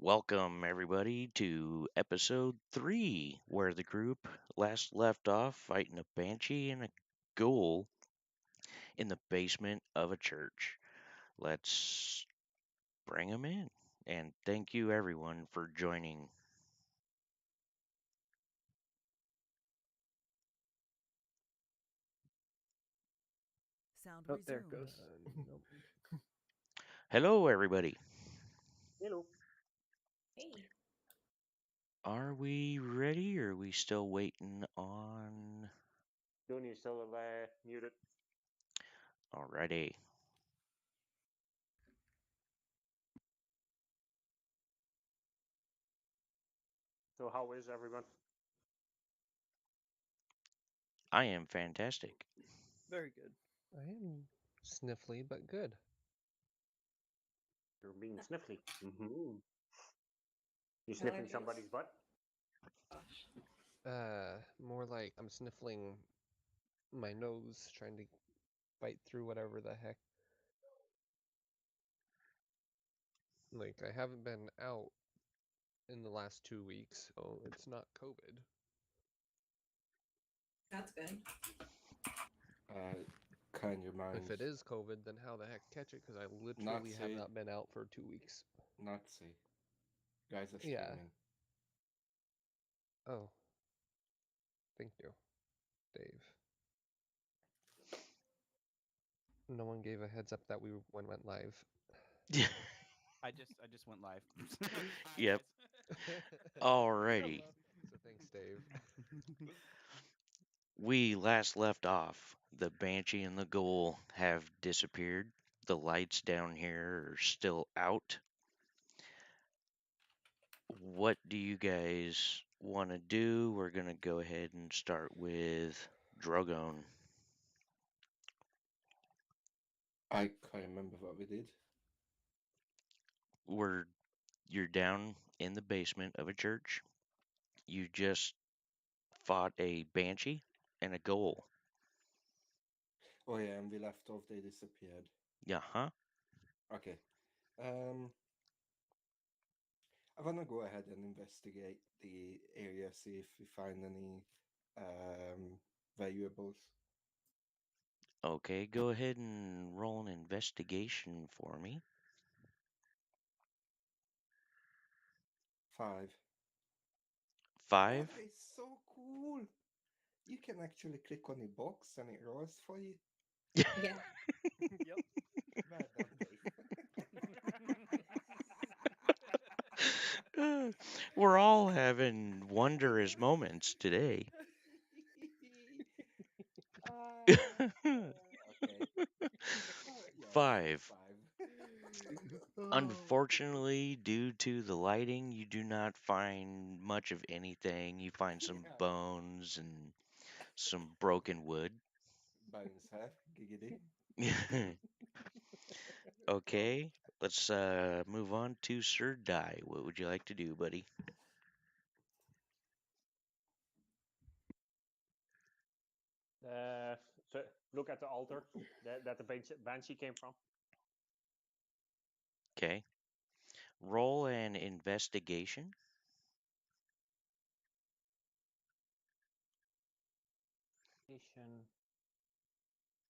Welcome, everybody, to episode 3, where the group last left off fighting a banshee and a ghoul in the basement of a church. Let's bring them in. And thank you, everyone, for joining. Sound Oh, there it resumed. goes. Nope. Hello, everybody. Hello. Hey. Are we ready, or are we still waiting on. Dooney is still muted. Alrighty. So how is everyone? I am fantastic. Very good. I am sniffly, but good. You're being sniffly. Mm-hmm. You Allergies? sniffing somebody's butt? Gosh. More like I'm sniffling my nose, trying to bite through whatever the heck. Like, I haven't been out in the last 2 weeks, so it's not COVID. That's good. Kind of mind. If it is COVID, then how the heck catch it? Because I literally have Nazi. not been out for 2 weeks. Nazi. Guys are Yeah. streaming. Oh. Thank you, Dave. No one gave a heads up that we went live. I just went live. Yep. Alrighty. So thanks, Dave. We last left off. The banshee and the ghoul have disappeared. The lights down here are still out. What do you guys want to do? We're going to go ahead and start with Drogon. I can't remember what we did. You're down in the basement of a church. You just fought a banshee and a ghoul. Oh yeah, and we left off. They disappeared. Yeah, huh? Okay. I wanna go ahead and investigate the area, see if we find any valuables. Okay, go ahead and roll an investigation for me. 5. 5? That is so cool. You can actually click on the box and it rolls for you. Yeah. Yep. Well done, Dave. We're all having wondrous moments today. Okay. Yeah, 5. 5. Unfortunately, due to the lighting, you do not find much of anything. You find some Yeah. bones and some broken wood. Bones, huh? Giggity. Okay, let's move on to Sir Die. What would you like to do, buddy? So look at the altar that the banshee came from. Okay. Roll an investigation.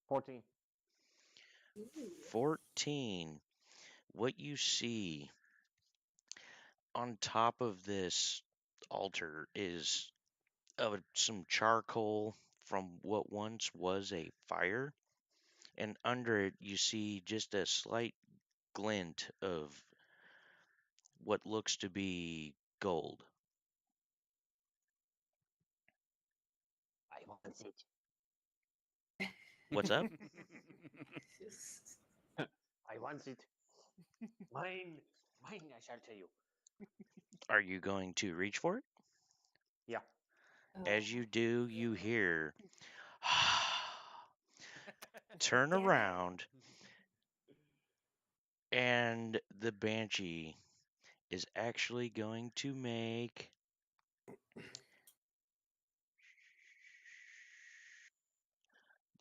14. 14. What you see on top of this altar is some charcoal from what once was a fire, and under it you see just a slight glint of what looks to be gold. I want it. What's up? I want it. Mine. Mine, I shall tell you. Are you going to reach for it? Yeah. As you do, you hear turn Damn it. around, and the banshee is actually going to make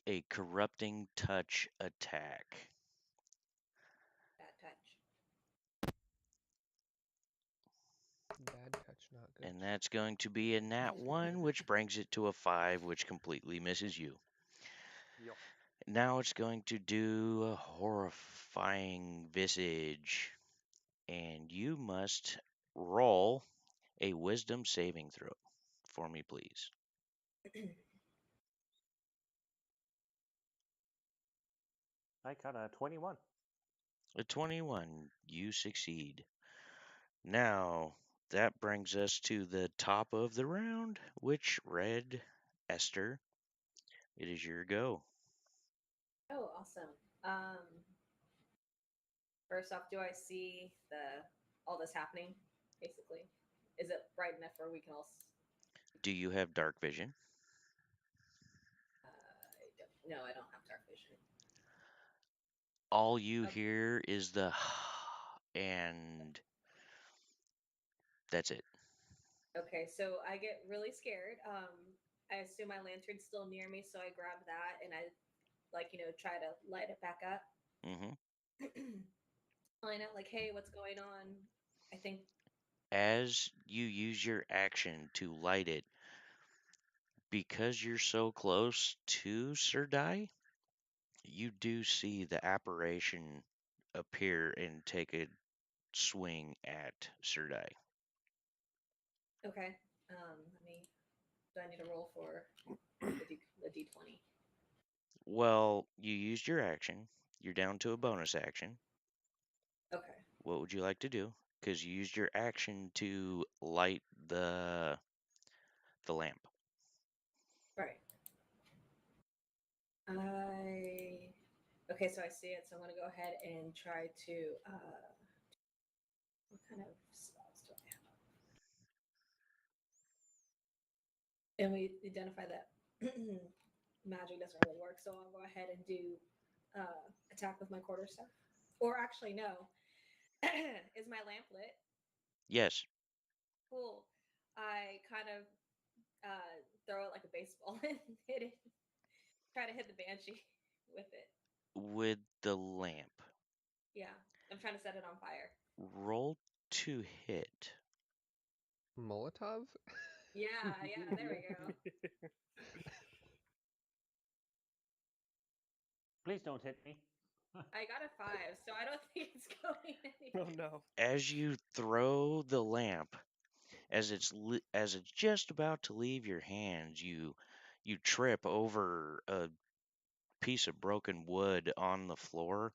a corrupting touch attack. Bad touch. And that's going to be a nat 1, which brings it to a 5, which completely misses you. Yo. Now it's going to do a horrifying visage. And you must roll a wisdom saving throw for me, please. I got a 21. A 21, you succeed. Now, that brings us to the top of the round, which Red Esther, it is your go. Oh, awesome. First off, do I see all this happening? Basically, is it bright enough where we can all? Do you have dark vision? No, I don't have dark vision. All you Okay. hear is the and that's it. Okay, so I get really scared. I assume my lantern's still near me, so I grab that and I, try to light it back up. hmm Find out, like, hey, what's going on? I think. As you use your action to light it, because you're so close to Sir Dai, you do see the apparition appear and take a swing at Sir Dai. Okay. Let me. Do I need to roll for the D20? Well, you used your action. You're down to a bonus action. Okay. What would you like to do? Because you used your action to light the lamp. Right. Okay, so I see it, so I'm gonna go ahead and try to what kind of spells do I have? And we identify that magic doesn't really work, so I'll go ahead and do attack with my quarterstaff. Or actually, no. Is my lamp lit? Yes. Cool. I kind of throw it like a baseball and hit it. Try to hit the banshee with it. With the lamp. Yeah, I'm trying to set it on fire. Roll to hit. Molotov? Yeah, there we go. Please don't hit me. I got a 5, so I don't think it's going Oh anywhere. no. As you throw the lamp, as it's just about to leave your hands, you trip over a piece of broken wood on the floor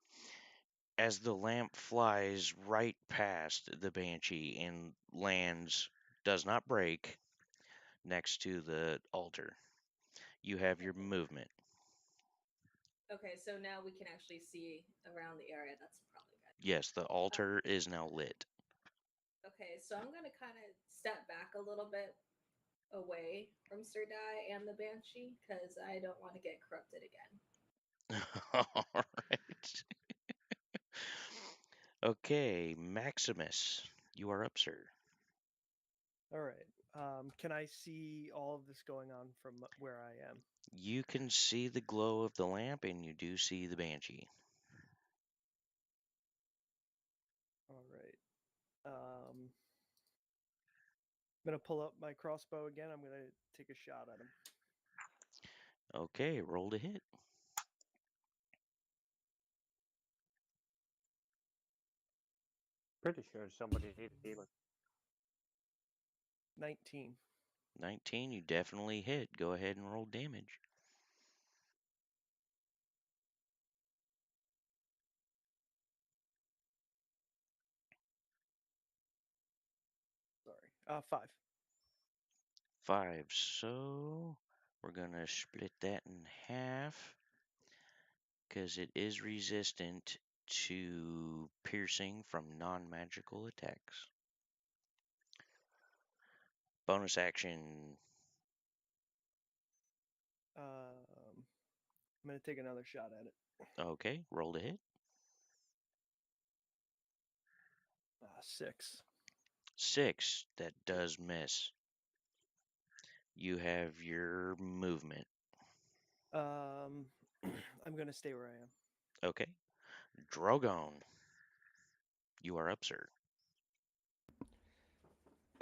as the lamp flies right past the banshee and lands, does not break, next to the altar. You have your movement. Okay, so now we can actually see around the area. That's probably good. Yes, the altar is now lit. Okay, so I'm gonna kind of step back a little bit away from Sir Dai and the Banshee because I don't want to get corrupted again. All right. Okay, Maximus, you are up, sir. All right. Can I see all of this going on from where I am? You can see the glow of the lamp, and you do see the banshee. All right. I'm gonna pull up my crossbow again. I'm gonna take a shot at him. Okay, roll to hit. Pretty sure somebody needs healing. 19. 19, you definitely hit. Go ahead and roll damage. Sorry. 5. 5. So we're going to split that in half because it is resistant to piercing from non-magical attacks. Bonus action. I'm gonna take another shot at it. Okay, roll to hit. 6. 6. That does miss. You have your movement. I'm gonna stay where I am. Okay. Drogon, you are up, sir.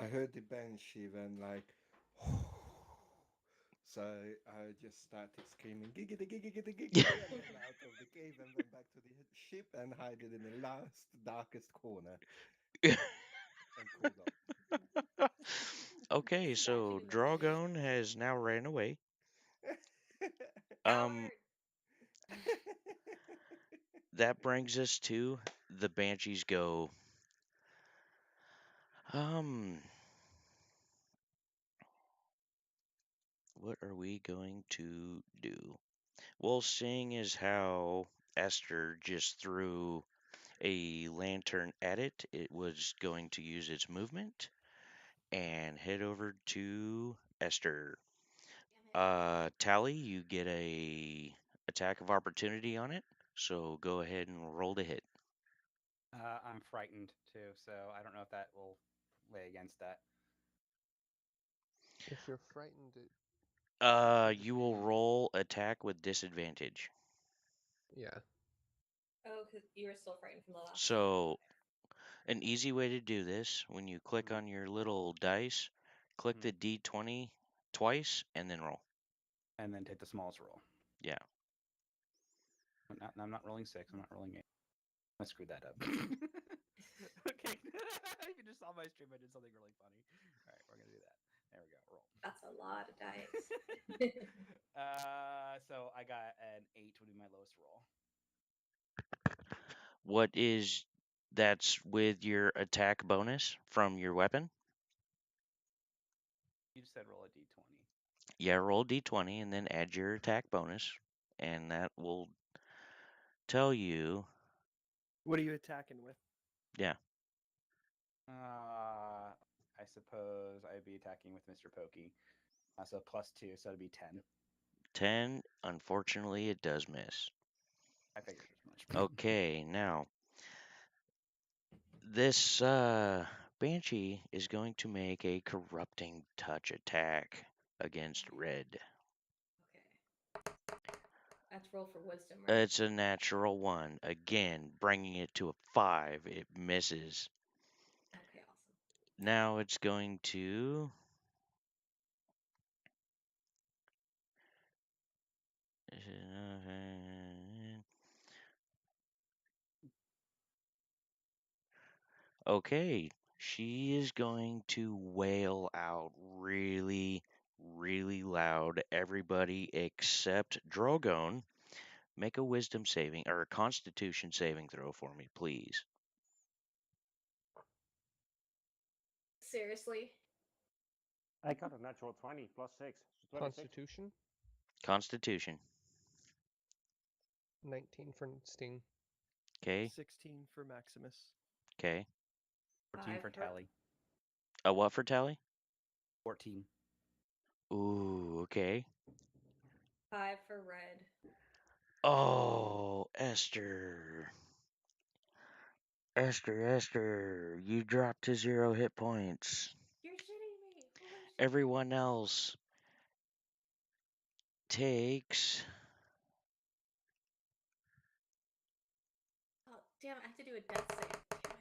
I heard the banshee then like. So I just started screaming giggity giggity giggity and ran out of the cave and went back to the ship and hid it in the last darkest corner and cooled off. Okay, so Statuing the Drogon has now ran away. Coward. That brings us to the Banshees go. What are we going to do? Well, seeing as how Esther just threw a lantern at it, it was going to use its movement and head over to Esther. Damn it. Tally, you get a attack of opportunity on it, so go ahead and roll to hit. I'm frightened too, so I don't know if that will lay against that. If you're frightened, it, You will roll attack with disadvantage. yeah. Oh, because you were still frightened from the last time. So, an easy way to do this, when you click Mhm. on your little dice, click the D20 twice and then roll. And then take the smallest roll. Yeah. I'm not rolling 6. I'm not rolling 8. I screwed that up. Okay. If you just saw my stream, I did something really funny. All right, we're gonna do that. There we go. Roll. That's a lot of dice. So I got an 8 would be my lowest roll. What is that's with your attack bonus from your weapon? You just said roll a d20. Yeah, roll D20 and then add your attack bonus, and that will tell you. What are you attacking with? Yeah. I suppose I'd be attacking with Mr. Pokey. So +2, so it'd be 10. 10. Unfortunately, it does miss. I figured as much. Okay, now this Banshee is going to make a corrupting touch attack against Red. Okay. That's roll for wisdom, right? It's a natural one. Again, bringing it to a 5. It misses. Okay, awesome. Now it's going to. Okay, she is going to wail out really, really loud. Everybody except Drogon, make a wisdom saving or a constitution saving throw for me, please. Seriously? I got a natural 20 plus 6. So 26. Constitution, Constitution. 19 for Sting. Okay, 16 for Maximus. okay. 14 for 5 for- Tally. A what for Tally? 14. Ooh, okay. 5 for red. Oh, Esther. Esther, you dropped to 0 hit points. You're shitting me. Holy shit. Everyone else takes Oh, damn it. I have to do a death save. Damn it.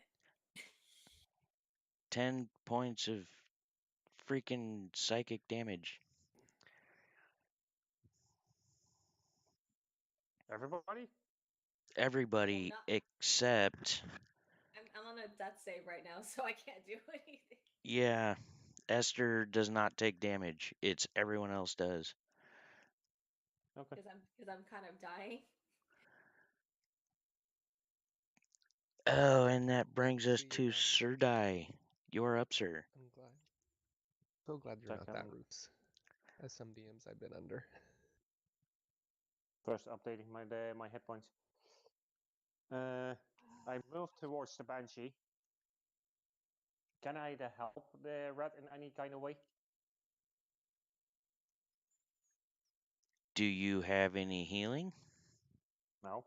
10 points of freaking psychic damage. Everybody? Everybody not- except, I'm on a death save right now, so I can't do anything. yeah, Esther does not take damage. It's everyone else does. Okay. Because I'm kind of dying. Oh, and that brings us So you're to not- Sir Die. You're up, sir. I'm glad. So glad you're not that Second. roots, as some DMs I've been under. First updating my hit points. I move towards the Banshee. Can I help the rat in any kind of way? Do you have any healing? No.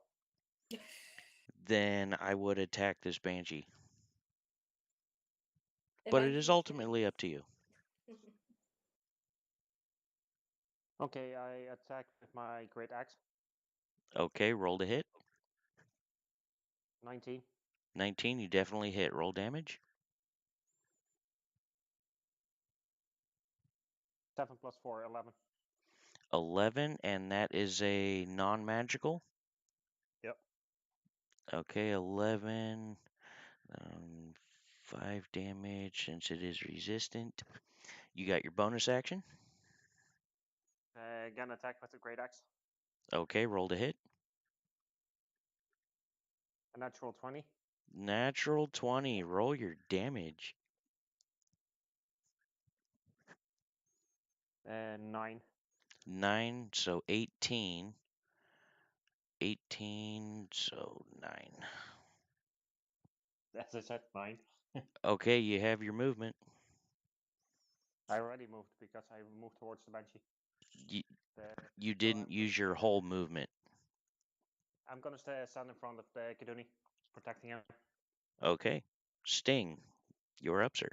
Then I would attack this Banshee. The But it is Banshee's ultimately up to you. Okay, I attack with my great axe. Okay, roll to hit. 19. 19, you definitely hit. Roll damage. 7 plus 4, 11. 11, and that is a non-magical. Yep. Okay, 11. 5 damage since it is resistant. You got your bonus action. Again, attack with the great axe. Okay, roll to hit. A natural 20. Natural 20. Roll your damage. 9. 9, so 18. 18, so 9. As I said, 9. Okay, you have your movement. I already moved because I moved towards the banshee. You, The- you so didn't use your whole movement. I'm gonna stand in front of the Kiduni, protecting him. Okay. Sting, you're up, sir.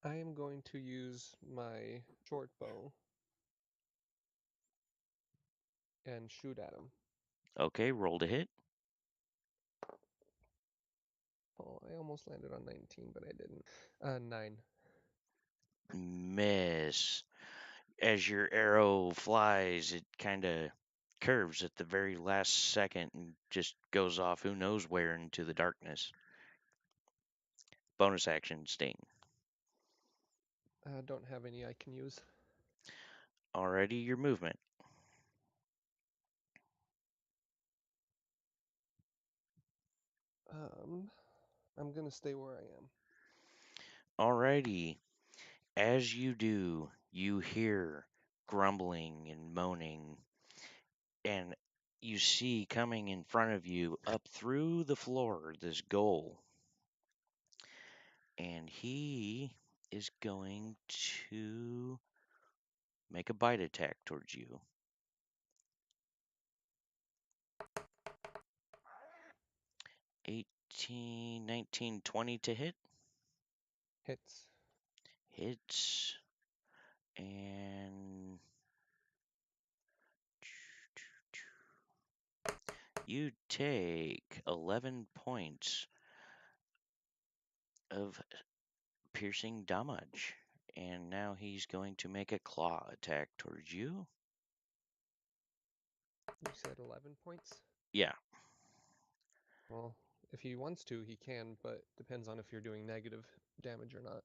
I am going to use my short bow and shoot at him. Okay, roll to hit. Oh, I almost landed on 19, but I didn't. 9. Miss. As your arrow flies, it kind of curves at the very last second and just goes off who knows where into the darkness. Bonus action, Sting. Don't have any I can use. Alrighty, your movement. I'm gonna stay where I am. Alrighty. As you do, you hear grumbling and moaning, and you see coming in front of you up through the floor this ghoul. And he is going to make a bite attack towards you. 18, 19, 20 to hit. Hits. Hits. And you take 11 points of piercing damage. And now he's going to make a claw attack towards you. You said 11 points? Yeah. Well, if he wants to, he can, but depends on if you're doing negative damage or not.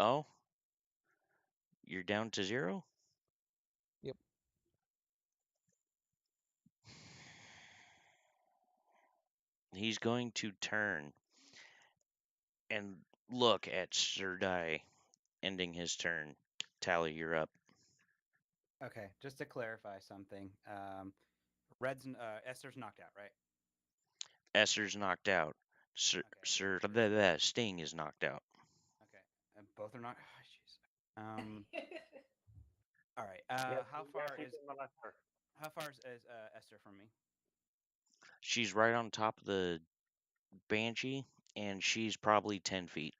Oh? You're down to 0? Yep. He's going to turn and look at Sir Dai, ending his turn. Tally, you're up. Okay, just to clarify something. Esther's knocked out, right? Esser's knocked out. Sting is knocked out. Okay, and both are not. Oh, jeez. All right. Yes, How yes, far he's is on the left side. Esther from me? She's right on top of the banshee, and she's probably 10 feet.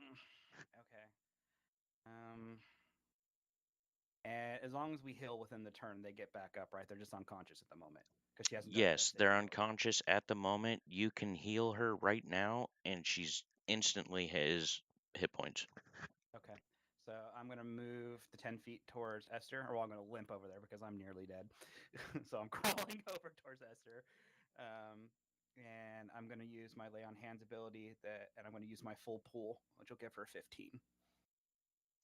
Okay. And as long as we heal within the turn, they get back up, right? They're just unconscious at the moment because she hasn't done a death Yes, save they're yet. unconscious at the moment. You can heal her right now, and she's instantly has hit points. Okay. So I'm gonna move the 10 feet towards Esther, or I'm gonna limp over there because I'm nearly dead. So I'm crawling over towards Esther, and I'm gonna use my lay on hands ability and I'm gonna use my full pool, which will give her 15,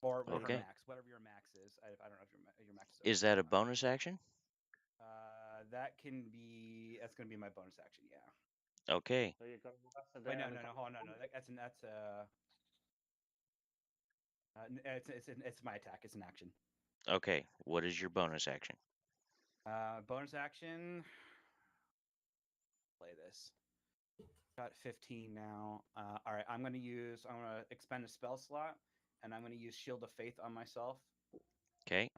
or her Okay. max, whatever your max is. I don't know if your max Is that a bonus action? That's gonna be my bonus action. Yeah. Okay. So you're gonna less than Wait, no, the hold on, no. It's my attack. It's an action. Okay. What is your bonus action? Bonus action. Play this. Got 15 now. All right, I'm gonna expend a spell slot, and I'm gonna use Shield of Faith on myself. Okay.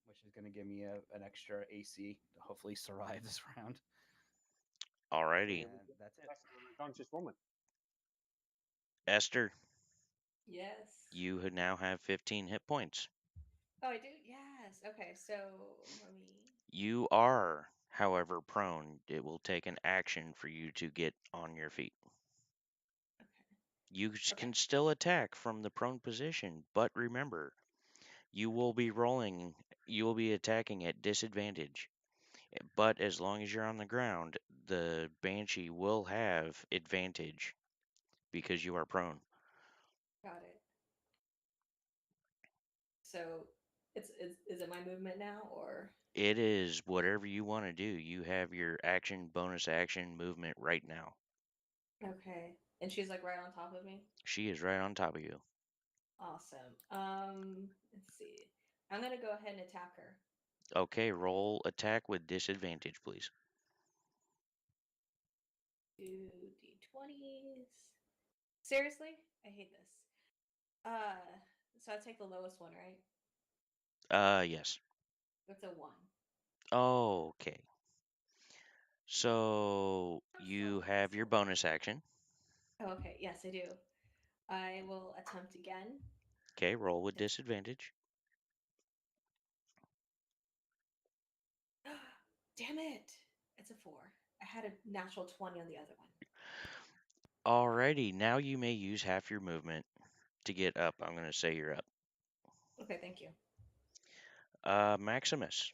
Which is gonna give me an extra AC to hopefully survive this round. Alrighty. And that's it. unconscious woman. Esther, Yes. you now have 15 hit points. Oh, I do? Yes. Okay, so let me. You are, however, prone. It will take an action for you to get on your feet. Okay. You Okay. can still attack from the prone position, but remember, you will be rolling, you will be attacking at disadvantage. But as long as you're on the ground, the banshee will have advantage because you are prone. Got it. So is it my movement now or? It is whatever you want to do. You have your action, bonus action, movement right now. Okay. And she's like right on top of me? She is right on top of you. Awesome. Let's see. I'm gonna go ahead and attack her. Okay, roll attack with disadvantage, please. 2d20s. Seriously? I hate this. So I take the lowest one, right? Yes. That's a 1. Okay. So I'm you so have your miserable. bonus action. Oh, okay, yes, I do. I will attempt again. Okay, roll with to- disadvantage. Damn it! It's a 4. I had a natural 20 on the other one. Alrighty, now you may use half your movement to get up. I'm going to say you're up. Okay, thank you. Maximus.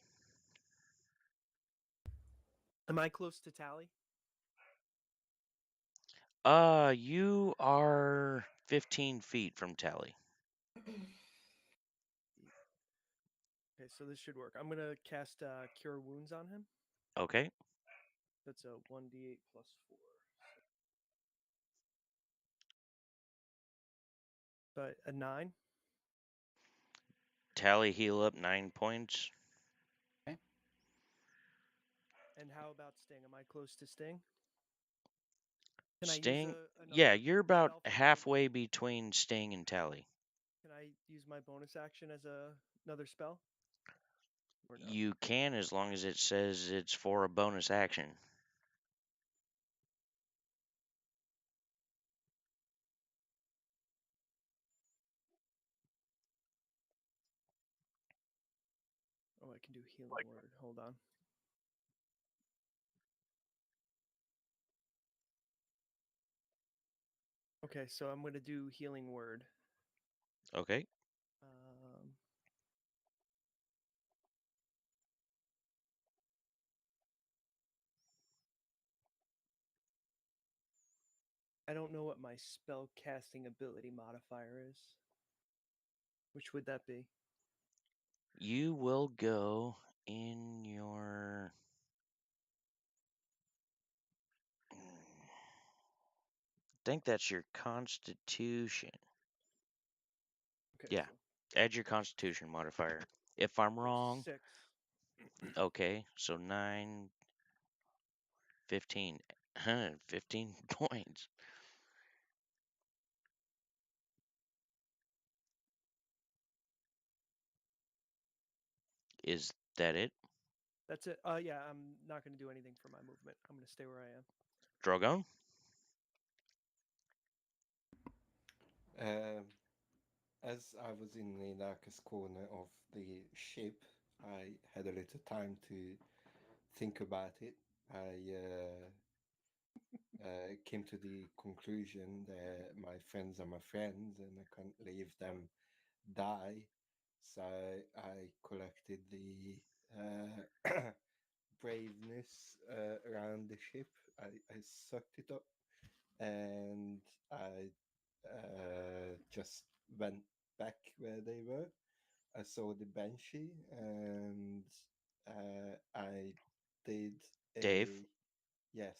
Am I close to Tally? You are 15 feet from Tally. Okay, so this should work. I'm gonna cast Cure Wounds on him. Okay. That's a 1d8 plus 4. But a 9. Tally heal up 9 points. And how about Sting? Am I close to Sting? Can I use Sting. another Yeah, you're about spell from my halfway movement? between Sting and Tally. Can I use my bonus action as another spell? Or no? You can as long as it says it's for a bonus action. Oh, I can do Healing Word. Hold on. Okay, so I'm gonna do Healing Word. Okay. Um, I don't know what my spell casting ability modifier is. Which would that be? You will go in your. I think that's your constitution. Okay, Yeah. so Add your constitution modifier. If I'm wrong, 6. okay. So 9, 15. 15 points. Is that it? That's it. Yeah, I'm not gonna do anything for my movement. I'm gonna stay where I am. Drogon? As I was in the darkest corner of the ship, I had a little time to think about it. I came to the conclusion that my friends are my friends and I can't leave them die. So I collected the braveness around the ship. I sucked it up and I just went back where they were. I saw the banshee and I did Dave, a yes.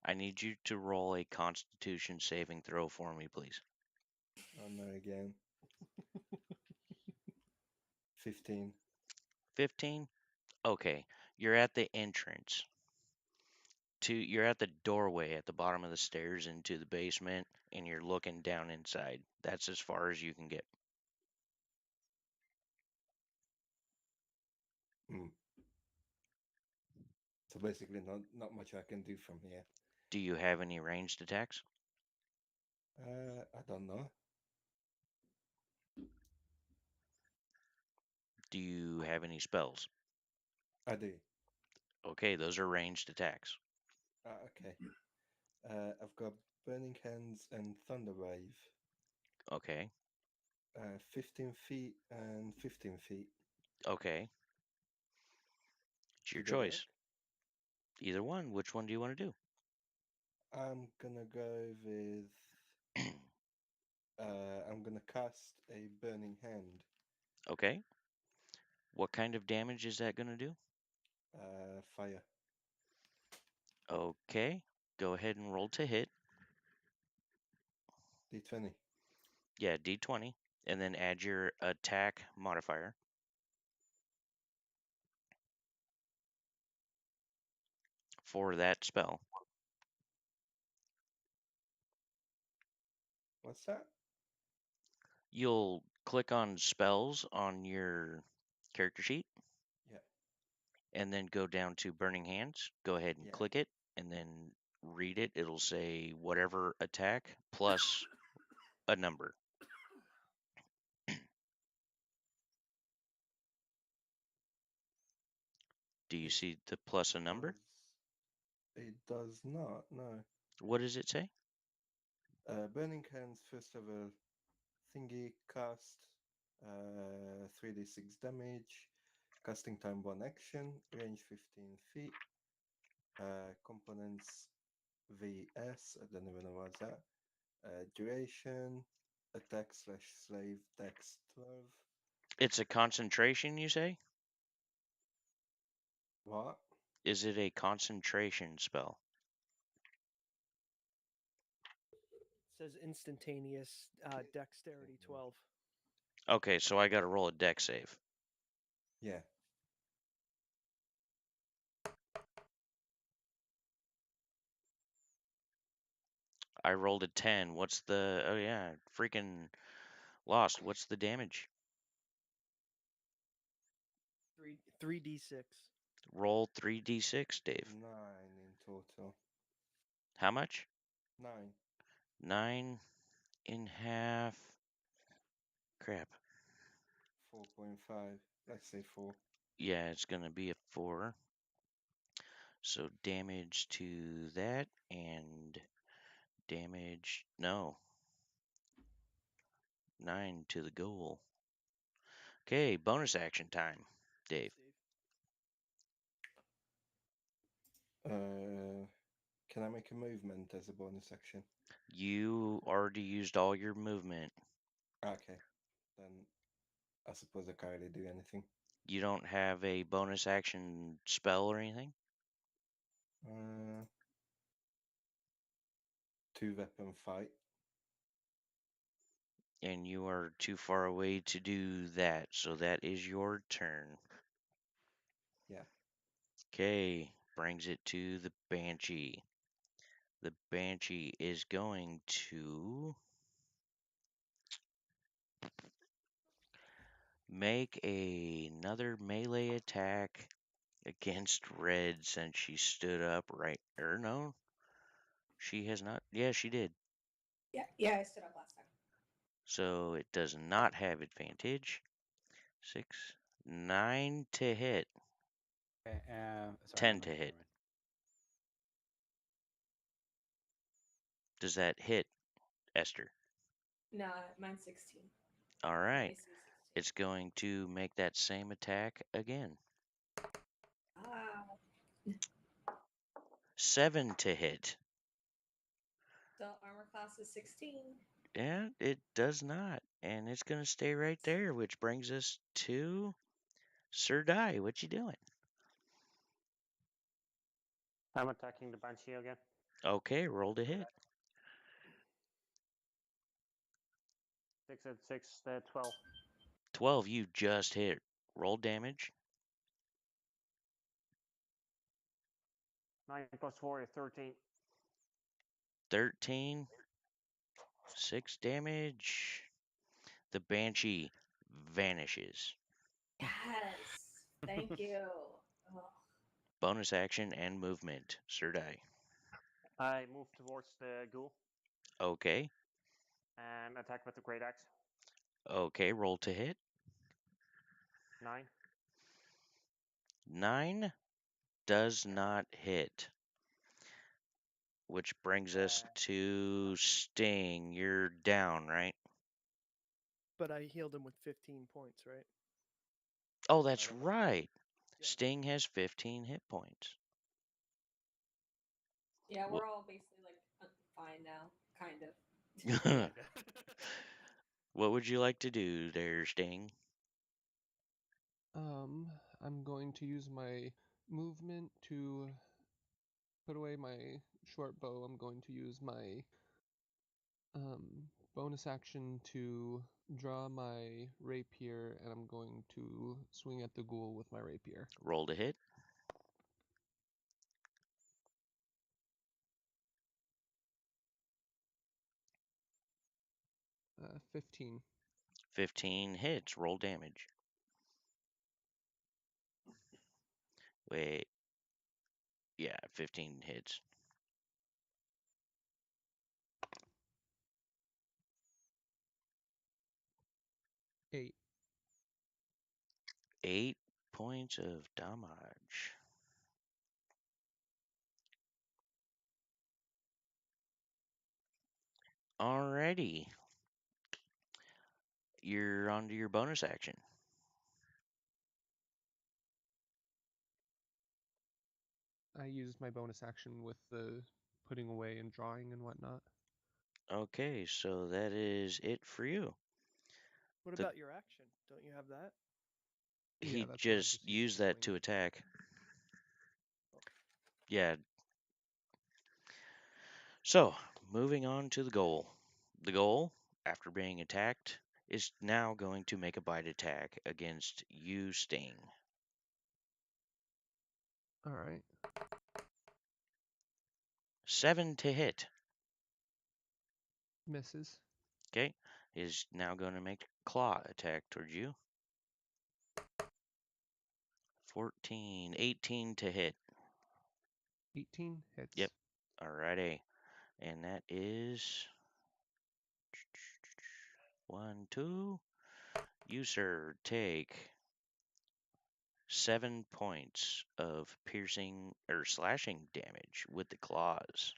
I need you to roll a constitution saving throw for me, please. Oh no, again. 15. 15? Okay. You're at the entrance. You're at the doorway at the bottom of the stairs into the basement and you're looking down inside. That's as far as you can get. Mm. So basically, not much I can do from here. Do you have any ranged attacks? I don't know. Do you have any spells? I do. Okay, those are ranged attacks. Okay. I've got Burning Hands and Thunder Wave. Okay. 15 feet and 15 feet. Okay. It's your Do they work? choice. Either one. Which one do you want to do? I'm gonna go with. I'm gonna cast a Burning Hand. Okay. What kind of damage is that going to do? Fire. Okay. Go ahead and roll to hit. D20. Yeah, D20. And then add your attack modifier. For that spell. What's that? You'll click on spells on your character sheet. Yeah. And then go down to Burning Hands. Go ahead and Yeah. click it and then read it. It'll say whatever attack plus a number. Do you see the plus a number? It does not, no. What does it say? Burning Hands, first of all, thingy cast 3d6 damage, casting time 1 action, range 15 feet, components VS, I don't even know what's that, duration, attack slash slave, dex 12. It's a concentration, you say? What? Is it a concentration spell? It says instantaneous dexterity 12. Okay, so I got to roll a dex save. Yeah. I rolled a 10. What's the... Oh, yeah. Freaking lost. What's the damage? 3d6. Roll 3d6, Dave. 9 in total. How much? 9. 9 in half. Crap. 4.5. Let's say 4. Yeah, it's going to be a 4. So damage to that and damage. No. 9 to the goal. Okay, bonus action time, Dave. Can I make a movement as a bonus action? You already used all your movement. Okay. Then I suppose I can't really do anything. You don't have a bonus action spell or anything? Uh, 2-weapon fight. And you are too far away to do that, so that is your turn. Yeah. Okay, brings it to the Banshee. The Banshee is going to make another melee attack against Red since she stood up right. Or no, she has not. Yeah, she did. Yeah, I stood up last time. So it does not have advantage. 6, 9 to hit. Okay, sorry, 10 no, to never hit. mind. Does that hit, Esther? No, mine's 16. All My right. AC is 16. It's going to make that same attack again. Ah, 7 to hit. so armor class is 16. Yeah, it does not. And it's going to stay right there, which brings us to Sir Die. What you doing? I'm attacking the Banshee again. Okay, roll to hit. 6 and 6, 12. 12, you just hit. Roll damage. 9 plus 4 is 13. 13, 6 damage. The Banshee vanishes. Yes. Thank you. Oh, Bonus action and movement. Sir Die. I move towards the ghoul Okay. and attack with the great axe. Okay, roll to hit. 9. 9 does not hit. which brings us Uh, to Sting. You're down, right? But I healed him with 15 points, right? Oh, that's that was- right. Yeah. Sting has 15 hit points. Yeah, Wha- we're all basically like fine now, kind of. kinda. What would you like to do there, Sting? I'm going to use my movement to put away my short bow. I'm going to use my bonus action to draw my rapier, and I'm going to swing at the ghoul with my rapier. Roll to hit. 15. 15 hits. Roll damage. Wait. Yeah, 15 hits. 8. 8 points of damage. Alrighty. You're on to your bonus action. I used my bonus action with the putting away and drawing and whatnot. Okay, so that is it for you. What The- about your action? Don't you have that? He Yeah, that's what I just just used used to that swing. to attack. Yeah. So, moving on to the goal. The goal, after being attacked, is now going to make a bite attack against you, Sting. All right. 7 to hit. Misses. Okay. Is now going to make a claw attack towards you. 14, 18 to hit. 18 hits. Yep. Alrighty. And that is 1, 2. You, sir, take 7 points of piercing or slashing damage with the claws.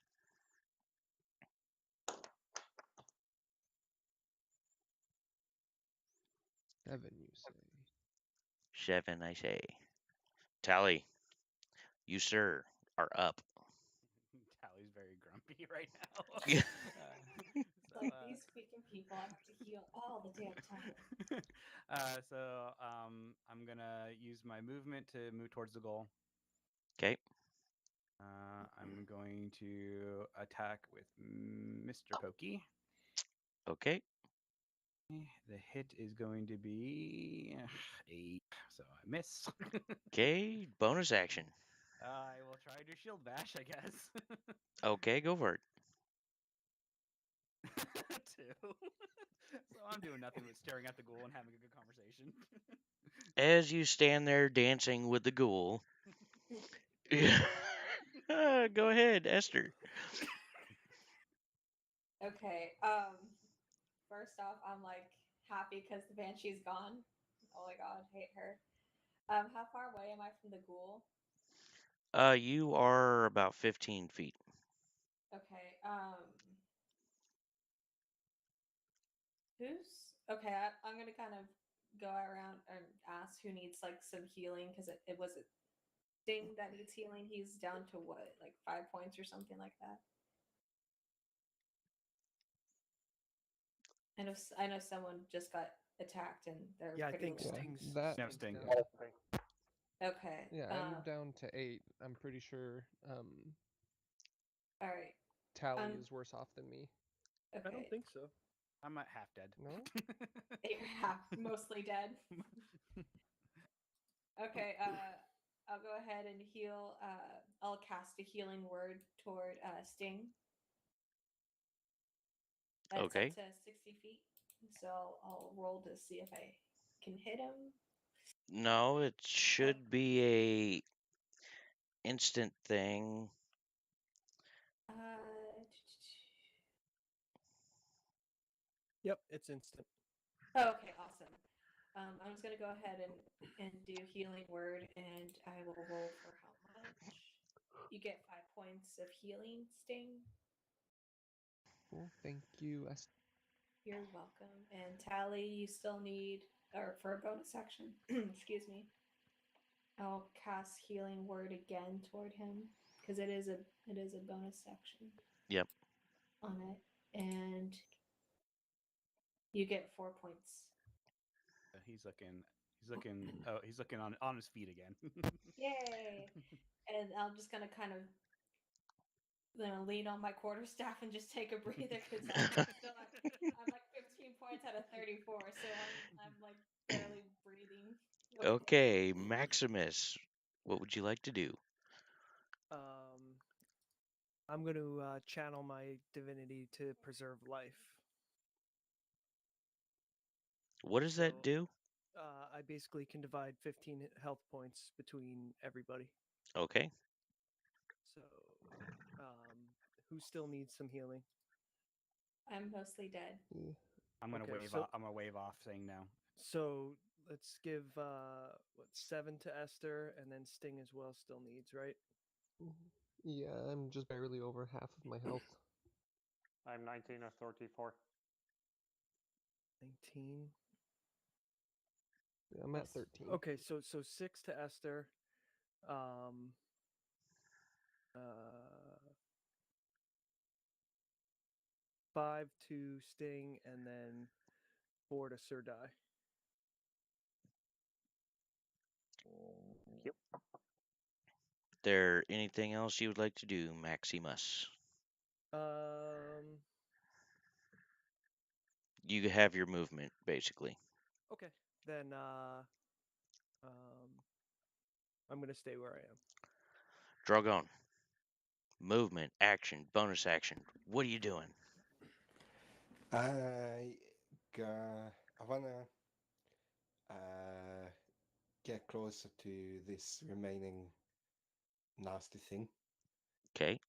7, you say. 7, I say. Tally, you, sir, are up. Tally's very grumpy right now. Yeah. Like these freaking people, I have to heal all the damn time. I'm gonna use my movement to move towards the goal. Okay. I'm going to attack with Mr. Pokey. Okay. The hit is going to be 8, so I miss. Okay. Bonus action. I will try to shield bash, I guess. Okay, go for it. 2. So I'm doing nothing but staring at the ghoul and having a good conversation. As you stand there dancing with the ghoul. Go ahead, Esther. Okay. First off, I'm like happy because the banshee's gone. Oh my god, hate her. How far away am I from the ghoul? You are about 15 feet. Okay. Who's okay? I'm gonna kind of go around and ask who needs like some healing because it was a Sting that needs healing. He's down to what, like 5 points or something like that. I know someone just got attacked and they're Yeah, I pretty think low. Yeah, Sting's, that- No, Sting's Sting. down. Okay. Yeah, I'm down to 8. I'm pretty sure All right. Tally is worse off than me. Okay. I don't think so. I'm at half dead. No? You're half mostly dead. Okay. I'll go ahead and heal. I'll cast a healing word toward Sting. It's up Okay. to 60 feet, so I'll roll to see if I can hit him. No, it should be a instant thing. Yep, it's instant. Oh, okay, awesome. I'm just gonna go ahead and do healing word, and I will roll for how much. you get 5 points of healing sting. Cool. Thank you. You're welcome. And Tally, you still need, or for a bonus action, excuse me, I'll cast Healing Word again toward him because it is a bonus action. Yep. On it, and you get 4 points. He's looking. Oh, he's looking on his feet again. Yay! And I'm just gonna kind of lean on my quarterstaff and just take a breather because I'm like 15 points out of 34, so I'm like barely breathing. Okay, Maximus, what would you like to do? I'm going to channel my divinity to preserve life. What does that So, do? I basically can divide 15 health points between everybody. Okay. So, who still needs some healing? I'm mostly dead. I'm gonna Okay, wave so- off. I'm gonna wave off, saying no. So let's give 7 to Esther, and then Sting as well still needs, right? Yeah, I'm just barely over half of my health. I'm 19 or 34. 19. Yeah, I'm at 13. Okay, so 6 to Esther. Um, 5 to Sting, and then 4 to Sir Die. Yep. There anything else you would like to do, Maximus? You have your movement, basically. Okay, then I'm gonna stay where I am. Drogon. Movement, action, bonus action. What are you doing? I wanna get closer to this remaining nasty thing. Okay.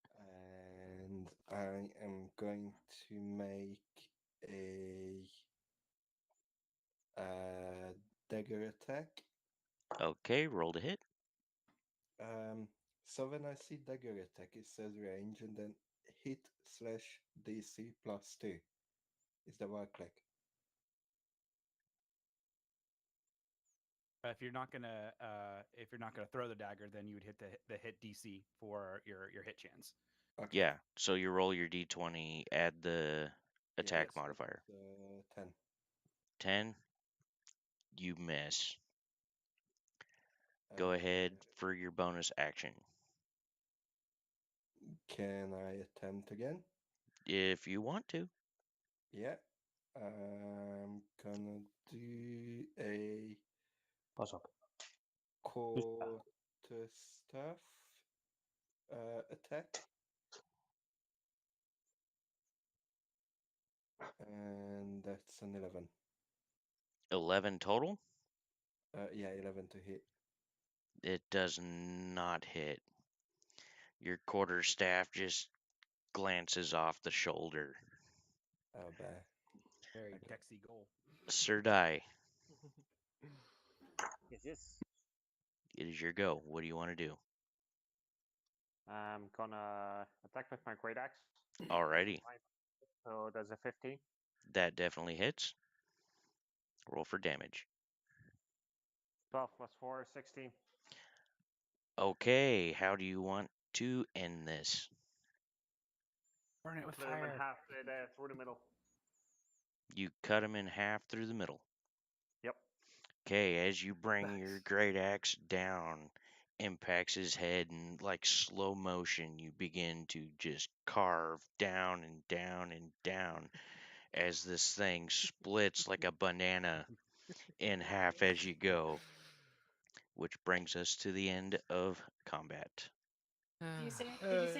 And I am going to make a dagger attack. Okay, roll to hit. So when I see dagger attack, it says range and then hit / DC +2. Is that right click? If you're not gonna throw the dagger, then you would hit the hit DC for your hit chance. Okay. Yeah, so you roll your d20, add the attack Yes, modifier. it's, 10. 10, you miss. Go ahead for your bonus action. Can I attempt again? If you want to. Yeah. I'm gonna do a Pas op. quarterstaff attack. And that's an 11. 11 total? Yeah, 11 to hit. It does not hit. Your quarterstaff just glances off the shoulder. Oh, bad. Very Okay. Texy goal. Sir Die, Yes. it is your go. What do you want to do? I'm gonna attack with my great axe. Alrighty, So that's a 15. that definitely hits. Roll for damage. 12 plus 4 is 16. Okay, how do you want to end this? Burn it with Split him in fire. half through the middle. You cut him in half through the middle. Yep. Okay, as you bring your Nice. great axe down, impacts his head in like slow motion, you begin to just carve down and down and down as this thing splits like a banana in half as you go, which brings us to the end of combat. Did you say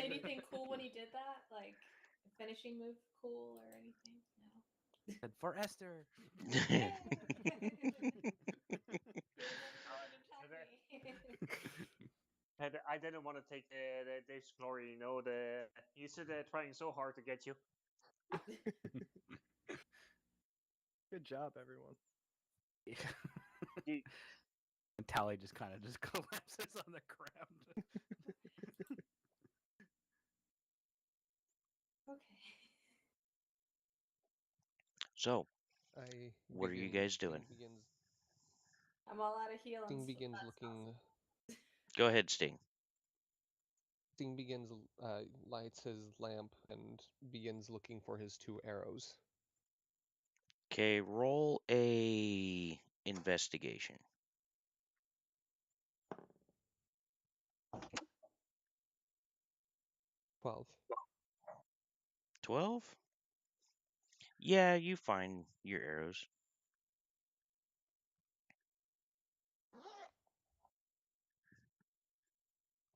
anything cool when he did that? Like a finishing move cool or anything? No. For Esther. Yay! He was looking forward to attack me. And I didn't want to take Dave's glory. You know, he's trying so hard to get you. Good job, everyone. Ye- And Tally just kind of just collapses on the ground. So, I what are you begin- guys doing? Sting begins, I'm all out of healing. Sting so begins that's looking. awesome. Go ahead, Sting. Sting begins lights his lamp and begins looking for his 2 arrows. Okay, roll a investigation. 12. 12? Yeah, you find your arrows.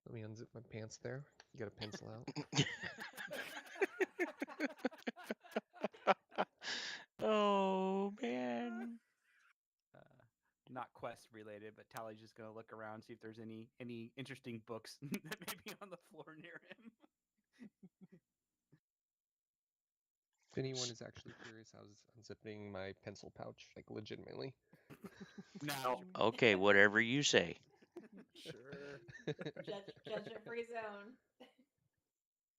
Let me unzip my pants there. You got a pencil out. Oh, man. Not quest related, but Tally's just gonna look around, see if there's any interesting books that may be on the floor near him. If anyone is actually curious, I was unzipping my pencil pouch, like legitimately. Now, Okay, whatever you say. Sure. Judgment-free zone.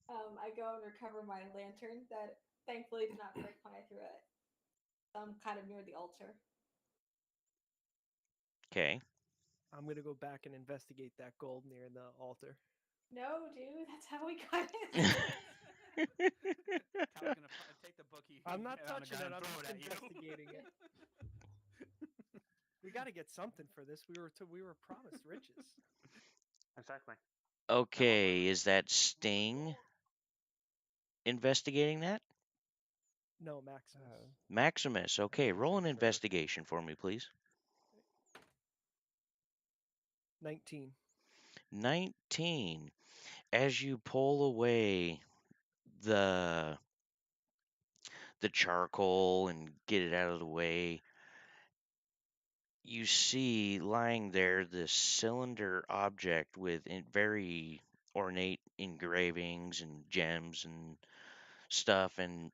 I go and recover my lantern that thankfully did not break when I threw it. I'm kind of near the altar. Okay. I'm gonna go back and investigate that gold near the altar. No, dude, that's how we got it. Tally's gonna take the book he I'm not had on the touching ground it. and I'm throw just it at you. investigating it. We got to get something for this. We were promised riches. Exactly. Okay, is that Sting investigating that? No, Maximus. Maximus, okay, roll an investigation for me, please. 19. 19. As you pull away the charcoal and get it out of the way, you see lying there this cylinder object with very ornate engravings and gems and stuff, and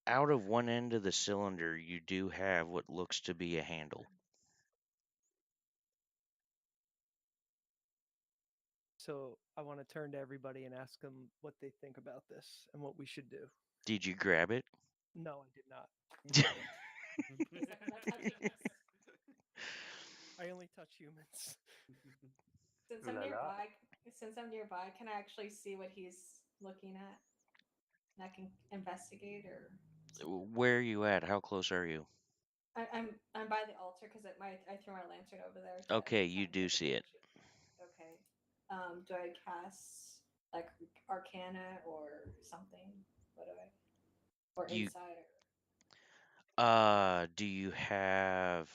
out of one end of the cylinder you do have what looks to be a handle. So I want to turn to everybody and ask them what they think about this and what we should do. Did you grab it? No, I did not. He's like, I'm not touching this. I only touch humans. Since Ooh I'm la la. nearby, can I actually see what he's looking at? And I can investigate, or Where are you at? How close are you? I'm by the altar because I threw my lantern over there. Okay, you shine do light see it. on Okay. Do I cast like Arcana or something? What do I? Or You Insight? Or... do you have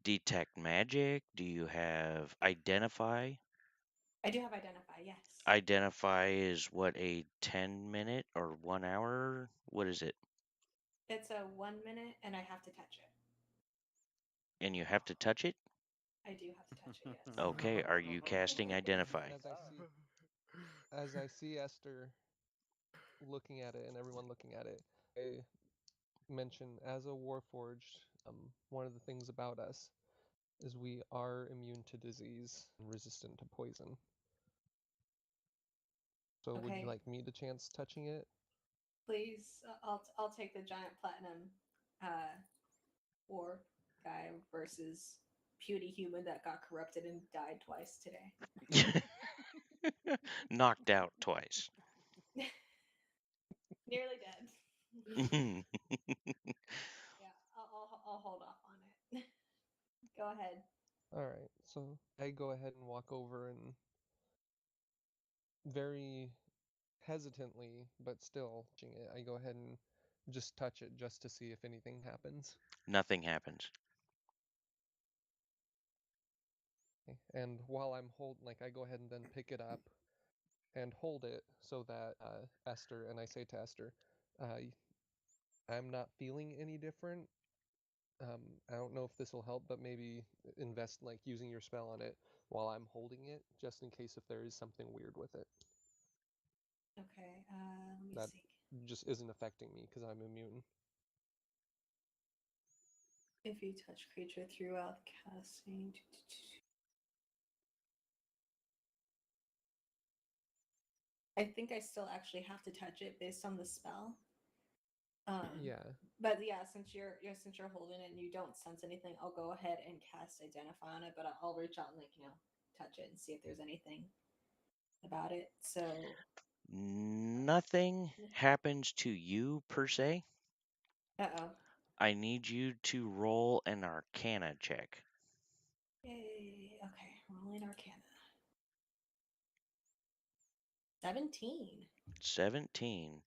detect magic? Do you have identify? I do have Identify. Yes. Identify is what, a 10-minute or 1 hour? What is it? It's a 1 minute, and I have to touch it. And you have to touch it? I do have to touch it. Yes. Okay, are you casting identify? As I see Esther looking at it and everyone looking at it, I mention as a Warforged, one of the things about us is we are immune to disease and resistant to poison. So would you Okay. like me to chance touching it? Please, I'll take the giant platinum war guy versus puny human that got corrupted and died twice today. Knocked out twice. Nearly dead. Okay. Yeah, I'll hold off on it. Go ahead. Alright, so I go ahead and walk over and very hesitantly, but still, I go ahead and just touch it just to see if anything happens. Nothing happens. Okay, and while I'm I go ahead and then pick it up and hold it so that Esther, and I say to Esther, I'm not feeling any different. I don't know if this will help, but maybe invest using your spell on it while I'm holding it, just in case if there is something weird with it. Okay, let me That see. just isn't affecting me because I'm immune. If you touch creature throughout casting. I think I still actually have to touch it based on the spell. Yeah. But yeah, since you're holding it and you don't sense anything, I'll go ahead and cast Identify on it. But I'll reach out and touch it and see if there's anything about it. So Nothing happens to you per se. oh. I need you to roll an Arcana check. Yay. Okay, rolling Arcana. 17. 17.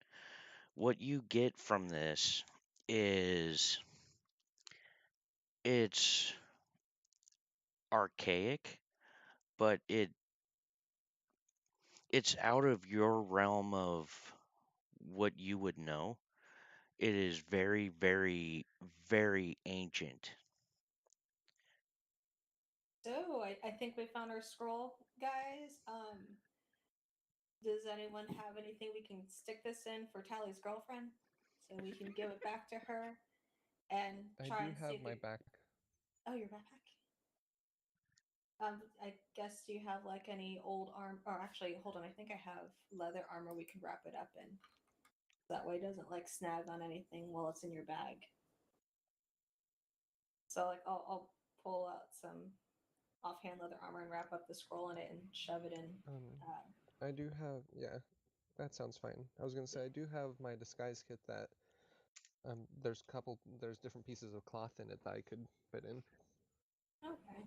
What you get from this is it's archaic, but it's out of your realm of what you would know. It is very, very, very ancient. So I think we found our scroll, guys. Does anyone have anything we can stick this in for Tally's girlfriend, so we can give it back to her and I try do and see have if my it... back. Oh, your backpack. I guess, do you have like any old arm? Or actually, hold on. I think I have leather armor. We can wrap it up in. That way, it doesn't like snag on anything while it's in your bag. So like, I'll pull out some offhand leather armor and wrap up the scroll in it and shove it in. I do have, yeah, that sounds fine. I was gonna say I do have my disguise kit that there's different pieces of cloth in it that I could fit in. Okay.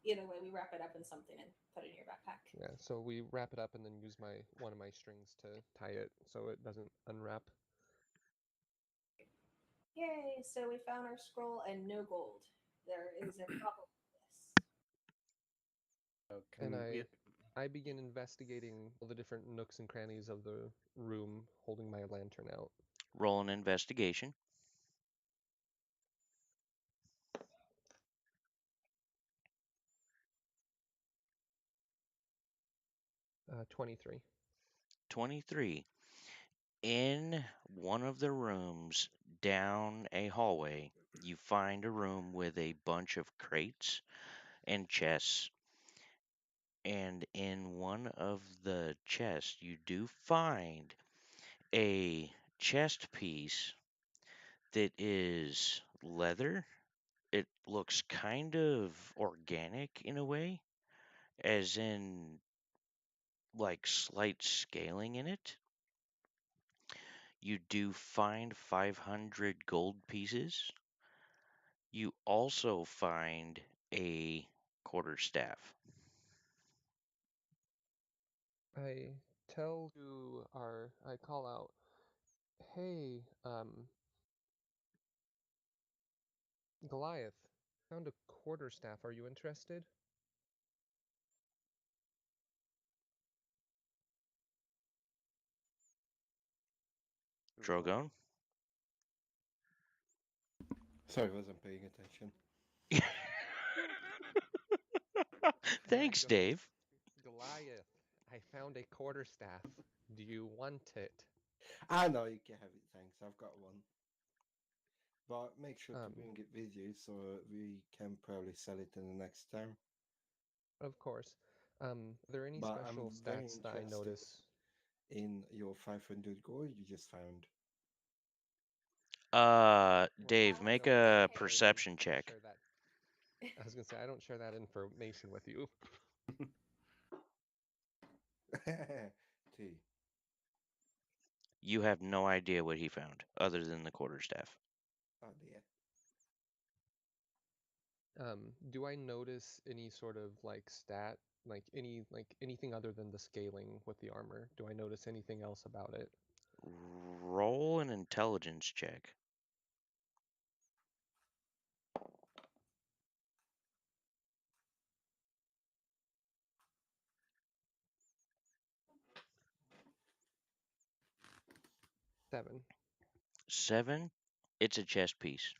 Either way, we wrap it up in something and put it in your backpack. Yeah, so we wrap it up and then use one of my strings to tie it so it doesn't unwrap. Yay! So we found our scroll and no gold. There is a problem with this. So And can we? I begin investigating all the different nooks and crannies of the room, holding my lantern out. Roll an investigation. 23. 23. In one of the rooms down a hallway, you find a room with a bunch of crates and chests. And in one of the chests, you do find a chest piece that is leather. It looks kind of organic in a way, as in like slight scaling in it. You do find 500 gold pieces. You also find a quarterstaff. I I call out, hey, Goliath, found a quarterstaff. Are you interested? Drogon? Sorry, I wasn't paying attention. Thanks, Dave. Goliath, I found a quarterstaff. Do you want it? Ah, no, you can have it, thanks. I've got one. But make sure to Um, bring it with you so we can probably sell it in the next term. Of course. Are there any But I'm special very stats that I interested notice? in your 500 gold you just found. Dave, I make don't a share perception I don't check. share that. I was gonna say I don't share that information with you. T. You have no idea what he found, other than the quarterstaff. Oh dear. Do I notice any sort of like stat, like anything other than the scaling with the armor? Do I notice anything else about it? Roll an intelligence check. 7. 7. It's a chest piece.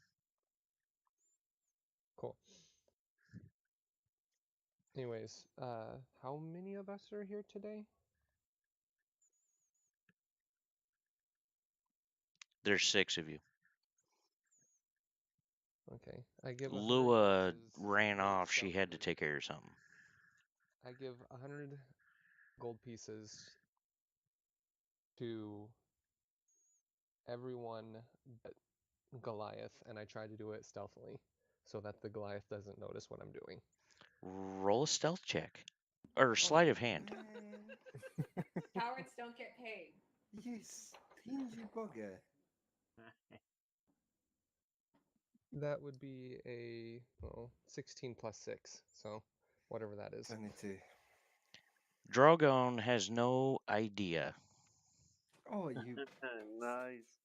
Cool. Anyways, how many of us are here today? There's 6 of you. Okay, I give 100 Lua pieces. ran Wait, off. so She had to take care of something. I give 100 gold pieces to everyone but Goliath, and I try to do it stealthily so that the Goliath doesn't notice what I'm doing. Roll a stealth check. Or sleight of hand. Man. Cowards don't get paid. You stingy bugger. That would be a 16 plus 6, so whatever that is. 22. Drogon has no idea. Oh, you. Nice.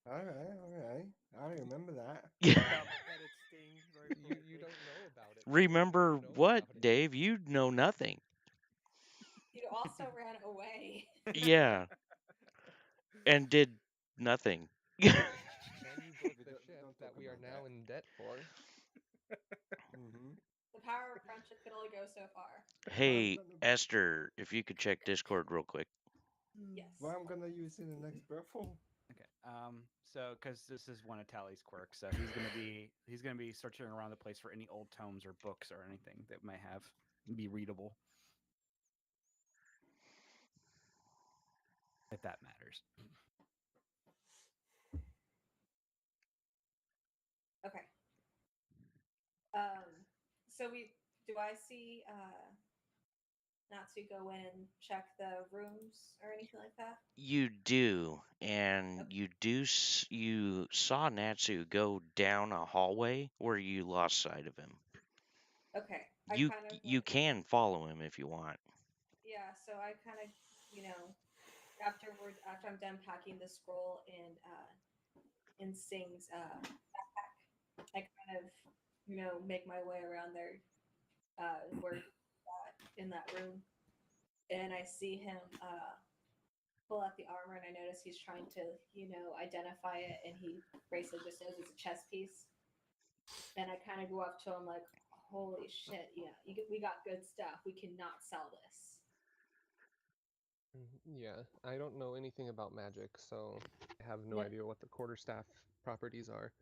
Alright. I remember that. Double-headed sting. Very You politely. don't know about it. Remember You don't know what, about it. Dave? You know nothing. You also ran away. Yeah, and did nothing. And you broke We the don't ship talk that we are about now that. in debt for. Mm-hmm. The power of friendship can only go so far. Hey, Esther, if you could check Discord real quick. Yes. What I'm gonna use in the next battle? Okay. So because this is one of Tally's quirks, so he's gonna be searching around the place for any old tomes or books or anything that might be readable. If that matters. Okay. So do I see Natsu go in and check the rooms or anything like that? You do, and you saw Natsu go down a hallway where you lost sight of him. Okay. You can follow him if you want. Yeah, so I kind of, after I'm done packing the scroll in Sing's backpack, I kind of, make my way around there, where in that room, and I see him pull out the armor, and I notice he's trying to, identify it, and he basically just knows it's a chess piece. And I kind of go up to him like, "Holy shit! We got good stuff. We cannot sell this." Yeah, I don't know anything about magic, so I have no idea what the quarterstaff properties are.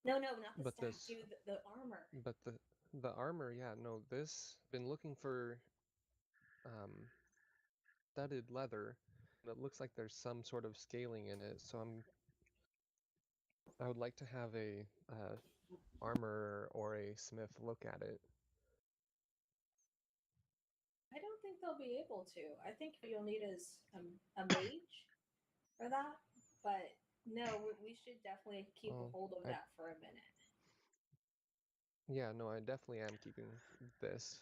No, not the But staff, this, dude. The armor. but the armor, yeah, no, this been looking for studded leather, but it looks like there's some sort of scaling in it, so I would like to have a armor or a smith look at it. I don't think they'll be able to. I think what you'll need is a mage for that. But no, we should definitely keep a hold of that for a minute. Yeah, no, I definitely am keeping this.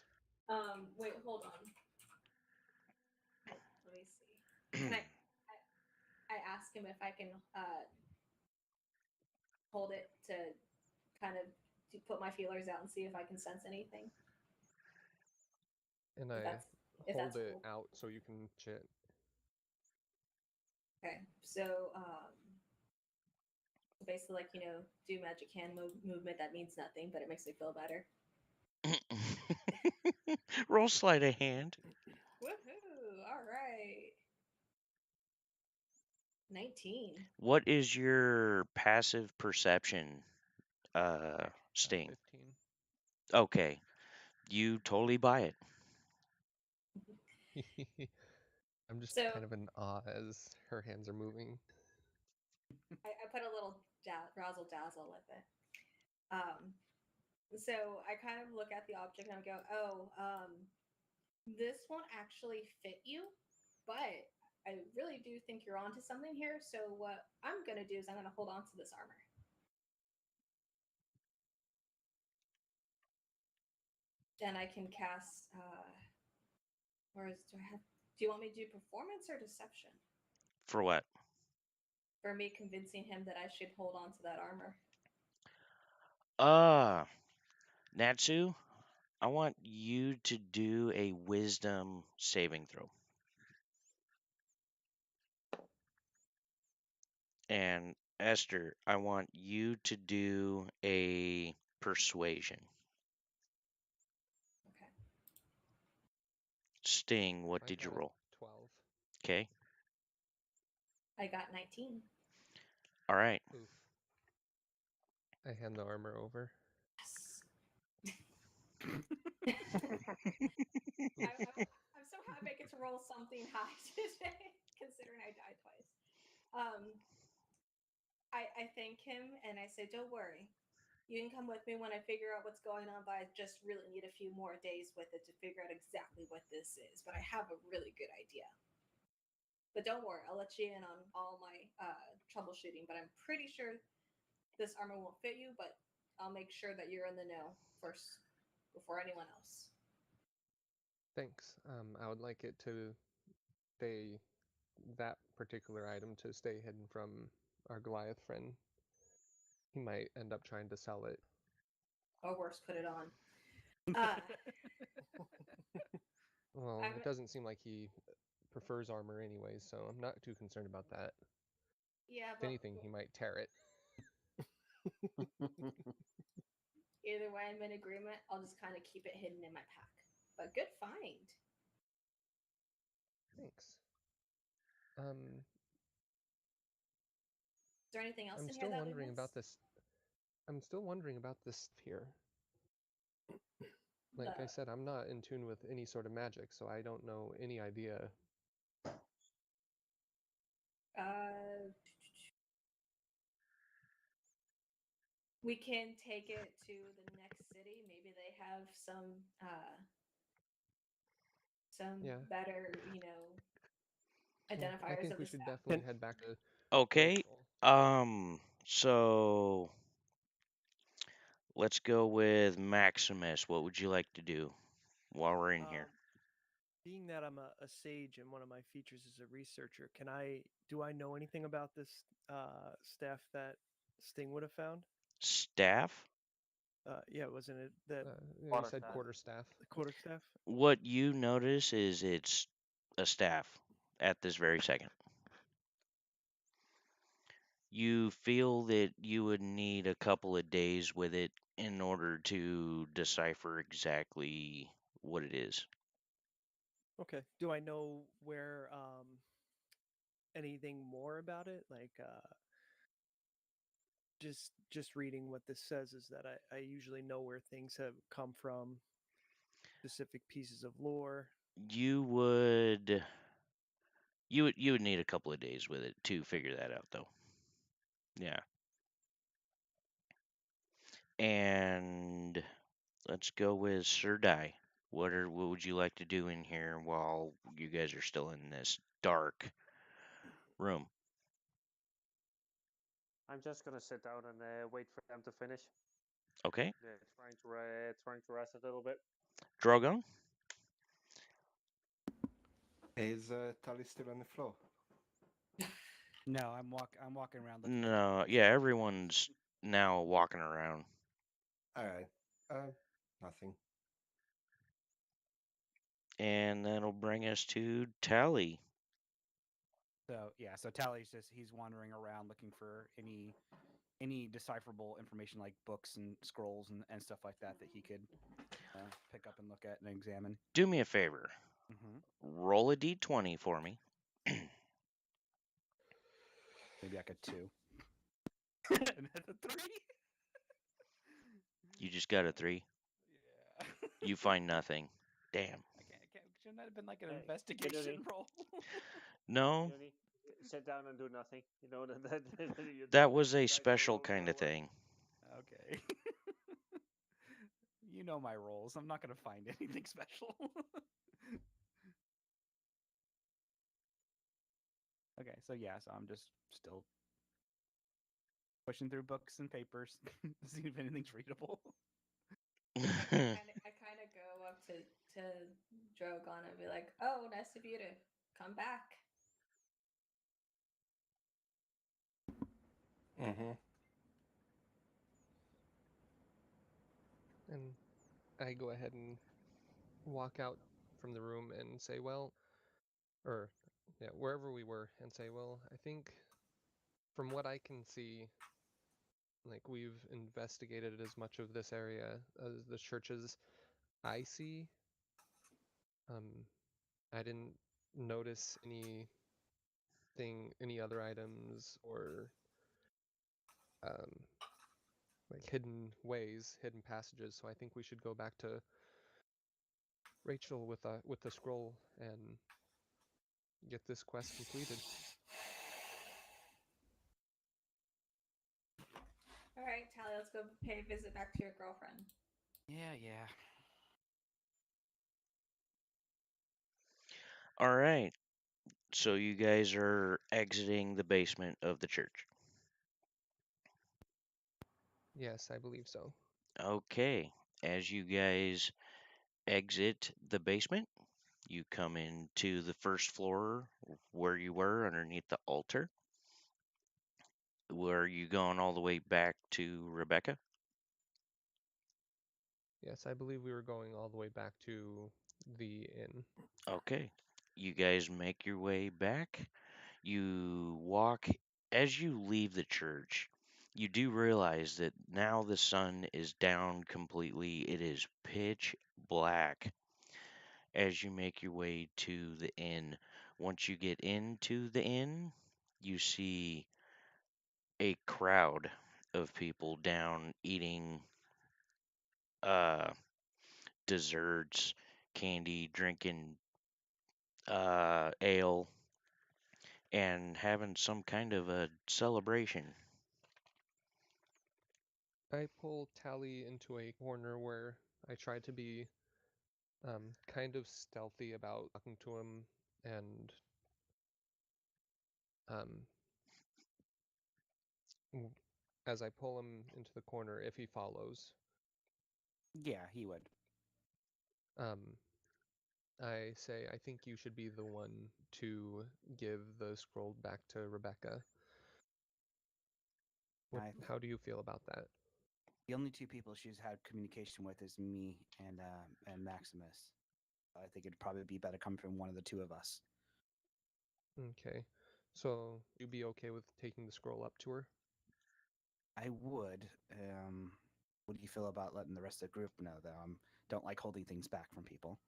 Wait, hold on. Let me see. Can I ask him if I can hold it to kind of to put my feelers out and see if I can sense anything? And If I that's hold it cool. out so you can chit. Okay, so basically, like, do magic hand movement that means nothing, but it makes me feel better. Roll sleight of hand. Woohoo! All right. 19. What is your passive perception, Sting? 15. Okay, you totally buy it. I'm just So- kind of in awe as her hands are moving. I put a little razzle dazzle with it. So I kind of look at the object and I go, "Oh, this won't actually fit you, but I really do think you're onto something here. So what I'm gonna do is I'm gonna hold on to this armor." Then I can cast. Do you want me to do performance or deception? For what? For me convincing him that I should hold on to that armor. Natsu, I want you to do a wisdom saving throw. And Esther, I want you to do a persuasion. Okay. Sting, what I did you got roll? 12. Okay. I got 19. All right. Oof. I hand the armor over. Yes. I'm so happy I get to roll something high today, considering I died twice. I thank him and I say, don't worry. You can come with me when I figure out what's going on, but I just really need a few more days with it to figure out exactly what this is. But I have a really good idea. But don't worry, I'll let you in on all my troubleshooting. But I'm pretty sure this armor won't fit you, but I'll make sure that you're in the know first before anyone else. Thanks. I would like it to stay, that particular item to stay hidden from our Goliath friend. He might end up trying to sell it. Or worse, put it on. Uh, Well, I'm, it doesn't seem like he prefers armor anyways, so I'm not too concerned about that. yeah, If but anything, he might tear it. either way, I'm in agreement. I'll just kind of keep it hidden in my pack. But good find. Thanks. Is there anything else I'm in here still that we wondering about missed? this. I'm still wondering about this sphere. Like I said, I'm not in tune with any sort of magic, so I don't know any idea. We can take it to the next city. Maybe they have some Yeah. better, I identifiers think of we the should staff. definitely head back to Okay. Rachel. So let's go with Maximus. What would you like to do while we're in here? Being that I'm a sage and one of my features is a researcher, do I know anything about this staff that Sting would have found? Staff? Yeah, wasn't it that You said quarterstaff. the quarterstaff? What you notice is it's a staff at this very second. You feel that you would need a couple of days with it in order to decipher exactly what it is. Okay. Do I know where anything more about it? Like just reading what this says is that I usually know where things have come from, specific pieces of lore. You would you would need a couple of days with it to figure that out though. Yeah. And let's go with Sir Dai. What would you like to do in here while you guys are still in this dark room? I'm just gonna sit down and wait for them to finish. Okay. Trying to rest a little bit. Drogon? Is Tully still on the floor? No, I'm walking around looking. at No, books yeah, and everyone's now walking around. All right. Nothing. And that'll bring us to Tally. So yeah, so Tally's he's wandering around looking for any decipherable information like books and scrolls and stuff like that he could pick up and look at and examine. Do me a favor. Mm-hmm. Roll a d20 for me. Maybe I could 2. And that's a 3. You just got a 3. Yeah. You find nothing. Damn. I can't. Shouldn't that have been like an Hey, investigation roll? No, Yoni, sit down and do nothing. You know that was a dice will special roll kind of away. thing. Okay. You know my rolls. I'm not gonna find anything special. Okay, so yeah, so I'm just still pushing through books and papers to see if anything's readable. I kind of go up to Drogon and be like, "Oh, nice of you to come back." Mm-hmm. And I go ahead and walk out from the room and say, well, or yeah, wherever we were, and say, well, I think from what I can see, like we've investigated as much of this area as the churches I see. I didn't notice any other items or like hidden ways, hidden passages. So I think we should go back to Rachel with the scroll and get this quest completed. go pay a visit back to your girlfriend. Yeah, yeah. All right. So you guys are exiting the basement of the church. Yes, I believe so. Okay. As you guys exit the basement, you come into the first floor where you were underneath the altar. Were you going all the way back to Rebecca? Yes, I believe we were going all the way back to the inn. Okay. You guys make your way back. You walk, as you leave the church, you do realize that now the sun is down completely. It is pitch black as you make your way to the inn. Once you get into the inn, you see a crowd of people down eating uh desserts, candy, drinking ale, and having some kind of a celebration. I pull Tally into a corner where I try to be kind of stealthy about talking to him, and um, as I pull him into the corner, if he follows, Yeah, he would. um, I say, I think you should be the one to give the scroll back to Rebecca. How do you feel about that? The only two people she's had communication with is me and Maximus. I think it'd probably be better coming from one of the two of us. Okay. So you'd be okay with taking the scroll up to her? I would. What do you feel about letting the rest of the group know, though? Don't like holding things back from people.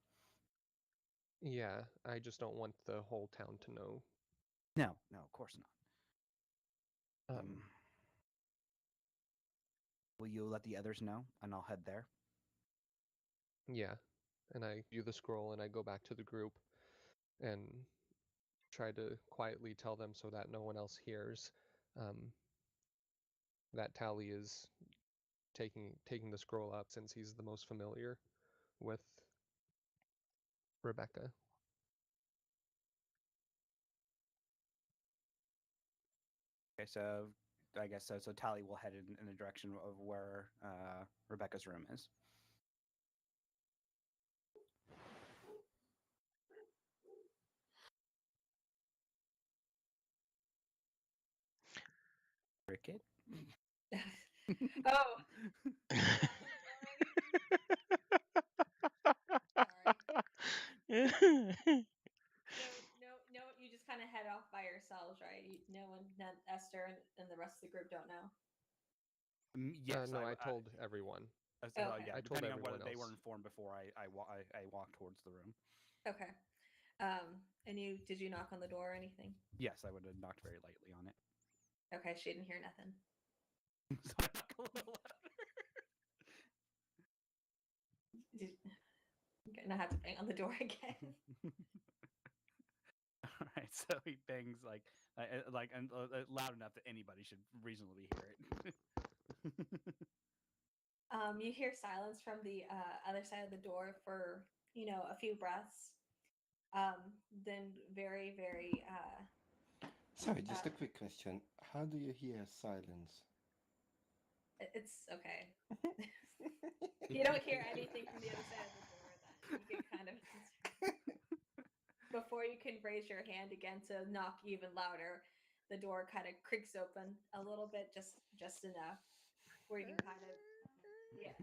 Yeah, I just don't want the whole town to know. No, of course not. Will you let the others know, and I'll head there? Yeah, and I view the scroll and I go back to the group and try to quietly tell them so that no one else hears that Tally is taking the scroll up since he's the most familiar with Rebecca. Okay, so I guess so. So Tally will head in the direction of where Rebecca's room is. Cricket. Oh. Sorry. No, you just kind of head off by yourselves, right? No one, not Esther and the rest of the group don't know. Yes, no, I told everyone. Well, Okay. yeah, I told depending on whether everyone they were else. informed before I walked towards the room. Okay. And did you knock on the door or anything? Yes, I would have knocked very lightly on it. Okay, she didn't hear nothing. So I knock a little I'm gonna have to bang on the door again. All right, so he bangs like loud enough that anybody should reasonably hear it. You hear silence from the other side of the door for a few breaths. Then very, very. Sorry, just a quick question. How do you hear silence? It's okay. You don't hear anything from the other side of the door that you get kind of concerned. Before you can raise your hand again to knock even louder, the door kind of creaks open a little bit, just enough where you can kind of, yeah.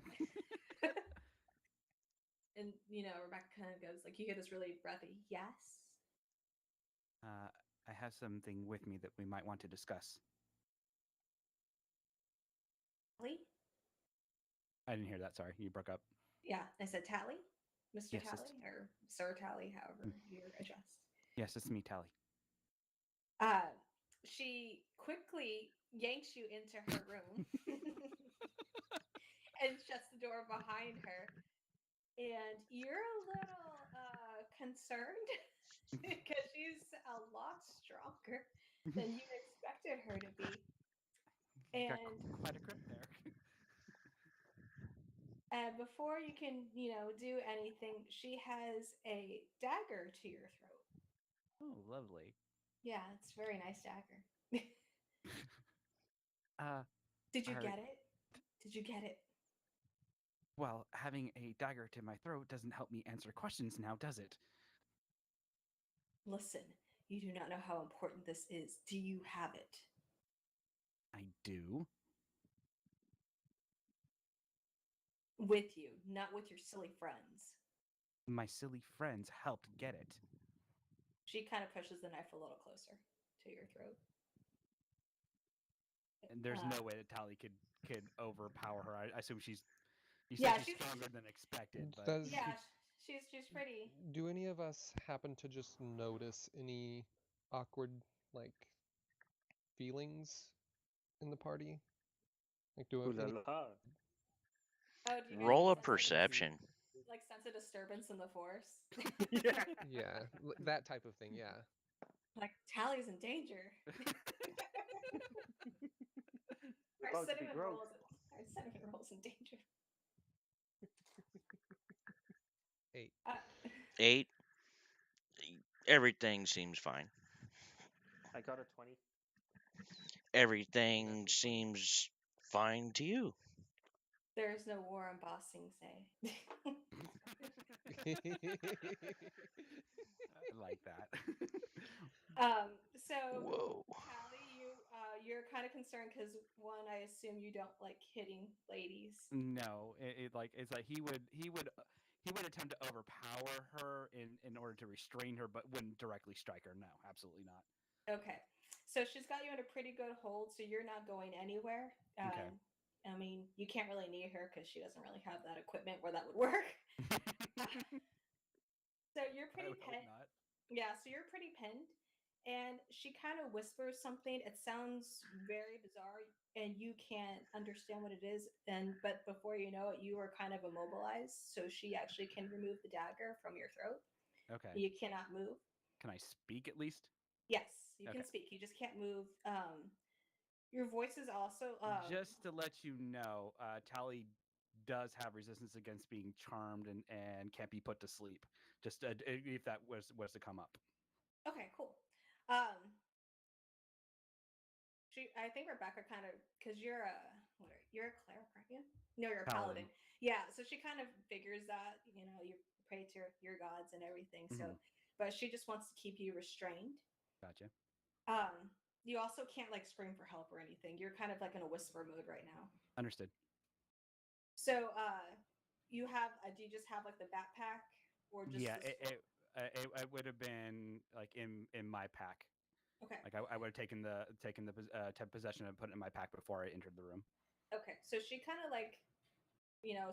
And Rebecca kind of goes like, you hear this really breathy, yes. I have something with me that we might want to discuss. Tally? I didn't hear that. Sorry, you broke up. Yeah, I said Tally, Mr. Yes, Tally, or Sir Tally, however you're addressed. Yes, it's me, Tally. She quickly yanks you into her room and shuts the door behind her. And you're a little concerned because she's a lot stronger than you expected her to be. Got And quite a grip there. And before you can, do anything, she has a dagger to your throat. Oh, lovely. Yeah, it's a very nice dagger. Did you Are- get it? Did you get it? Well, having a dagger to my throat doesn't help me answer questions now, does it? Listen, you do not know how important this is. Do you have it? I do. With you, not with your silly friends. My silly friends helped get it. She kind of pushes the knife a little closer to your throat. And there's no way that Tally could overpower her. I assume she's. You said Yeah, she's she's- stronger than expected, but Does Yeah, she's pretty. do any of us happen to just notice any awkward like feelings in the party? Like do Ooh la any la. Oh, do you mean Roll a like sense perception. like sense a disturbance in the force? Yeah. yeah, that type of thing, yeah. Like Tally's in danger. We're Our about to be cinnamon broke. rolls. Our cinnamon rolls in danger. 8. 8. Everything seems fine. I got a 20. Everything Natural 20. seems fine to you. There is no war on Bossing Say. I like that. So Whoa. Tally, you're kind of concerned because one, I assume you don't like hitting ladies. No, it's like he would attempt to overpower her in order to restrain her, but wouldn't directly strike her. No, absolutely not. Okay, so she's got you in a pretty good hold, so you're not going anywhere. Okay. I mean, you can't really knee her because she doesn't really have that equipment where that would work. So you're I pretty would hope pinned. not. Yeah, so you're pretty pinned. And she kind of whispers something. It sounds very bizarre, and you can't understand what it is. But before you know it, you are kind of immobilized. So she actually can remove the dagger from your throat. Okay. You cannot move. Can I speak at least? Yes, you Okay. can speak. You just can't move. Your voice is also Just to let you know, Tally does have resistance against being charmed and can't be put to sleep. Just if that was to come up. okay, cool. Um, I think Rebecca kind of, because you're you're a cleric, aren't you? No, you're a paladin. Paladin. Yeah, so she kind of figures that you pray to your gods and everything. So, Mhm. but she just wants to keep you restrained. Gotcha. You also can't like scream for help or anything. You're kind of like in a whisper mode right now. Understood. So, do you just have like the backpack or just Yeah, this? it would have been like in my pack. Okay. Like I would have taken the possession and put it in my pack before I entered the room. Okay. So she kind of like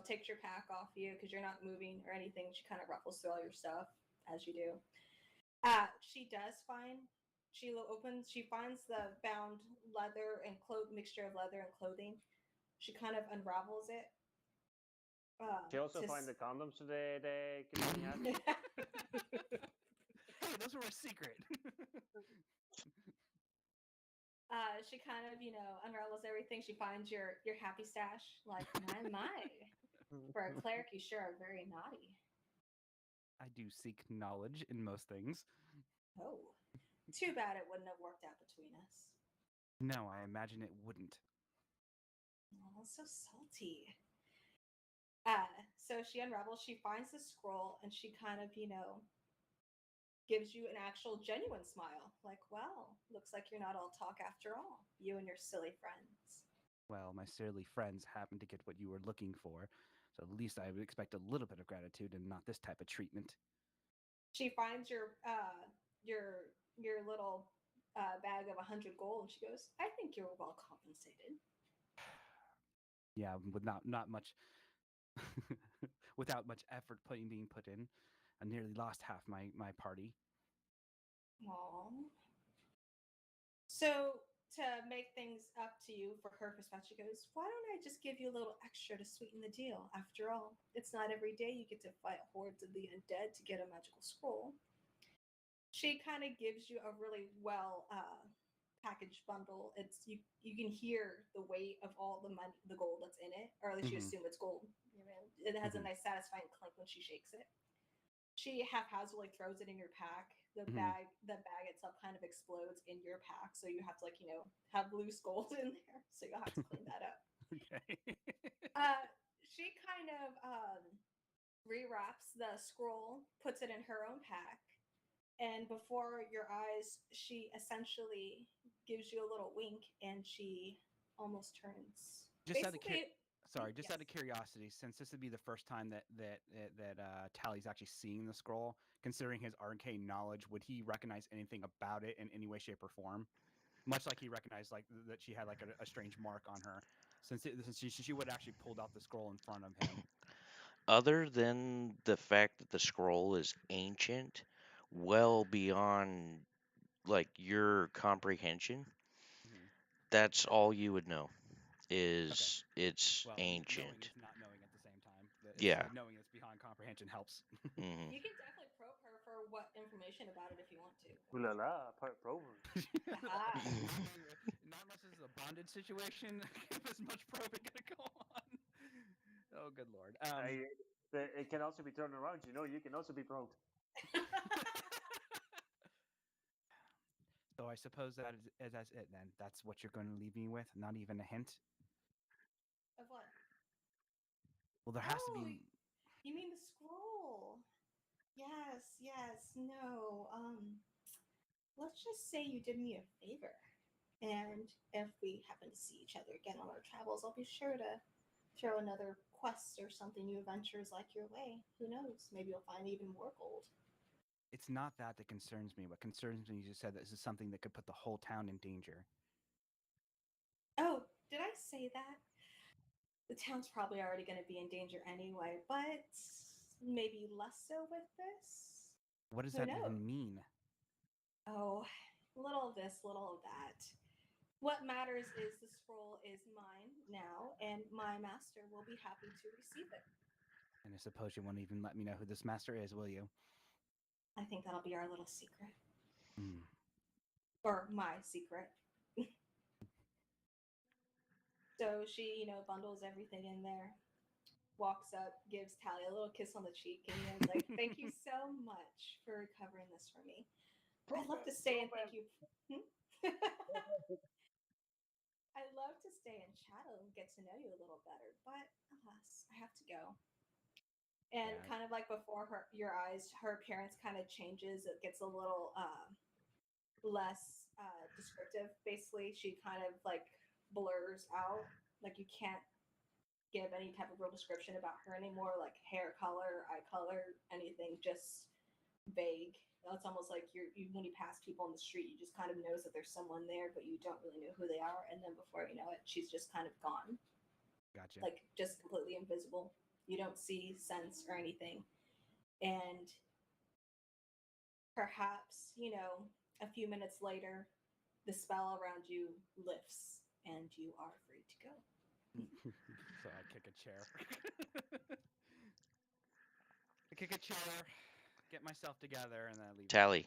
takes your pack off you because you're not moving or anything. She kind of ruffles through all your stuff as you do. She does find she finds the bound leather and mixture of leather and clothing. She kind of unravels it. She also find the condoms the community has. Hey, those were a secret. She kind of unravels everything. She finds your happy stash. Like my. For a cleric, you sure are very naughty. I do seek knowledge in most things. Oh, too bad it wouldn't have worked out between us. No, I imagine it wouldn't. Oh, so salty. So she unravels, she finds the scroll, and she kind of, gives you an actual genuine smile. Like, well, looks like you're not all talk after all, you and your silly friends. Well, my silly friends happened to get what you were looking for, so at least I would expect a little bit of gratitude and not this type of treatment. She finds your little bag of 100 gold, and she goes, "I think you're well compensated." Yeah, with not much, without much effort being put in, I nearly lost half my party. Aww. So to make things up to you for her perspective, she goes, "Why don't I just give you a little extra to sweeten the deal? After all, it's not every day you get to fight hordes of the undead to get a magical scroll." She kind of gives you a really well package bundle, it's you can hear the weight of all the money, the gold that's in it, or at least you Mhm. assume it's gold. You know, it has a Mhm. nice satisfying clink when she shakes it. She haphazardly throws it in your pack. The Mhm. bag itself kind of explodes in your pack, so you have to have loose gold in there, so you'll have to clean that up. Okay. She kind of rewraps the scroll, puts it in her own pack, and before your eyes, she essentially gives you a little wink, and she almost turns. Just out of Basically, just yes. out of curiosity, since this would be the first time that Tally's actually seeing the scroll, considering his arcane knowledge, would he recognize anything about it in any way, shape, or form? Much like he recognized that she had like a strange mark on her, since she would actually pulled out the scroll in front of him. Other than the fact that the scroll is ancient, well beyond like your comprehension, Mhm. that's all you would know Okay. is it's Well, knowing ancient. is not knowing at the same time. Yeah. Knowing it's beyond comprehension helps. Hmm. You can definitely probe her for what information about it if you want to. Ooh la la, prover. Aha. Not much as a bonded situation. As much probing gonna go on. Oh, good lord. It can also be turned around. You can also be probed. So I suppose that's it then. That's what you're going to leave me with. Not even a hint. Of what? Well, there has to Oh, be. you mean the scroll? Yes, yes. No. Let's just say you did me a favor. And if we happen to see each other again on our travels, I'll be sure to throw another quest or something, new adventures like your way. Who knows? Maybe you'll find even more gold. It's not that concerns me. What concerns me, you just said, this is something that could put the whole town in danger. Oh, did I say that? The town's probably already going to be in danger anyway, but maybe less so with this? What does Who that knows? even mean? Oh, little of this, little of that. What matters is the scroll is mine now, and my master will be happy to receive it. And I suppose you won't even let me know who this master is, will you? I think that'll be our little secret. Mm. Or my secret. So she, bundles everything in there, walks up, gives Tally a little kiss on the cheek, and is like, "Thank you so much for recovering this for me. I'd love to stay and thank you." I'd love to stay and chat and get to know you a little better, but alas, I have to go. And Yeah. kind of like before her appearance kind of changes. It gets a little less descriptive. Basically, she kind of like blurs out. Like you can't give any type of real description about her anymore, like hair color, eye color, anything, just vague. It's almost like when you pass people on the street, you just kind of notice that there's someone there, but you don't really know who they are. And then before you know it, she's just kind of gone, Gotcha. like just completely invisible. You don't see, sense, or anything. And perhaps, a few minutes later, the spell around you lifts and you are free to go. So I kick a chair. I kick a chair, get myself together, and then I leave. Tally,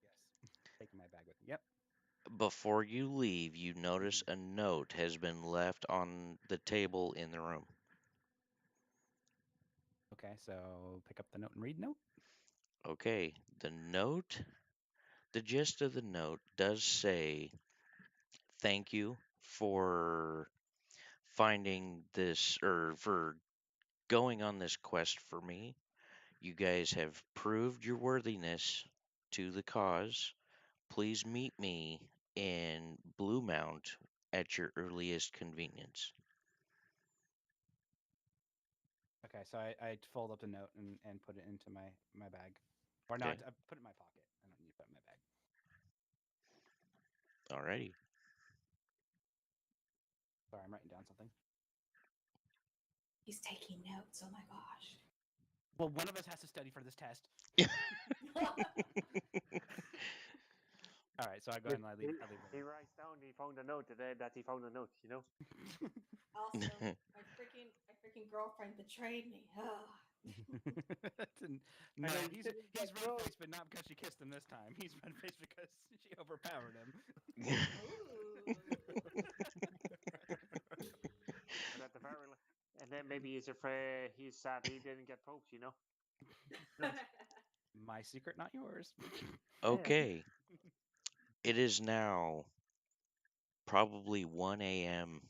Yes. Taking my bag with me. Yep. before you leave, you notice a note has been left on the table in the room. Okay, so pick up the note and read note. Okay, the gist of the note does say, thank you for finding this, or for going on this quest for me. You guys have proved your worthiness to the cause. Please meet me in Blue Mount at your earliest convenience. Okay, so I fold up the note and put it into my bag. Or Okay. not, I put it in my pocket. I don't need to put it in my bag. Alrighty. Sorry, I'm writing down something. He's taking notes. Oh my gosh. Well, one of us has to study for this test. All right, so I go ahead and I leave. He writes down he found a note today that he found a note, Also, my freaking girlfriend betrayed me. No, then he's didn't red get close. faced, but not because she kissed him this time. He's red faced because she overpowered him. Ooh. But at the very, and then maybe he's afraid he's sad he didn't get popes. My secret, not yours. Okay, it is now probably 1 a.m.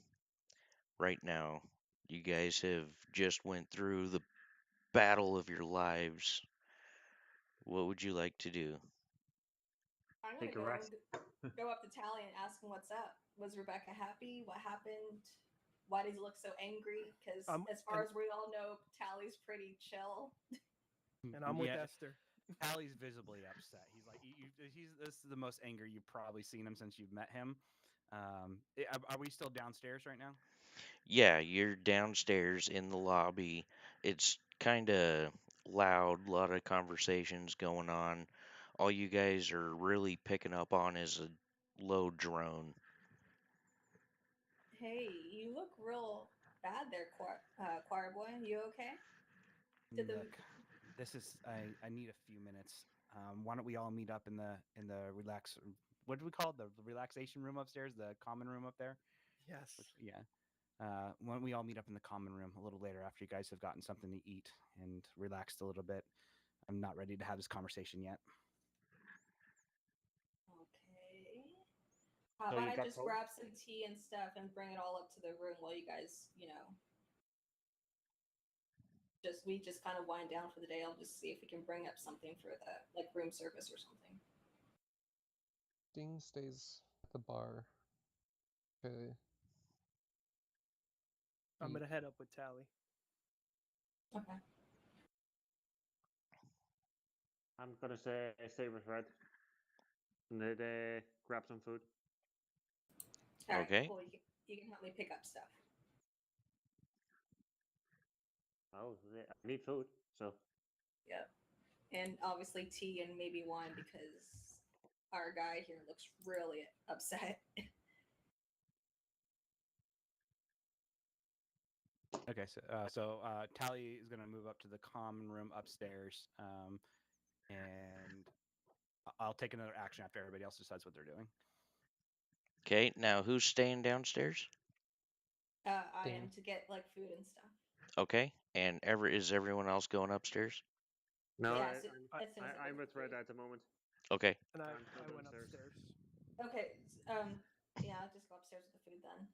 right now. You guys have just went through the battle of your lives. What would you like to do? I'm gonna Take a rest. go up to Tally and ask him what's up. Was Rebecca happy? What happened? Why does he look so angry? Because as far And- as we all know, Tally's pretty chill. And I'm with Yeah, Esther. Hallie's visibly upset. He's like, this is the most anger you've probably seen him since you've met him. Are we still downstairs right now? Yeah, you're downstairs in the lobby. It's kind of loud, a lot of conversations going on. All you guys are really picking up on is a low drone. Hey, you look real bad there, choir boy. You okay? Did the Look, this is I need a few minutes. Why don't we all meet up in the relax? What do we call it? The relaxation room upstairs, the common room up there. Yes. Yeah. Why don't we all meet up in the common room a little later after you guys have gotten something to eat and relaxed a little bit? I'm not ready to have this conversation yet. Okay. How So about you I got just hope? grab some tea and stuff and bring it all up to the room while you guys, we just kind of wind down for the day. I'll just see if we can bring up something for the like room service or something. Dean stays at the bar. Okay. I'm gonna head up with Tally. Okay. I'm gonna stay with Red. And they grab some food. All right. Okay. Cool. You can help me pick up stuff. Oh, I need food. So Yep. And obviously tea and maybe wine because our guy here looks really upset. Okay, so Tally is gonna move up to the common room upstairs, and I'll take another action after everybody else decides what they're doing. Okay, now who's staying downstairs? I Ding. am to get like food and stuff. Okay, and is everyone else going upstairs? no, Yeah, I, so I'm as soon as I I'm get with the Red food. at the moment. Okay, And I I'm still went downstairs. upstairs. Okay. Yeah, I'll just go upstairs with the food then.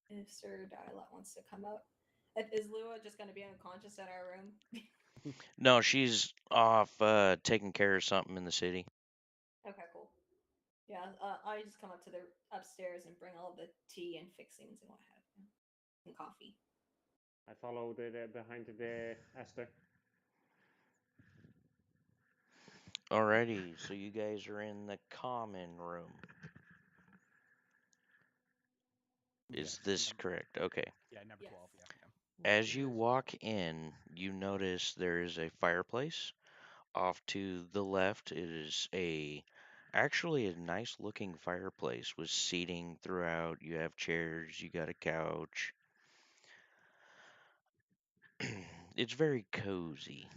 If Sir Dialot wants to come up. Is Lua just going to be unconscious in our room? no, she's off taking care of something in the city. Okay, cool. Yeah, I just come up to the upstairs and bring all the tea and fixings and what have you, and coffee. I follow behind the Esther. Alrighty, so you guys are in the common room. Is this correct? Okay. Yeah, number Yes. 12. Yeah. As you walk in, you notice there is a fireplace. Off to the left, it is actually a nice looking fireplace with seating throughout. You have chairs, you got a couch. It's very cozy.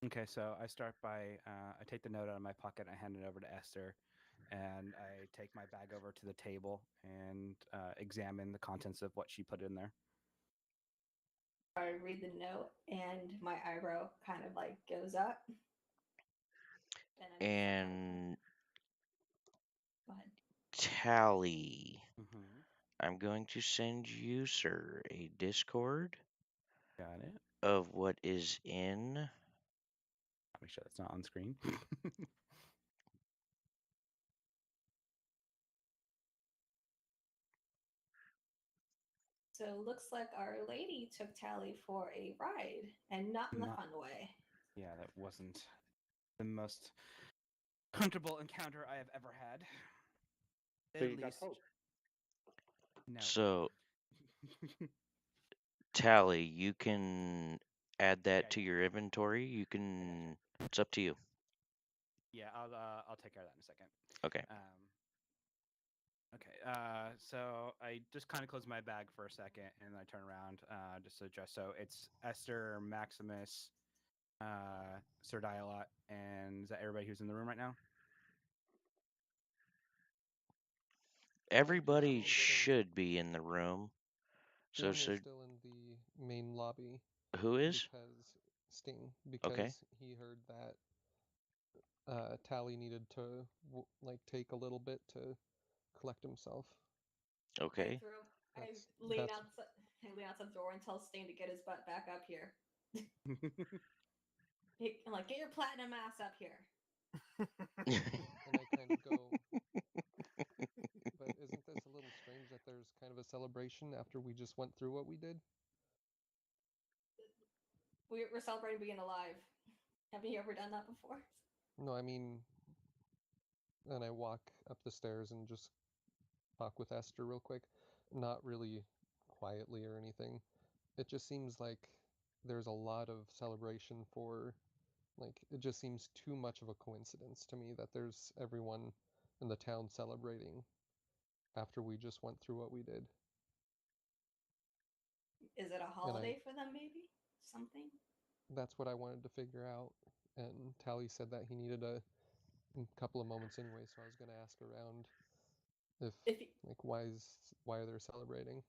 Okay, so I start by I take the note out of my pocket and I hand it over to Esther, and I take my bag over to the table and examine the contents of what she put in there. I read the note and my eyebrow kind of like goes up. Then I make some kind And of. Go ahead. Tally, Mm-hmm. I'm going to send you, sir, a Discord Got it. of what is in. Make sure that's not on screen. So it looks like Our Lady took Tally for a ride, and not in the Not- fun way. Yeah, that wasn't the most comfortable encounter I have ever had. So At you got least. hope. No. So, Tally, you can add that Yeah, to yeah. your inventory. You can. It's up to you. Yeah, I'll take care of that in a second. Okay. Okay. So I just kind of close my bag for a second, and I turn around just to address. So it's Esther, Maximus, Sir Dialot, and is that everybody who's in the room right now? Everybody Sting- should be in the room. So, Sting is still in the main lobby who is? because Sting, Okay. because he heard that Tally needed to take a little bit to collect himself. Okay. I That's- lean that's- outside. I lean outside the door and tell Sting to get his butt back up here. I'm like, get your platinum ass up here. And I kind of go, but isn't this a little strange that there's kind of a celebration after we just went through what we did? We're celebrating being alive. Have you ever done that before? No, I mean, and I walk up the stairs and just talk with Esther real quick. Not really quietly or anything. It just seems like there's a lot of celebration for, it just seems too much of a coincidence to me that there's everyone in the town celebrating after we just went through what we did. Is it a holiday for them, maybe? Something? That's what I wanted to figure out. And Tally said that he needed a couple of moments anyway, so I was going to ask around if why are they celebrating?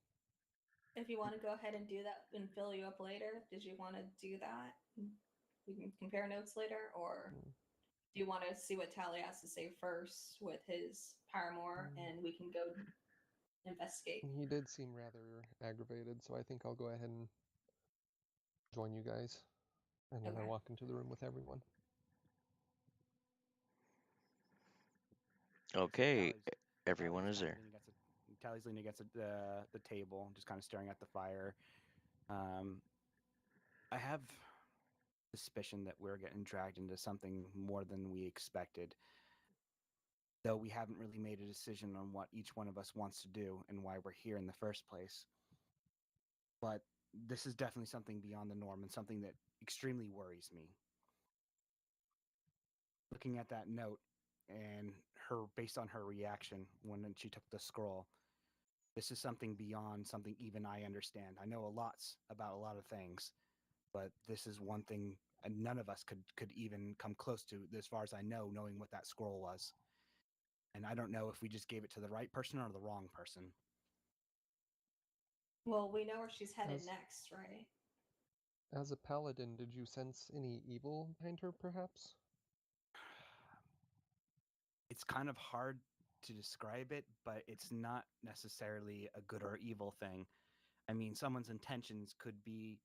If you want to go ahead and do that and fill you up later, did you want to do that? We can compare notes later, or do you want to see what Tally has to say first with his paramour, and we can go investigate? He did seem rather aggravated, so I think I'll go ahead and join you guys. And then I Okay. walk into the room with everyone. Okay. Tally's Everyone is kind of there. leaning Tally's leaning against the table, just kind of staring at the fire. I have suspicion that we're getting dragged into something more than we expected. Though we haven't really made a decision on what each one of us wants to do and why we're here in the first place. But this is definitely something beyond the norm and something that extremely worries me. Looking at that note and based on her reaction when she took the scroll, this is something beyond something even I understand. I know about a lot of things, but this is one thing none of us could even come close to, as far as I know, knowing what that scroll was. And I don't know if we just gave it to the right person or the wrong person. Well, we know where she's headed next, right? As a paladin, did you sense any evil behind her, perhaps? It's kind of hard to describe it, but it's not necessarily a good or evil thing. I mean, someone's intentions could be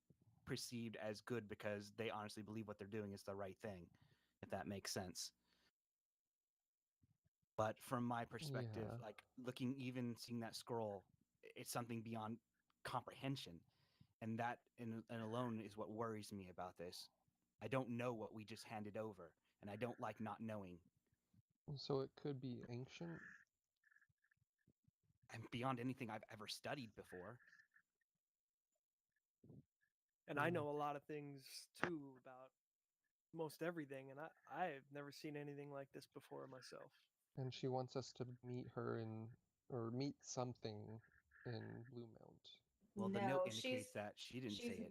perceived as good because they honestly believe what they're doing is the right thing, if that makes sense. But from my perspective, seeing that scroll, it's something beyond comprehension. And that and alone is what worries me about this. I don't know what we just handed over, and I don't like not knowing. So it could be ancient? And beyond anything I've ever studied before. And I know a lot of things too about most everything, and I've never seen anything like this before myself. And she wants us to meet her meet something in Bluemount. Well, the note indicates that she didn't say it.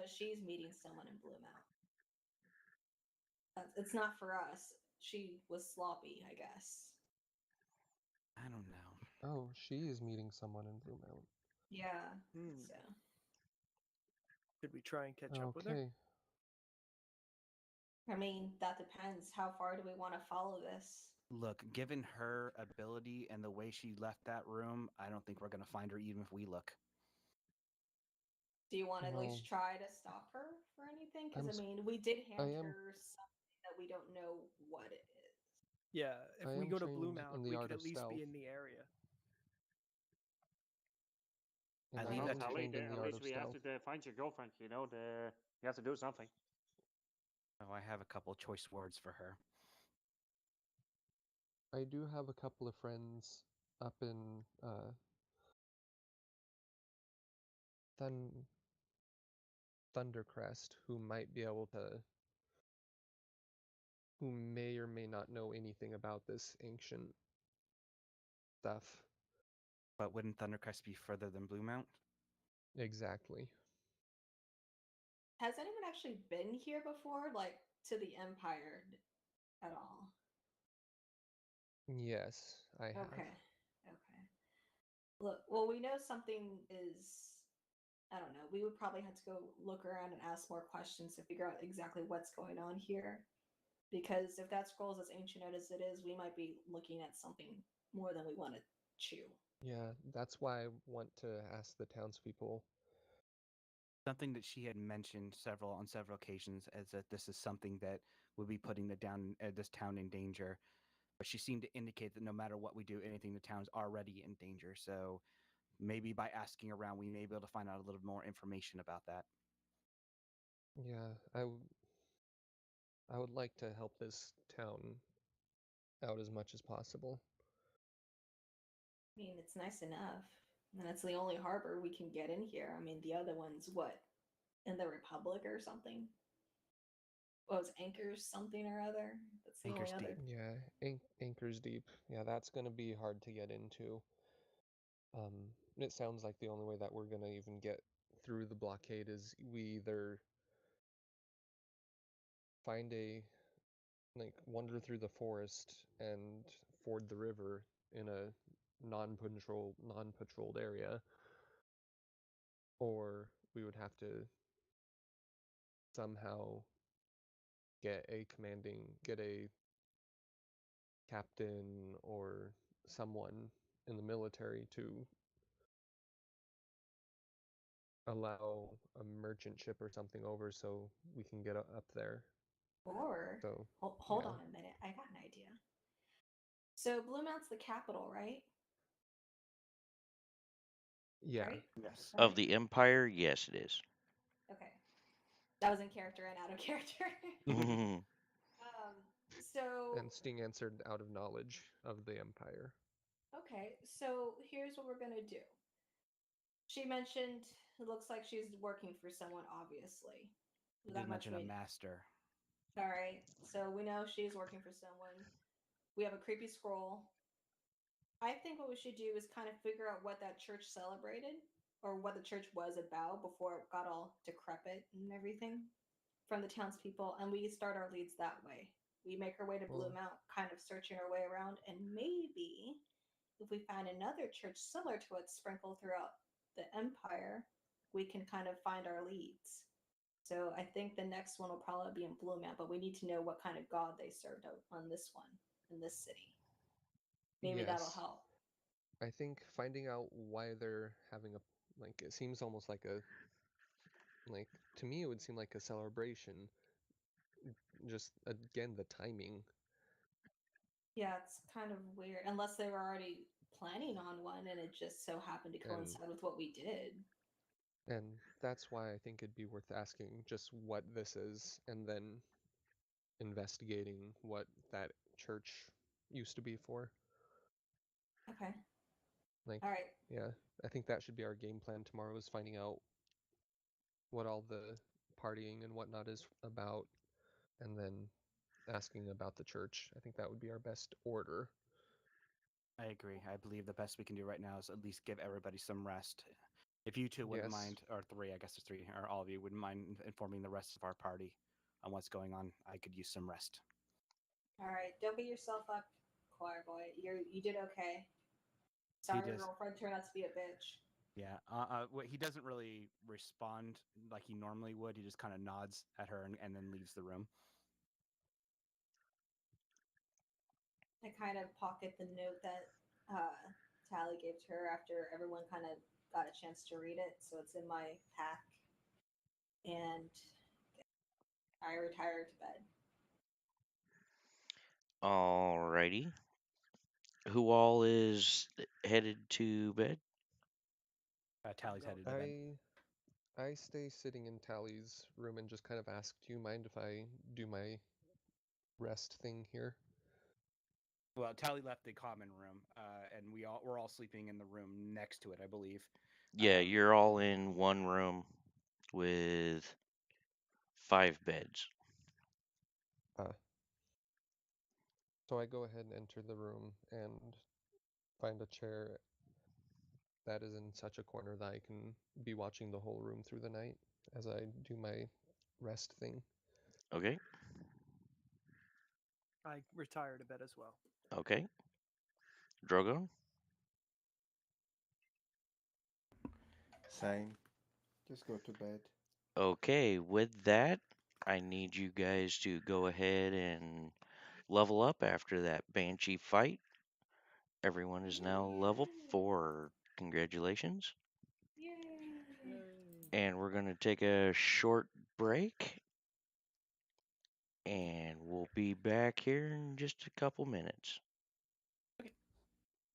She's meeting someone in Bluemount. It's not for us. She was sloppy, I guess. I don't know. Oh, she is meeting someone in Bluemount. Yeah. So. Should we try and catch up with her? I mean, that depends. How far do we want to follow this? Look, given her ability and the way she left that room, I don't think we're going to find her even if we look. Do you want to at least try to stop her for anything? Because, I mean, we did hand her something that we don't know what it is. Yeah, if we go to Bluemount, we could at least be in the area. And I I am Tally, trained in the at art least of we have stealth. to find your girlfriend. You know, you have to do something. Oh, I have a couple choice words for her. I do have a couple of friends up in Thundercrest who might be able to, who may or may not know anything about this ancient stuff. But wouldn't Thundercrest be further than Bluemount? Exactly. Has anyone actually been here before, like to the Empire at all? Yes, I have. Okay. Okay. Look, well, we know something is. I don't know. We would probably have to go look around and ask more questions to figure out exactly what's going on here. Because if that scroll is as ancient as it is, we might be looking at something more than we want to chew. Yeah, that's why I want to ask the townspeople. Something that she had mentioned on several occasions is that this is something that would be putting this town in danger. But she seemed to indicate that no matter what we do, anything, the town's already in danger. So maybe by asking around, we may be able to find out a little more information about that. Yeah, I would like to help this town out as much as possible. I mean, it's nice enough. And it's the only harbor we can get in here. I mean, the other one's what? In the Republic or something? What was Anchors something or other? That's the Anchor's only other. Deep. Yeah, Anchor's Deep. Yeah, that's gonna be hard to get into. It sounds like the only way that we're gonna even get through the blockade is we either find wander through the forest and ford the river in a non-patrolled area, or we would have to somehow get a captain or someone in the military to allow a merchant ship or something over so we can get up there. Or, So, hold yeah. on a minute. I got an idea. So, Blue Mount's the capital, right? Yeah. Right? Yes. Of Right? the Empire, yes, it is. Okay. That was in character and out of character. Mhm. So, And Sting answered out of knowledge of the Empire. okay. So, here's what we're going to do. She mentioned it looks like she's working for someone, obviously. You That did much mention a we. master. All right. So, we know she's working for someone. We have a creepy scroll. I think what we should do is kind of figure out what that church celebrated or what the church was about before it got all decrepit and everything from the townspeople, and we start our leads that way. We make our way to Blue Well, Mount, kind of searching our way around, and maybe if we find another church similar to it sprinkled throughout the empire, we can kind of find our leads. So I think the next one will probably be in Blue Mount, but we need to know what kind of god they served on this one in this city. Maybe that'll yes. help. I think finding out why they're having it seems almost to me it would seem like a celebration. Just again, the timing. Yeah, it's kind of weird. Unless they were already planning on one and it just so happened to And coincide with what we did. and that's why I think it'd be worth asking just what this is and then investigating what that church used to be for. Okay. Like, All right. yeah, I think that should be our game plan tomorrow, is finding out what all the partying and whatnot is about, and then asking about the church. I think that would be our best order. I agree. I believe the best we can do right now is at least give everybody some rest. If you two wouldn't Yes. mind, or three, I guess there's three, or all of you wouldn't mind informing the rest of our party on what's going on, I could use some rest. All right. Don't beat yourself up, choir boy. You did okay. He Sorry your just, girlfriend turned out to be a bitch. yeah. He doesn't really respond like he normally would. He just kind of nods at her and then leaves the room. I kind of pocket the note that Tally gave to her after everyone kind of got a chance to read it. So it's in my pack. And I retire to bed. Alrighty. Who all is headed to bed? Tally's Go. headed to bed. I stay sitting in Tally's room and just kind of ask, do you mind if I do my rest thing here? Well, Tally left the common room, and we're all sleeping in the room next to it, I believe. Yeah, you're all in one room with 5 beds. So I go ahead and enter the room and find a chair that is in such a corner that I can be watching the whole room through the night as I do my rest thing. Okay. I retire to bed as well. Okay. Drogon? Same. Just go to bed. Okay, with that, I need you guys to go ahead and level up after that Banshee fight. Everyone is now level 4. Congratulations. Yay. And we're going to take a short break. And we'll be back here in just a couple minutes.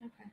Okay.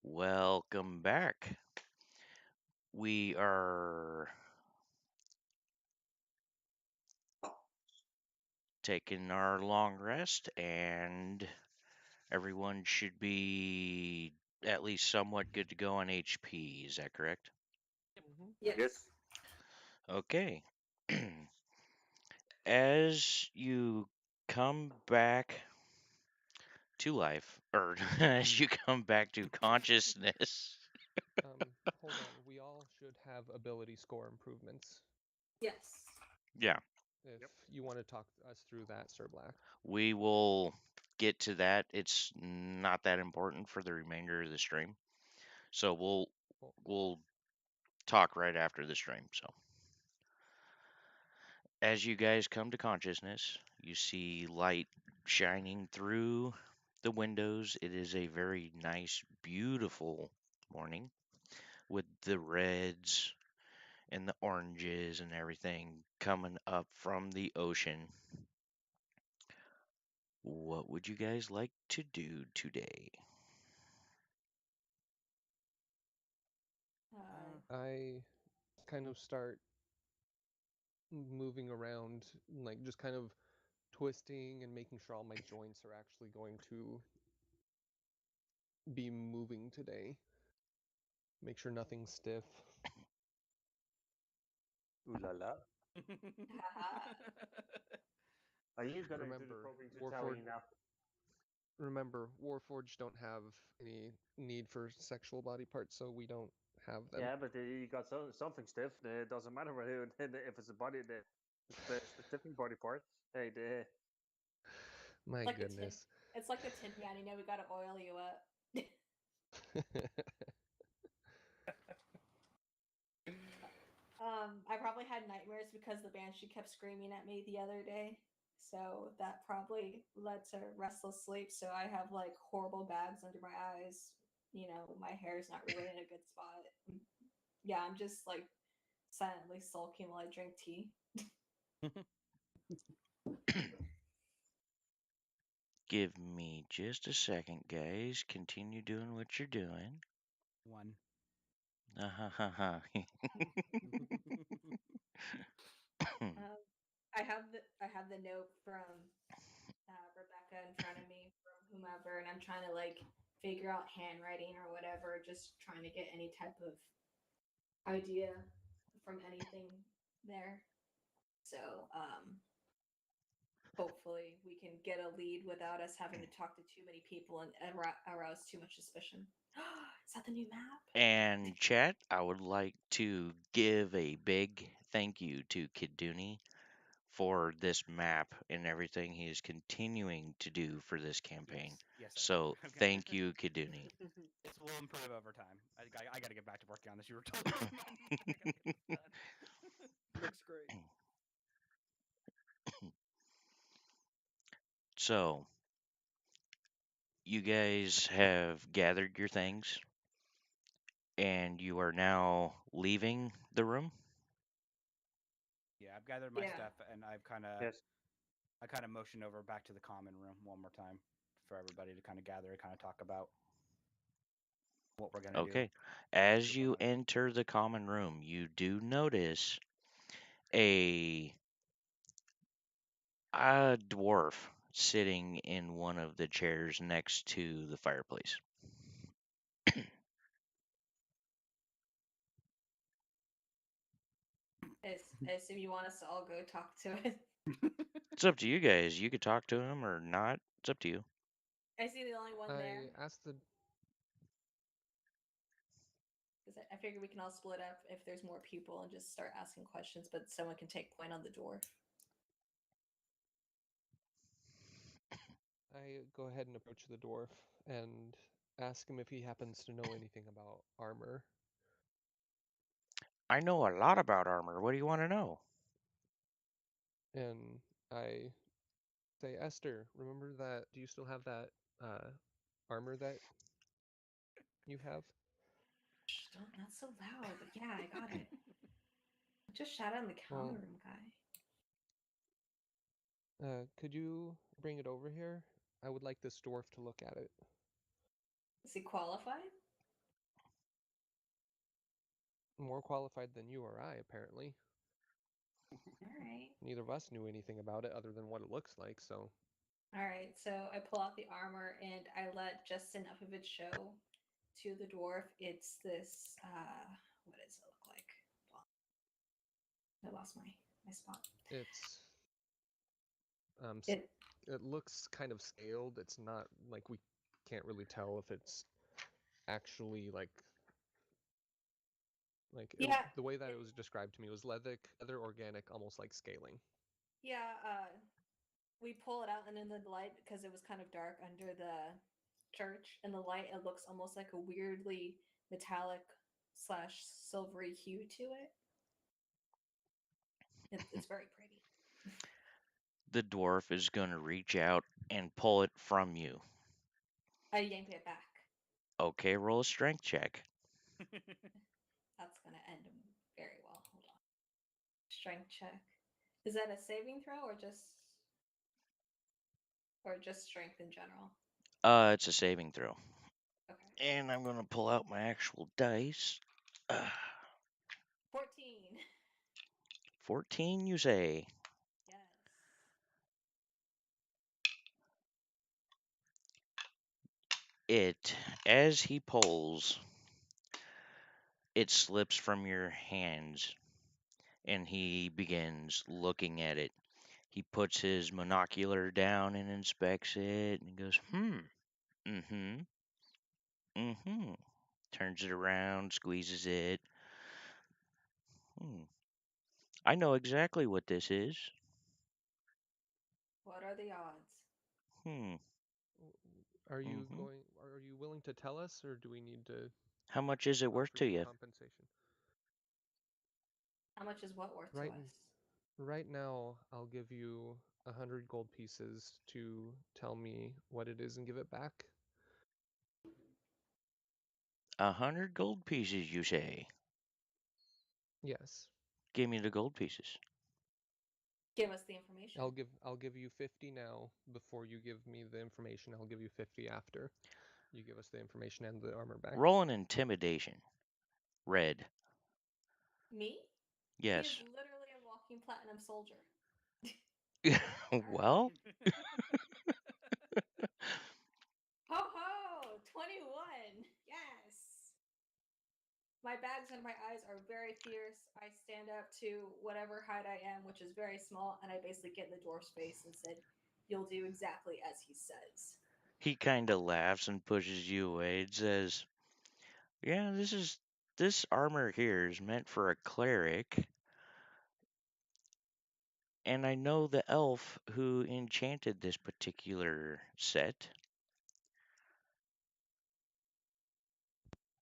Welcome back. We are taking our long rest, and everyone should be at least somewhat good to go on HP. Is that correct? Yes. Okay. As you come back to life, or as you come back to consciousness, Hold on. We all should have ability score improvements. Yes. yeah, If you want to talk us through that, Sir Black. we will get to that. It's not that important for the remainder of the stream. So we'll talk right after the stream. So as you guys come to consciousness, you see light shining through the windows. It is a very nice, beautiful morning with the reds and the oranges and everything coming up from the ocean. What would you guys like to do today? I kind of start moving around, like just kind of twisting and making sure all my joints are actually going to be moving today. Make sure nothing's stiff. Ooh la la. Are you gonna do the Remember, probing to tell you now? Warforged don't have any need for sexual body parts, so we don't have them. Yeah, but you got something stiff. It doesn't matter whether if it's a body, the specific body part. Hey, My Like goodness. it's like the Tin Man. You know, we gotta oil you up. I probably had nightmares because the banshee kept screaming at me the other day. So that probably led to restless sleep. So I have like horrible bags under my eyes. You know, my hair's not really in a good spot. Yeah, I'm just like silently sulking while I drink tea. Give me just a second, guys. Continue doing what you're doing. One. I have the note from Rebecca in front of me from whomever, and I'm trying to like figure out handwriting or whatever, just trying to get any type of idea from anything there. So hopefully we can get a lead without us having to talk to too many people and arouse too much suspicion. Is that the new map? And chat, I would like to give a big thank you to Kiduni for this map and everything he is continuing to do for this campaign. Yes, I So am. Okay. thank you, Kiduni. This will improve over time. I got to get back to working on this. You were totally on my mind. I got to get this done. Looks great. So you guys have gathered your things and you are now leaving the room. Yeah, I've gathered my Yeah. stuff and I've kind of yes. I kind of motioned over back to the common room one more time for everybody to kind of gather and kind of talk about what we're gonna do. Okay. As you enter the common room, you do notice a dwarf sitting in one of the chairs next to the fireplace. I assume you want us to all go talk to it. It's up to you guys. You could talk to him or not. It's up to you. I see the only one there. I asked the Because I figure we can all split up if there's more people and just start asking questions, but someone can take point on the dwarf. I go ahead and approach the dwarf and ask him if he happens to know anything about armor. I know a lot about armor. What do you want to know? And I say, Esther, remember that? Do you still have that armor that you have? Shh, not so loud. But yeah, I got it. Just shout out in the common Well, room, guy. Could you bring it over here? I would like this dwarf to look at it. Is he qualified? more qualified than you or I, apparently. All right. Neither of us knew anything about it other than what it looks like, so. All right. So I pull out the armor and I let just enough of it show to the dwarf. It's this. What does it look like? Well, I lost my spot. It's It. it looks kind of scaled. It's not like we can't really tell if it's actually Yeah. the way that it was described to me was leather organic, almost like scaling. Yeah. We pull it out and in the light because it was kind of dark under the church. In the light, it looks almost like a weirdly metallic slash silvery hue to it. It's very pretty. The dwarf is going to reach out and pull it from you. I yanked it back. Okay, roll a strength check. That's going to end very well. Hold on. Strength check. Is that a saving throw or just strength in general? It's a saving throw. Okay. And I'm going to pull out my actual dice. 14. 14, you say? Yes. As he pulls, it slips from your hands and he begins looking at it. He puts his monocular down and inspects it and he goes, mm-hmm, mm-hmm. Turns it around, squeezes it. I know exactly what this is. What are the odds? Are you Mm-hmm. are you willing to tell us, or do we need to How much is it worth offer to you you? compensation? How much is what worth Right, to us? right now, I'll give you 100 gold pieces to tell me what it is and give it back. 100 gold pieces, you say? Yes. Give me the gold pieces. Give us the information. I'll give you 50 now before you give me the information. I'll give you 50 after you give us the information and the armor back. Roll an intimidation. Red. Me? He is Yes. literally a walking platinum soldier. Well, Ho ho! 21! Yes! My bags and my eyes are very fierce. I stand up to whatever height I am, which is very small, and I basically get in the dwarf's face and said, "You'll do exactly as he says." he kind of laughs and pushes you away and says, "Yeah, this armor here is meant for a cleric, and I know the elf who enchanted this particular set.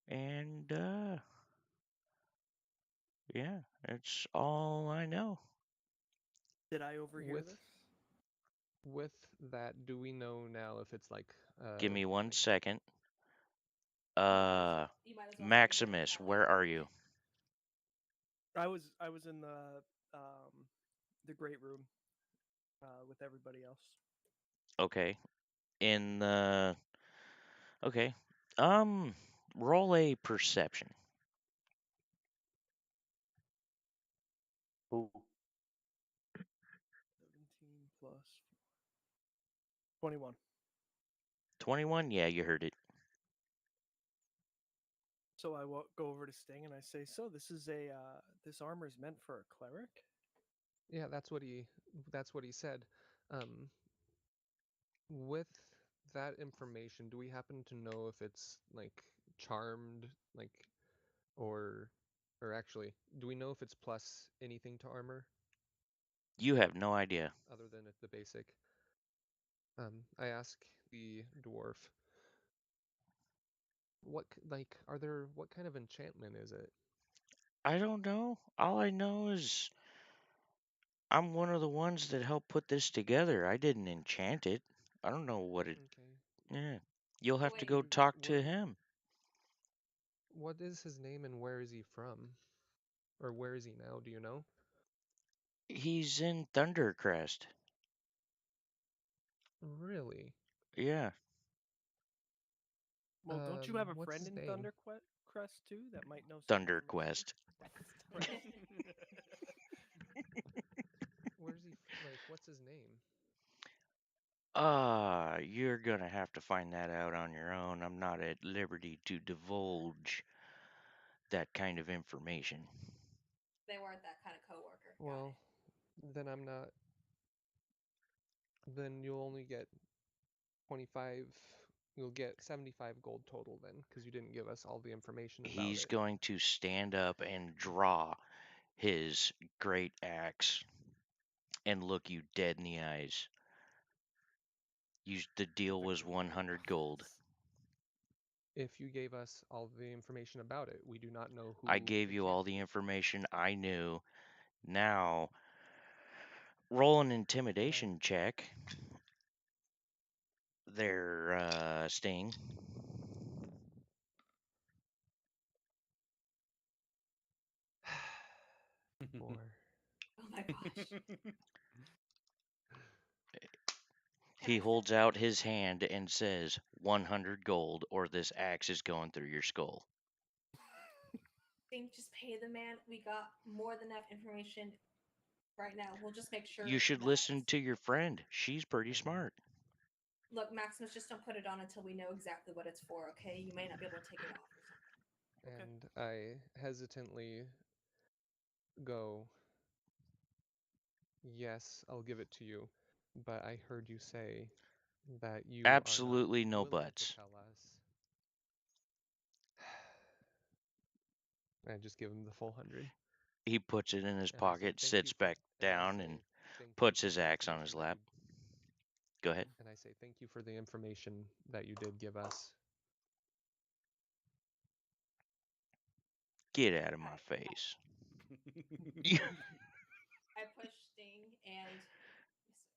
And yeah, that's all I know." Did I overhear this? With that, do we know now if it's Give me one second. You might as well say Maximus, where are you? I was in the great room with everybody else. Okay. In the Okay. Roll a perception. Ooh. 17 plus 21. 21? Yeah, you heard it. So I go over to Sting and I say, "So this is this armor is meant for a cleric?" Yeah, that's what he said. With that information, do we happen to know if it's charmed, or actually, do we know if it's plus anything to armor You have no idea. other than the basic? I ask the dwarf, what kind of enchantment is it? I don't know. All I know is I'm one of the ones that helped put this together. I didn't enchant it. I don't know what it. Okay. Yeah. You'll have to Wait, go talk to him. What is his name and where is he from? Or where is he now? Do you know? He's in Thundercrest. Really? Yeah. Well, don't you have a What's friend his in name? Crest too that might know some Thunder information? Quest. Crest. Where's he? Like, what's his name? You're gonna have to find that out on your own. I'm not at liberty to divulge that kind of information. They weren't that kind of coworker. Got Well, then I'm not. Then you'll only get 25. You'll get 75 gold total then, because you didn't give us all the information about He's it. going to stand up and draw his great axe and look you dead in the eyes. The deal was Victory 100 gold. If you gave us all the information about it, we do not know who. I gave you all the enchanted it. information I knew. Now, roll an intimidation check. There, Sting. 4. Oh my gosh. He holds out his hand and says, 100 gold, or this axe is going through your skull. Think just pay the man. We got more than enough information right now. We'll just make sure. You should that- listen to your friend. She's pretty smart. Look, Maximus, just don't put it on until we know exactly what it's for, okay? You may not be able to take it off or something. Okay. And I hesitantly go, yes, I'll give it to you, but I heard you say that you Absolutely are not no willing buts. to tell us. I just give him the full 100. He puts it in his And I say, pocket, "Thank you sits for-" back and I down, say, and "Thank you puts for his the axe on his information that lap. you-" Go ahead. And I say, "Thank you for the information that you did give us." Get out of my face. I push Sting and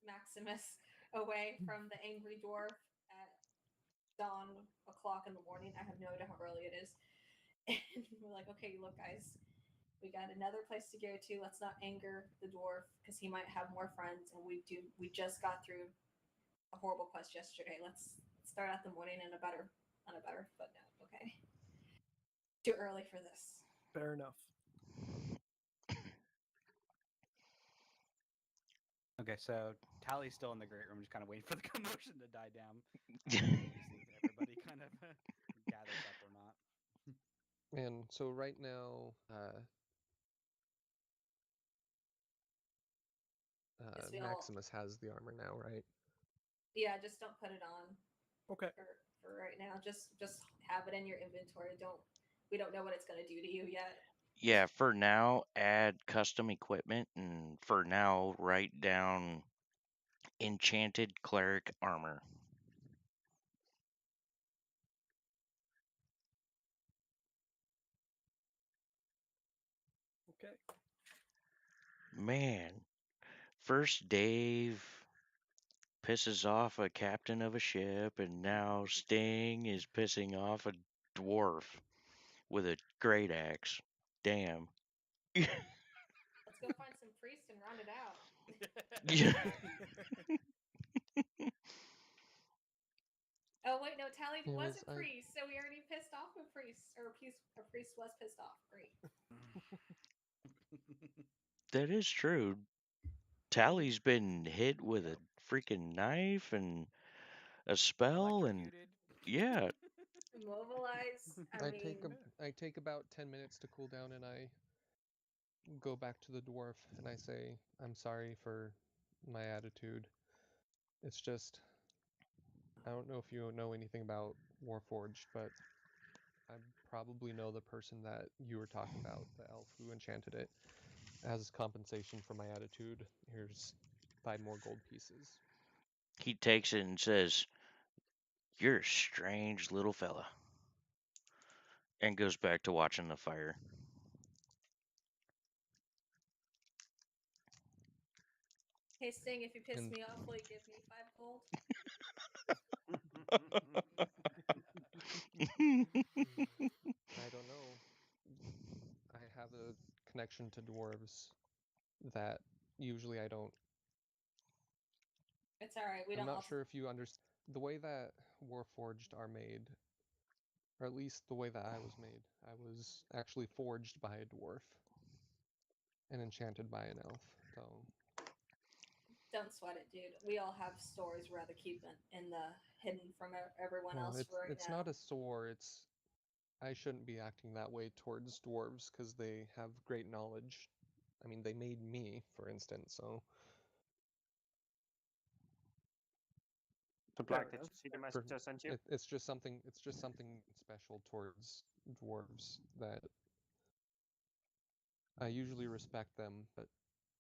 Maximus away from the angry dwarf at dawn o'clock in the morning. I have no idea how early it is. And we're like, okay, look, guys, we got another place to go to. Let's not anger the dwarf because he might have more friends. And we just got through a horrible quest yesterday. Let's start out the morning on a better footnote. Okay, too early for this. Fair enough. Okay, so Tally's still in the great room, just kind of waiting for the commotion to die down. See if everybody kind of gathers up or not. And so right now, Yes, we all- Maximus has the armor now, right? Yeah, just don't put it on Okay. for right now. Just have it in your inventory. We don't know what it's going to do to you yet. Yeah, for now, add custom equipment, and for now, write down enchanted cleric armor. Okay. Man, first Dave pisses off a captain of a ship, and now Sting is pissing off a dwarf with a great axe. Damn. Let's go find some priests and round it out. Oh wait, no, Tally Anyways, wasn't priest, so we already pissed off a priest, or a priest was pissed off. Great. That is true. Tally's been hit with a freaking knife and a spell, and Electrocuted. yeah, Mobilize. I take about 10 minutes to cool down, and I go back to the dwarf and I say, "I'm sorry for my attitude. It's just, I don't know if you know anything about Warforged, but I probably know the person that you were talking about, the elf who enchanted it. As compensation for my attitude, here's 5 more gold pieces." he takes it and says, "You're a strange little fella," and goes back to watching the fire. Hey Sting, if you piss And- me off, will you give me 5 gold? I don't know. I have a connection to dwarves that usually I don't. It's all right. We I'm don't. not sure if you understand the way that Warforged are made. Or at least the way that I was made. I was actually forged by a dwarf and enchanted by an elf. So Don't sweat it, dude. We all have stories we'd rather keep in the hidden from everyone else for right it's now. not a sore. It's I shouldn't be acting that way towards dwarves because they have great knowledge. I mean, they made me, for instance. So So, Fair Black, did enough. you see the message I sent you? it's just something. It's just something special towards dwarves that I usually respect them, but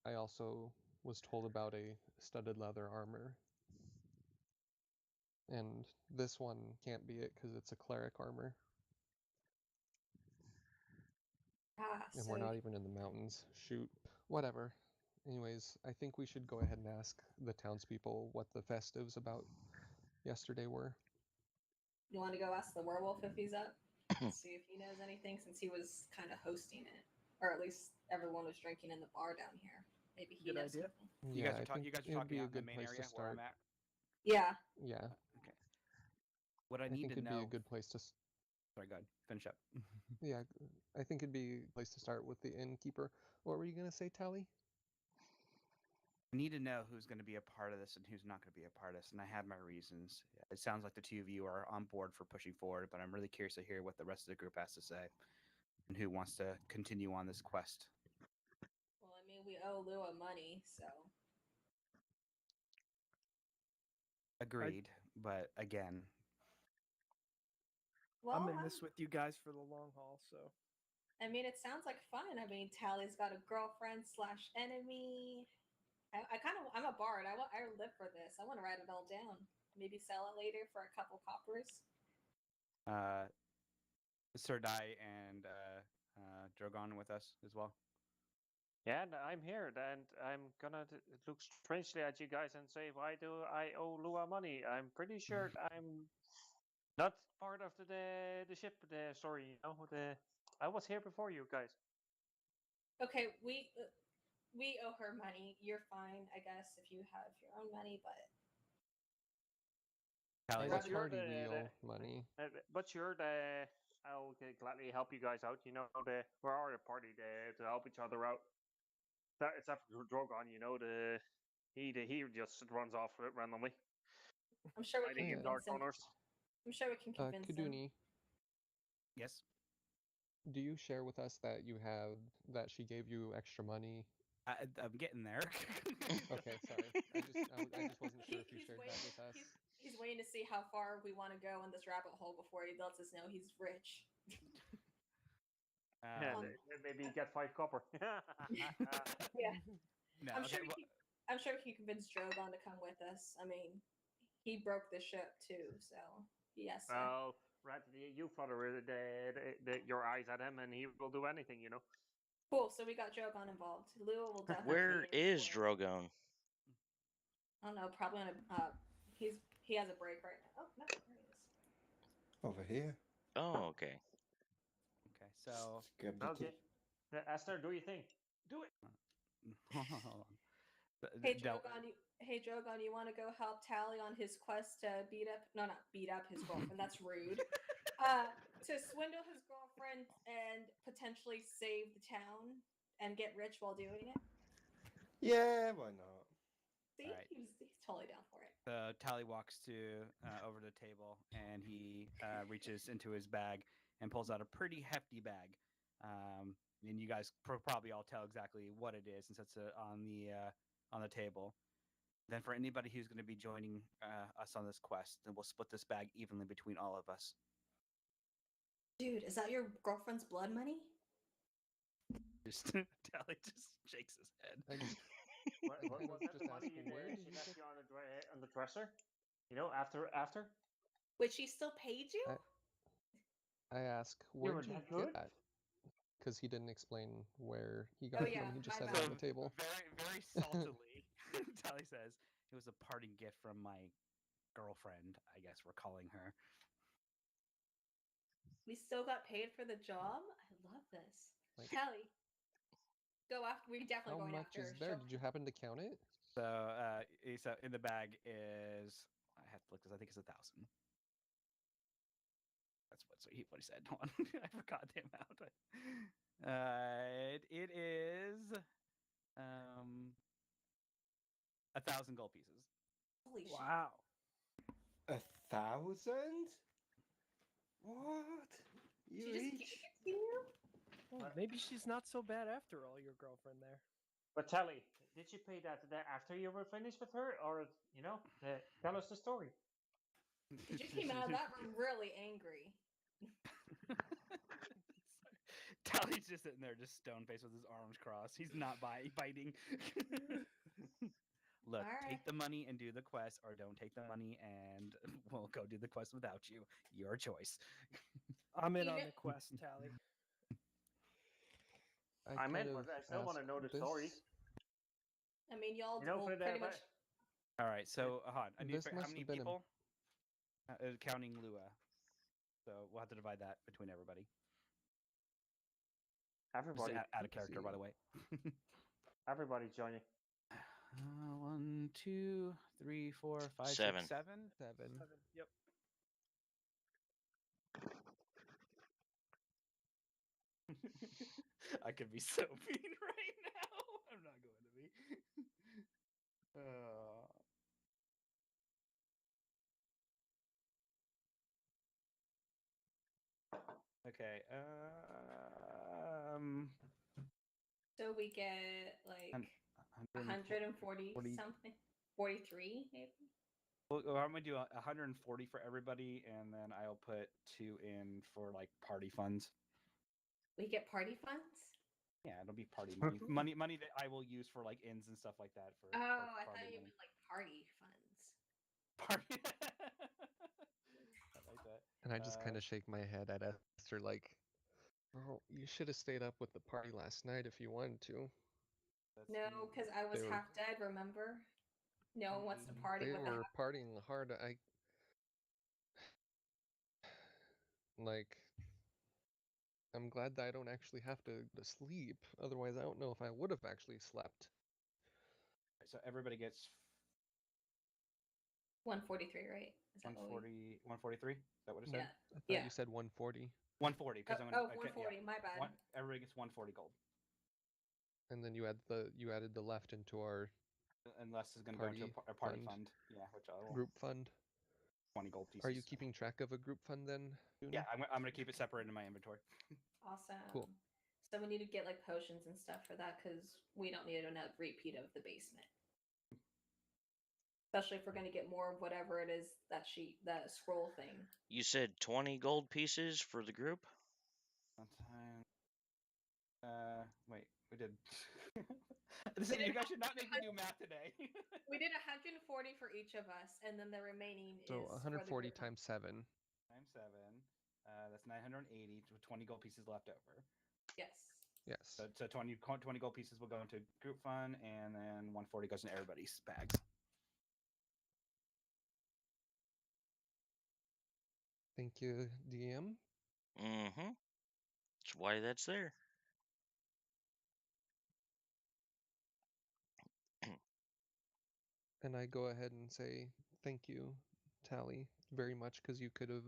I also was told about a studded leather armor. And this one can't be it because it's a cleric armor. Ah, And so we're not even in the mountains. Shoot. Whatever. Anyways, I think we should go ahead and ask the townspeople what the festives about yesterday were. you want to go ask the werewolf if he's up? See if he knows anything since he was kind of hosting it. Or at least everyone was drinking in the bar down here. Maybe he Good knows idea. something. You Yeah, guys I are think you guys are it'd talking be out a in the good main place area to where I'm start. at. Yeah. Yeah, Okay. What I I need think to it'd be a know. good place to. Sorry, go ahead. Finish up. Yeah, I think it'd be a place to start with the innkeeper. What were you gonna say, Tally? I need to know who's going to be a part of this and who's not going to be a part of this, and I have my reasons. It sounds like the two of you are on board for pushing forward, but I'm really curious to hear what the rest of the group has to say and who wants to continue on this quest. Well, I mean, we owe Lua money, so. Agreed, but again, Well, I'm in this with you guys for the long haul, so I mean, it sounds like fun. I mean, Tally's got a girlfriend slash enemy. I'm a bard. I live for this. I want to write it all down. Maybe sell it later for a couple coppers. Sir Dai and Drogon with us as well. Yeah, and I'm here, and I'm gonna look strangely at you guys and say, why do I owe Lua money? I'm pretty sure I'm not part of the ship, the story, you know. I was here before you guys. Okay, we owe her money. You're fine, I guess, if you have your own money, but Tally, As But a you're party, we owe money. But sure, I'll gladly help you guys out. You know, we're all a party to help each other out. Except for Drogon, you know, he just runs off randomly, I'm sure we hiding can in dark convince him. corners. I'm sure we can convince him. Kaduni, yes. do you share with us that that she gave you extra money? I'm getting there. Okay, sorry. I just wasn't sure if you He's shared waiting. that with us. He's waiting to see how far we want to go in this rabbit hole before he lets us know he's rich. Yeah, maybe get 5 copper. Yeah. No, I'm okay, sure. I'm sure he convinced Drogon to come with us. I mean, he broke the ship too, so yes. Well, right, you flutter your eyes at him, and he will do anything, you know. Cool. So we got Drogon involved. Lua will definitely. Where be is important. Drogon? I don't know. Probably on a. He has a break right now. Oh no, there he is. Over here. Oh, okay. Okay, so Grab the Okay. Esther, do you think? Do it. hold on. Hey Drogon, you want to go help Tally on his quest to not beat up his girlfriend. That's rude. To swindle his girlfriend and potentially save the town and get rich while doing it. Yeah, why not? See, Right. he's totally down for it. Tally walks to over to the table and he reaches into his bag and pulls out a pretty hefty bag. And you guys probably all tell exactly what it is and sets it on the table. Then for anybody who's going to be joining us on this quest, then we'll split this bag evenly between all of us. Dude, is that your girlfriend's blood money? Just Tally just shakes his head. What kind was of that just the money asking, where did she you left get- you on the dresser? You know, after? Which she still paid you? I ask, were where'd you that get good? that? Because he didn't explain where he got Oh, it yeah, from. He just my said it on the bad. table. Very, very saltily, Tally says, it was a parting gift from my girlfriend, I guess we're calling her. We still got paid for the job? I love this. Like- Tally, go after. We're definitely How going much after is her. there? Did you happen to count it? So in the bag is, I have to look because I think it's 1,000. That's what he said. Hold on. I forgot the amount. It is 1,000 gold pieces. Holy shit. Wow. 1,000? What? She You just gave reach? it to you? Well, maybe she's not so bad after all, your girlfriend there. But Tally, did you pay that after you were finished with her, or tell us the story? Because you came out of that room really angry. Tally's just sitting there, just stone faced with his arms crossed. He's not biting. Look, All right. take the money and do the quest, or don't take the money and we'll go do the quest without you. Your choice. I'm in You on know- the quest, Tally. I meant, kind but of I still want to ask know the story. this. I mean, y'all You know, will for the- pretty much. All right, so Ahad, I need to This figure how must many have been a- people, counting Lua. So we'll have to divide that between everybody. Just Everybody, out of character, by see. the way. everybody joining. 1, 2, 3, 4, 5, 6, 7. 7. 7. Yep. I could be so mean right now. I'm not going to be. Okay. So we get like 140 40. something, 43 maybe. Well, I'm gonna do 140 for everybody, and then I'll put 2 in for like party funds. We get party funds. Yeah, it'll be party money, money that I will use for like inns and stuff like that. For Oh, I party thought you money. meant like party funds. Party. I like that. And I just kind of shake my head at Esther like, oh, you should have stayed up with the party last night if you wanted to. No, because I was They were- half dead. Remember? No one wants to party They with were a partying hard. I'm glad that I don't actually have to sleep. Otherwise, I don't know if I would have actually slept. So everybody gets 143, right? Is that what 140, 143. Is that what it said? Yeah. I thought Yeah. you said 140. 140 because I'm gonna. Oh, 140. My bad. Everybody gets 140 gold. And then you added the left into our Unless it's gonna go into a party fund. Yeah, which I will. group fund. 20 gold pieces. Are you keeping track of a group fund then? Yeah, I'm gonna keep it separate in my inventory. Awesome. Cool. So we need to get like potions and stuff for that because we don't need another repeat of the basement. Especially if we're going to get more of whatever it is that scroll thing. You said 20 gold pieces for the group? Wait, we did. Listen, you guys should not make me do math today. We did 140 for each of us, and then the remaining So is 140 for the group. times 7. Times 7. That's 980 with 20 gold pieces left over. Yes. Yes. So 20 gold pieces will go into group fund, and then 140 goes into everybody's bags. Thank you, DM. Mm-hmm. That's why that's there. And I go ahead and say thank you, Tally, very much because you could have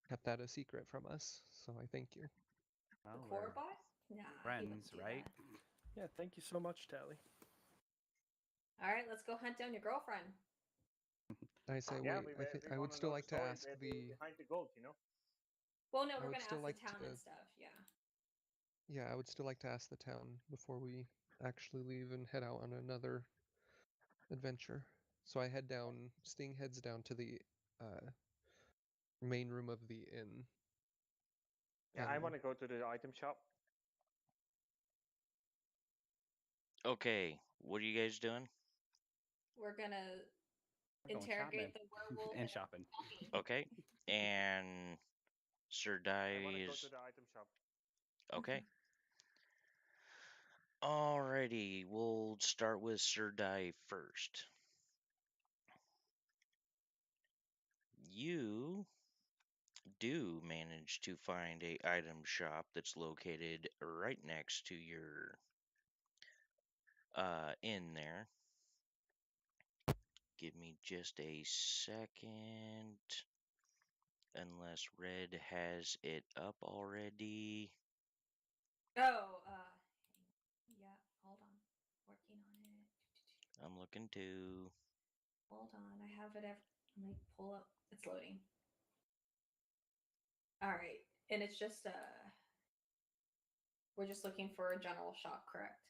kept that a secret from us. So I thank you. The Well, core we're bot? Nah. he friends, wouldn't do right? that. Yeah, thank you so much, Tally. All right, let's go hunt down your girlfriend. I say Yeah, wait. we I would wanna still know like to story ask the. behind the gold. Well, no, I we're would going to still ask like the town to- and stuff. Yeah. Yeah, I would still like to ask the town before we actually leave and head out on another adventure. So I head down. Sting heads down to the main room of the inn. Yeah, I And- want to go to the item shop. Okay, what are you guys doing? We're going to We're going interrogate shopping. the werewolf And shopping. Okay, and Sir I want to go Dai to is the item shop. okay. Alrighty, we'll start with Sir Dai first. You do manage to find a item shop that's located right next to your inn there. Give me just a second. unless Red has it up already. Oh, yeah, hold on. Working on it. I'm looking too. Hold on, I have it. Let me pull up. It's loading. All right, and it's just we're just looking for a general shock, correct?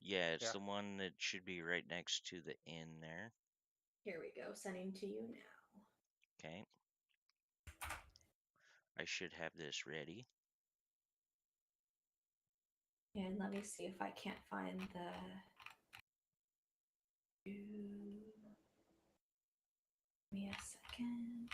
Yeah, it's Yeah. the one that should be right next to the inn there. Here we go. Sending to you now. Okay. I should have this ready. And let me see if I can't find the. Give me a second.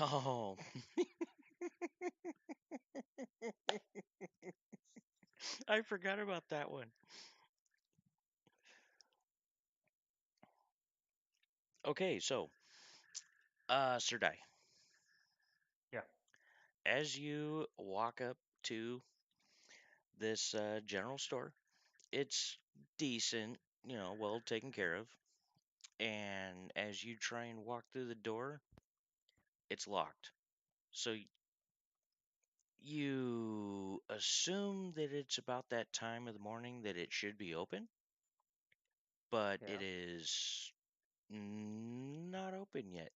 Oh. I forgot about that one. Okay, so, Sir Dai, Yeah. as you walk up to this general store, it's decent, well taken care of. And as you try and walk through the door, it's locked. So you assume that it's about that time of the morning that it should be open, but it Yeah. is not open yet.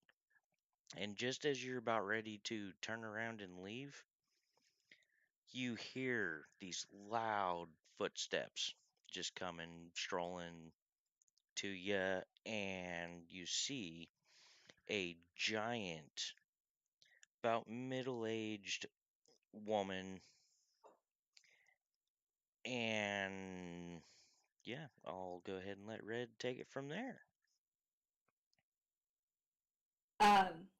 And just as you're about ready to turn around and leave, you hear these loud footsteps just coming, strolling to you, and you see a giant, about middle aged woman. And yeah, I'll go ahead and let Red take it from there.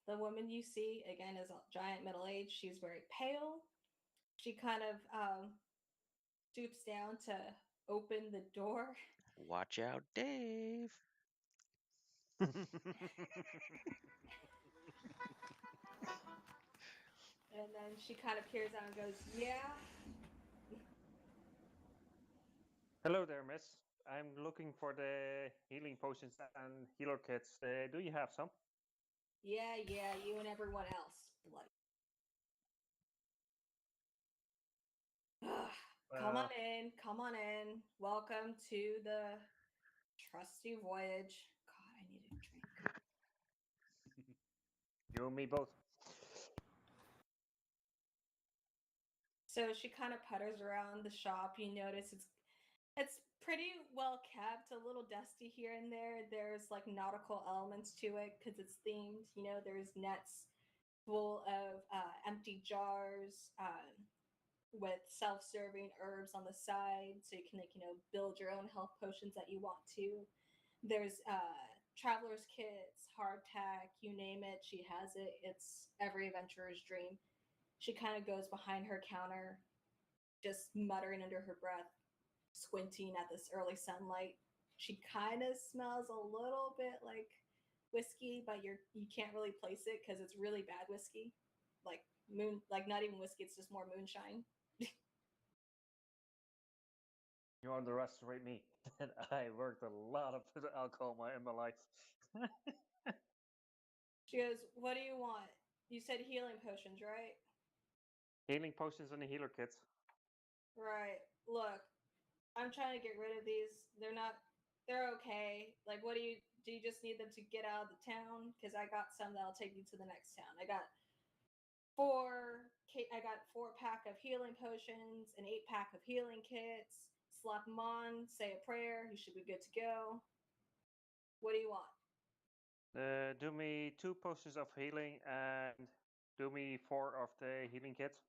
The woman you see again is a giant middle age. She's very pale. She kind of stoops down to open the door. Watch out, Dave. And then she kind of peers out and goes, "Yeah." Hello there, miss. I'm looking for the healing potions and healer kits. Do you have some? Yeah, you and everyone else. Bloody. Come on in, come on in. Welcome to the trusty voyage. God, I need a drink. You and me both. So she kind of putters around the shop. You notice it's pretty well kept, a little dusty here and there. There's like nautical elements to it because it's themed. There's nets full of empty jars with self-serving herbs on the side, so you can build your own health potions that you want to. There's traveler's kits, hardtack, you name it, she has it. It's every adventurer's dream. She kind of goes behind her counter, just muttering under her breath, squinting at this early sunlight. She kind of smells a little bit like whiskey, but you can't really place it because it's really bad whiskey, like not even whiskey. It's just more moonshine. You underestimate me. I worked a lot of alcohol in my life. She goes, "What do you want? You said healing potions, right?" Healing potions and the healer kits. Right. Look, I'm trying to get rid of these. They're okay. Like, do you just need them to get out of the town? Because I got some that'll take you to the next town. I got 4 pack of healing potions, an 8 pack of healing kits. Slap them on, say a prayer. You should be good to go. What do you want? Do me 2 potions of healing and do me 4 of the healing kits.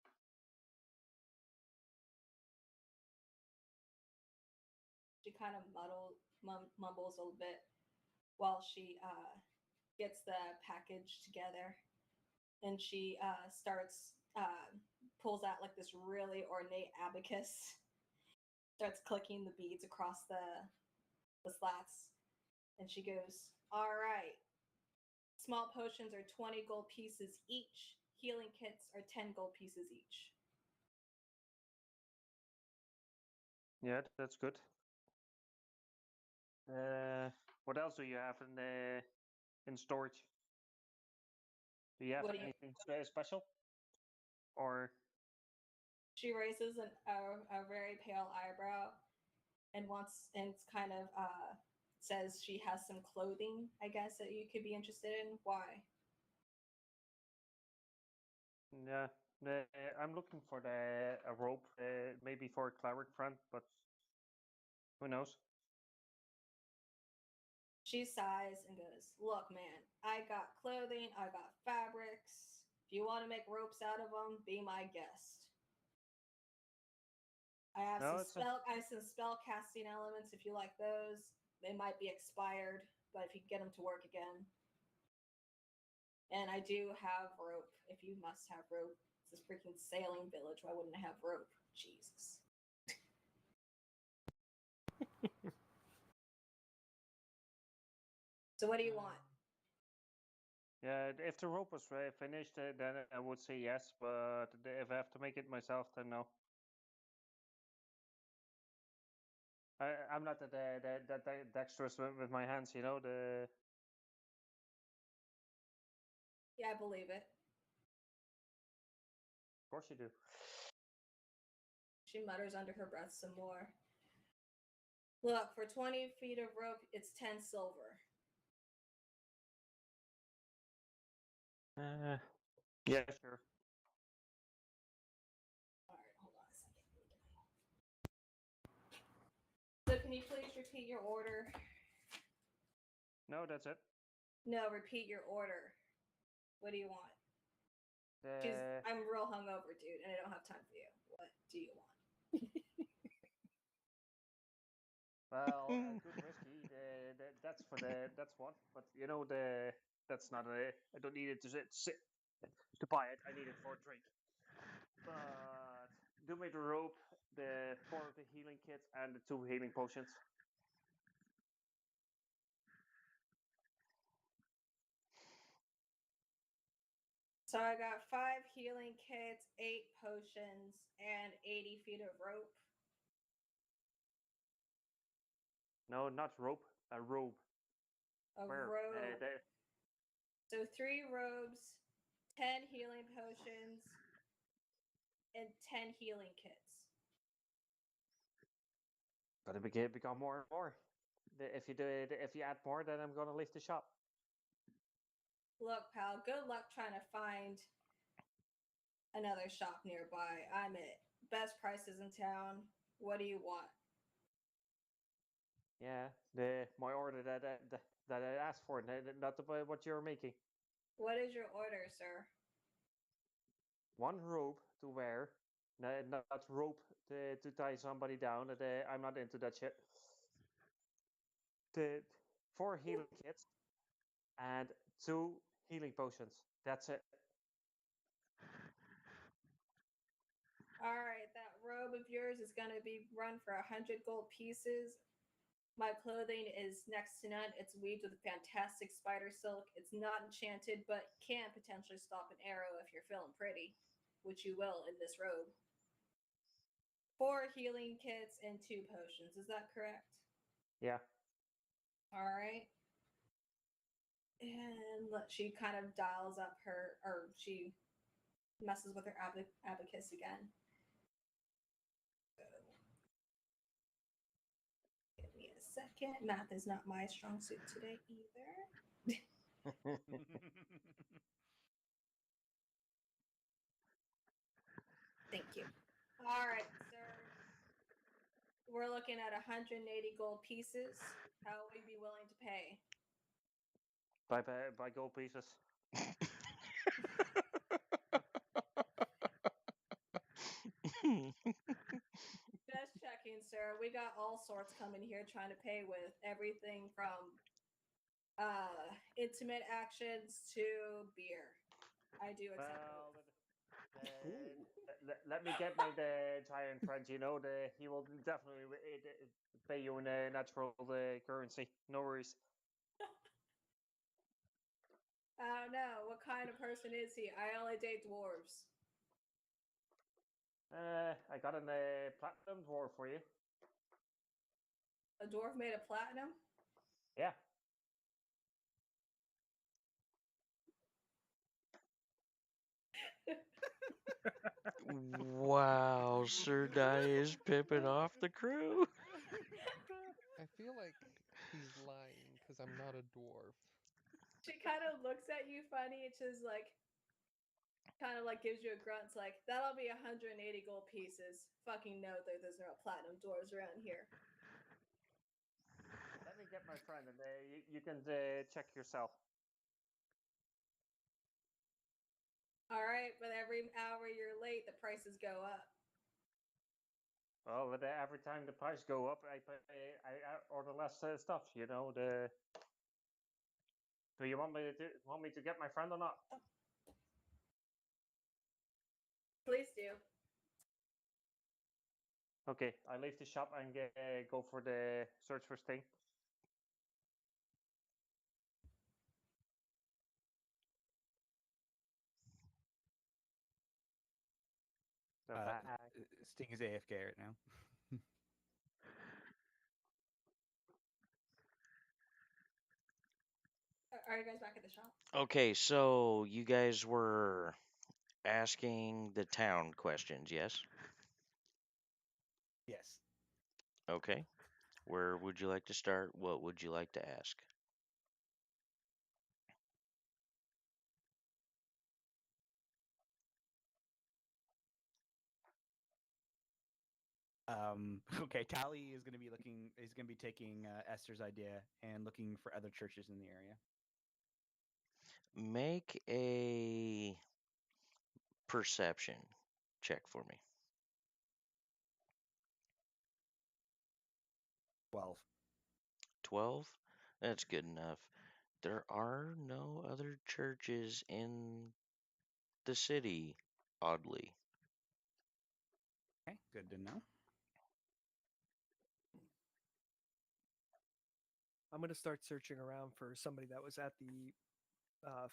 She kind of mumbles a little bit while she gets the package together, and she pulls out like this really ornate abacus, starts clicking the beads across the slats, and she goes, All right. Small potions are 20 gold pieces each. Healing kits are 10 gold pieces each. Yeah, that's good. What else do you have in storage? Do you have What do you- anything special? Or She raises a very pale eyebrow and it's kind of says she has some clothing, I guess, that you could be interested in. Why? yeah, I'm looking for a rope, maybe for a cleric friend, but who knows? She sighs and goes, "Look, man, I got clothing, I got fabrics. If you want to make ropes out of them, be my guest. I have No, some spell casting elements if you like those. They might be expired, but if you can get them to work again. And I do have rope if you must have rope. It's this freaking sailing village. Why wouldn't I have rope? Jesus. So what do you want? Yeah, if the rope was finished, then I would say yes. But if I have to make it myself, then no. I'm not that dexterous with my hands, you know. Yeah, I believe it. Of course you do. She mutters under her breath some more. Look, for 20 feet of rope, it's 10 silver. Yeah, sure. All right, hold on a second. So can you please repeat your order? No, that's it. No, repeat your order. What do you want? The I'm real hungover, dude, and I don't have time for you. What do you want? well, a good whiskey. That's one. But you know that's not a. I don't need it to buy it. I need it for a drink. But do me the rope, the 4 of the healing kits, and the 2 healing potions. So I got 5 healing kits, 8 potions, and 80 feet of rope. No, not rope. A robe. A Where? robe. So 3 robes, 10 healing potions, and 10 healing kits. Gotta become more and more. If you do it, if you add more, then I'm gonna leave the shop. Look, pal, good luck trying to find another shop nearby. I'm it. Best prices in town. What do you want? Yeah, my order that I asked for, not what you're making. What is your order, sir? 1 robe to wear, not rope to tie somebody down. I'm not into that shit. The 4 healing kits and 2 healing potions. That's it. All right, that robe of yours is going to be run for 100 gold pieces. My clothing is next to none. It's weaved with fantastic spider silk. It's not enchanted, but can potentially stop an arrow if you're feeling pretty, which you will in this robe. 4 healing kits and 2 potions. Is that correct? Yeah. All right. And she kind of dials up she messes with her abacus again. Give me a second. Math is not my strong suit today either. Thank you. All right, sir. We're looking at 180 gold pieces. How would you be willing to pay? By gold pieces. Just checking, sir. We got all sorts coming here trying to pay with everything from intimate actions to beer. I do accept Let me get my giant friend. You know, he will definitely pay you in natural currency. No worries. I don't know. What kind of person is he? I only date dwarves. I got a platinum dwarf for you. A dwarf made of platinum? Yeah. Wow, Sir Dai is pimping off the crew. I feel like he's lying because I'm not a dwarf. She kind of looks at you funny and she's like, kind of like gives you a grunt. It's like, that'll be 180 gold pieces. Fucking no, there's no platinum dwarves around here. Let me get my friend, and you can check yourself. All right, but every hour you're late, the prices go up. Well, but every time the price go up, I order less stuff. You know the. Do you want me to get my friend or not? Please do. Okay, I leave the shop and go for the search for Sting. So Sting is AFK right now. Are you guys back at the shop? Okay, so you guys were asking the town questions, yes? Yes. Okay. Where would you like to start? What would you like to ask? Okay, Tally is going to be looking. Is going to be taking Esther's idea and looking for other churches in the area. Make a perception check for me. 12. 12? That's good enough. There are no other churches in the city, oddly. Okay, good to know. I'm gonna start searching around for somebody that was at the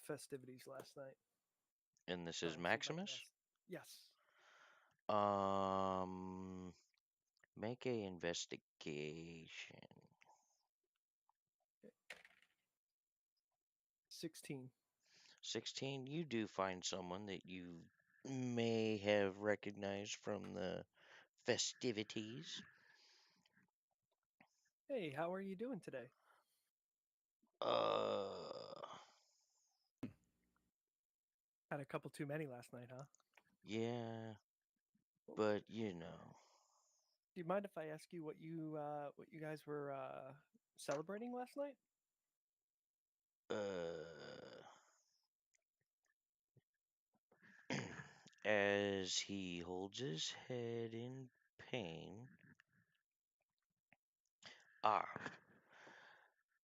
festivities last night. And this Try is and see if I can Maximus? Yes. Make a investigation. 16. 16, you do find someone that you may have recognized from the festivities. Hey, how are you doing today? Had a couple too many last night, huh? Yeah, but you know. Do you mind if I ask you what you guys were celebrating last night? As he holds his head in pain. Ah,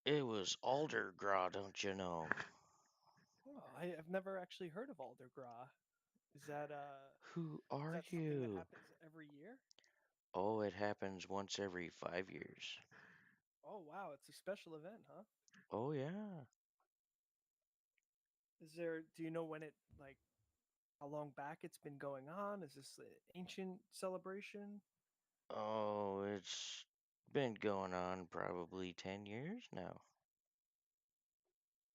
it was Aldergra, don't you know? Oh, I've never actually heard of Aldergra. Is that Who is are that something that you? happens every year? Oh, it happens once every 5 years. Oh wow, it's a special event, huh? Oh, yeah. Do you know when it like how long back it's been going on? Is this an ancient celebration? Oh, it's been going on probably 10 years now.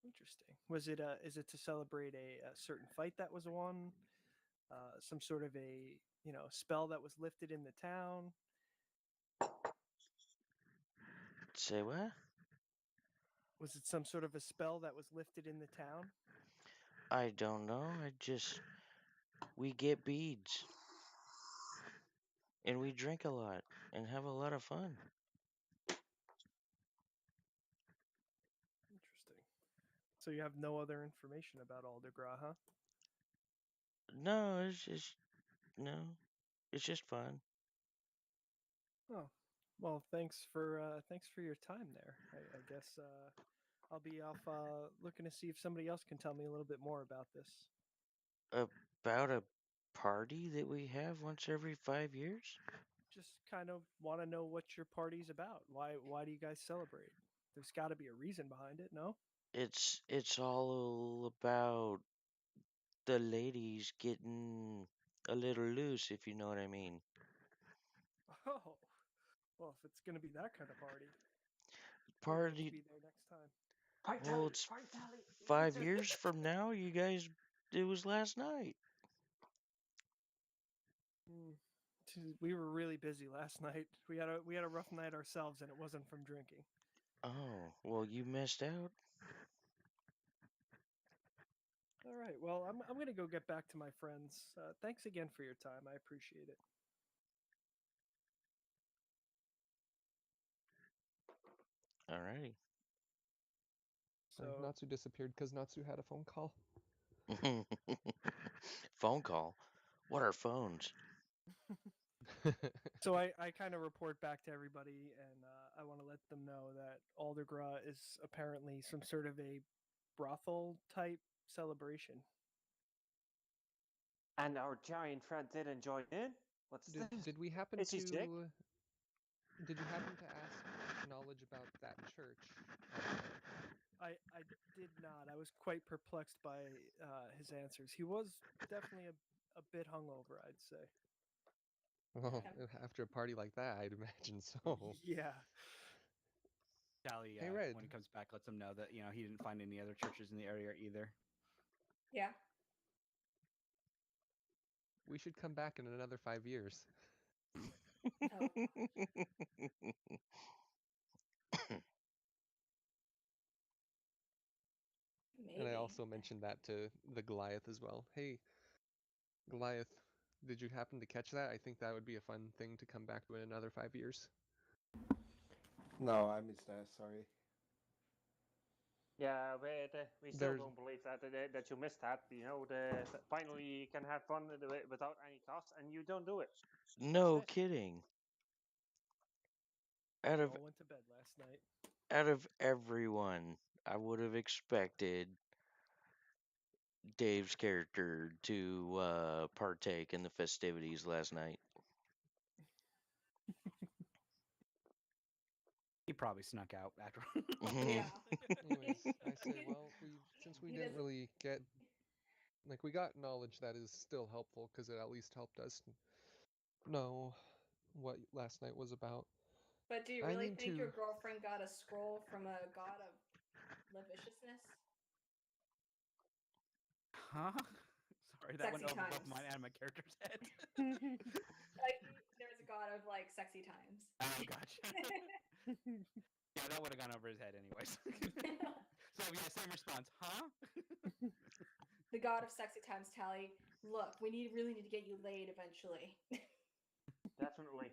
Interesting. Was it is it to celebrate a certain fight that was won? Some sort of a spell that was lifted in the town? Say what? Was it some sort of a spell that was lifted in the town? I don't know. We get beads. And we drink a lot and have a lot of fun. Interesting. So you have no other information about Aldergra, huh? No, it's just fun. Oh, well, thanks for your time there. I guess I'll be off looking to see if somebody else can tell me a little bit more about this. About a party that we have once every 5 years? Just kind of want to know what your party's about. Why do you guys celebrate? There's got to be a reason behind it, no? It's all about the ladies getting a little loose, if you know what I mean. Oh, well, if it's gonna be that kind of party, maybe I Party. should be there next time. Well, it's 5 years from now. You guys, it was last night. We were really busy last night. We had a rough night ourselves, and it wasn't from drinking. Oh, well, you missed out. All right. Well, I'm gonna go get back to my friends. Thanks again for your time. I appreciate it. Alrighty. So Natsu disappeared because Natsu had a phone call. Phone call. What are phones? so I kind of report back to everybody, and I want to let them know that Aldergra is apparently some sort of a brothel type celebration. And our giant friend didn't join in? What's this? Did we happen Is he sick? to? Did you happen to ask knowledge about that church? I did not. I was quite perplexed by his answers. He was definitely a bit hungover, I'd say. Well, after a party like that, I'd imagine so. Yeah. Tally, Hey, Red. when he comes back, lets him know that he didn't find any other churches in the area either. Yeah. We should come back in another 5 years. Oh. Maybe. And I also mentioned that to the Goliath as well. Hey, Goliath, did you happen to catch that? I think that would be a fun thing to come back to in another 5 years. No, I missed that. Sorry. Yeah, but we still There's- don't believe that you missed that. Finally you can have fun without any cost, and you don't do it. No What's this? kidding. We Out of all went to bed last night. everyone, I would have expected Dave's character to partake in the festivities last night. He probably snuck out after. Yeah. Anyways, I say, well, since we He didn't doesn't- really get, we got knowledge that is still helpful because it at least helped us know what last night was about. But do you I really need think to- your girlfriend got a scroll from a god of lasciviousness? Huh? Sorry, that went Sexy over both times. mine and my character's head. Like there's a god of like sexy times. Oh, gotcha. Yeah, that would have gone over his head anyways. So yeah, same response. Huh? The god of sexy times, Tally. Look, we really need to get you laid eventually. Definitely.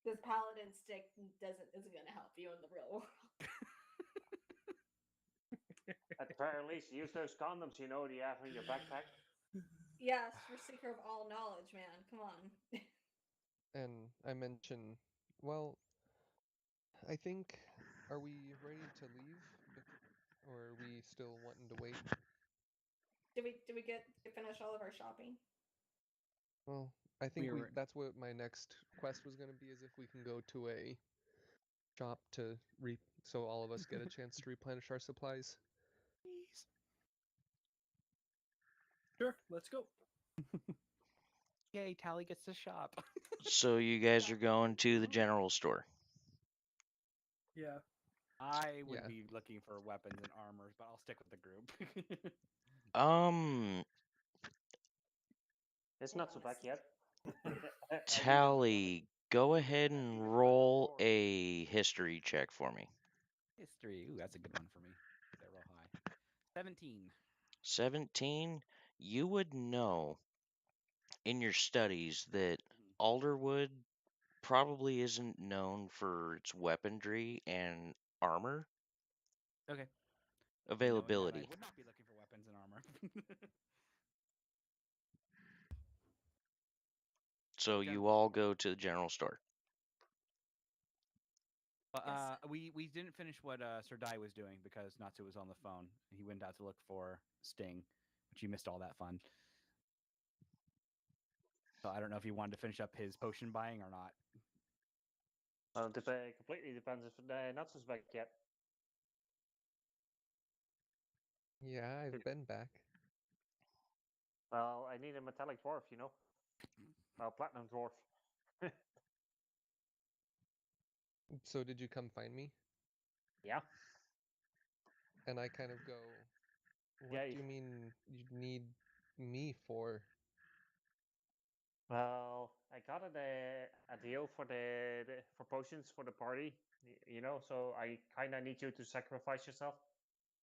This paladin stick isn't gonna help you in the real world. At the very least, use those condoms you have in your backpack. Yes, you're seeker of all knowledge, man. Come on. And I mentioned, well, I think, are we ready to leave? Or are we still wanting to wait? Did we get to finish all of our shopping? Well, I think were- that's what my next quest was going to be, is if we can go to a shop to so all of us get a chance to replenish our supplies. Please. Sure, let's go. Yay, Tally gets to shop. So you guys are going to the general store. Yeah. I would Yeah. be looking for weapons and armors, but I'll stick with the group. It's not so bad yet. Tally, go ahead and roll a history check for me. History. Ooh, that's a good one for me. They're real high. 17. 17, you would know in your studies that Alderwood probably isn't known for its weaponry and armor Okay. Knowing that, availability. I would not be looking for weapons and armor. So you General all store. go to the general store. But Yes. we didn't finish what Sir Dai was doing because Natsu was on the phone. He went out to look for Sting, which he missed all that fun. So I don't know if he wanted to finish up his potion buying or not. Well, it completely depends if the not so bad yet. Yeah, I've been back. Well, I need a metallic dwarf, you know. Well, platinum dwarf. So did you come find me? Yeah. And I kind of go, what Yeah. do you mean you need me for? Well, I got a deal for for potions for the party, you know. So I kind of need you to sacrifice yourself.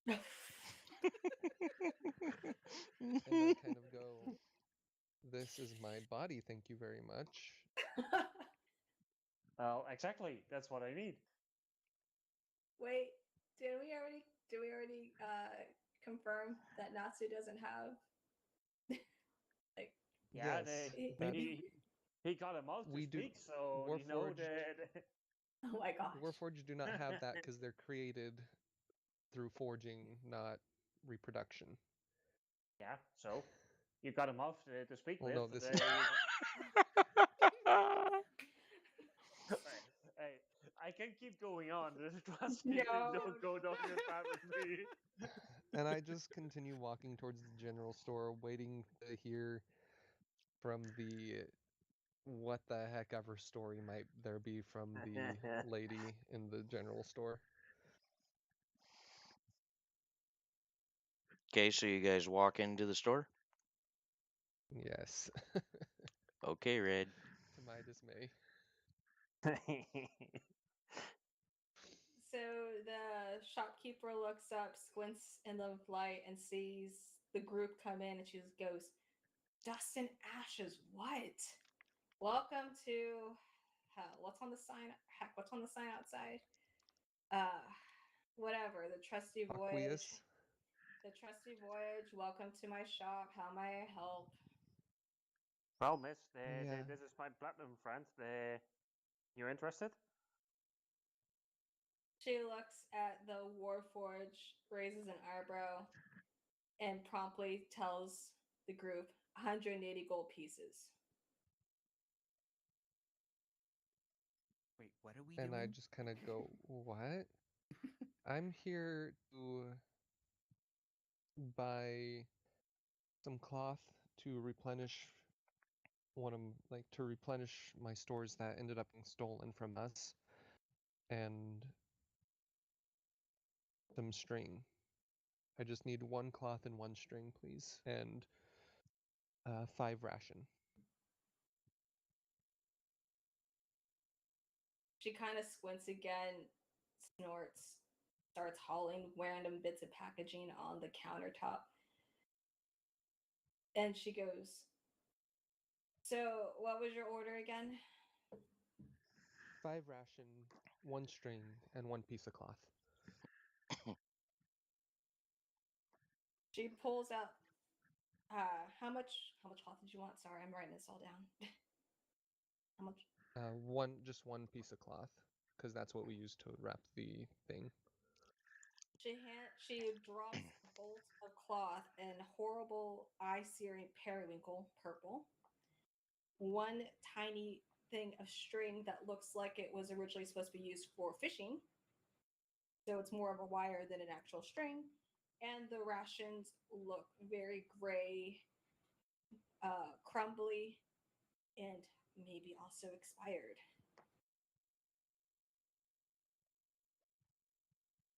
And I kind of go, this is my body, thank you very much. Well, exactly. That's what I need. Wait, did we already confirm that Natsu doesn't have like Yeah, Yes, he, that's he got a mouth to we do. speak, so you know Warforged, oh my gosh. Warforged do not have that because they're created through forging, not reproduction. Yeah, so you got a mouth to speak Well, with. no, this is Hey, I can keep going on. Trust me, No. don't go down this path with me. and I just continue walking towards the general store, waiting to hear from the what the heck ever story might there be from the lady in the general store. Okay, so you guys walk into the store? Yes, Okay, Red. to my dismay. So the shopkeeper looks up, squints in the light, and sees the group come in, and she just goes, "Dust and ashes, what? Welcome to hell. What's on the sign? Heck, what's on the sign outside? Uh, whatever. The trusty voyage. Aqueous. The trusty voyage. Welcome to my shop. How may I help?" Well, miss, Yeah, this is my platinum friend. You interested? She looks at the Warforge, raises an eyebrow, and promptly tells the group 180 gold pieces. Wait, what are we and I doing? just kind of go, what? I'm here to buy some cloth to replenish to replenish my stores that ended up being stolen from us, and some string. I just need one cloth and one string, please, and 5 ration. She kind of squints again, snorts, starts hauling random bits of packaging on the countertop. And she goes, "So, what was your order again?" 5 ration, 1 string, and 1 piece of cloth. She pulls out how much cloth did you want? Sorry, I'm writing this all down. How much? Just one piece of cloth, because that's what we use to wrap the thing. She drops a bolt of cloth in horrible eye-searing periwinkle purple. One tiny thing of string that looks like it was originally supposed to be used for fishing, so it's more of a wire than an actual string. And the rations look very gray, crumbly, and maybe also expired.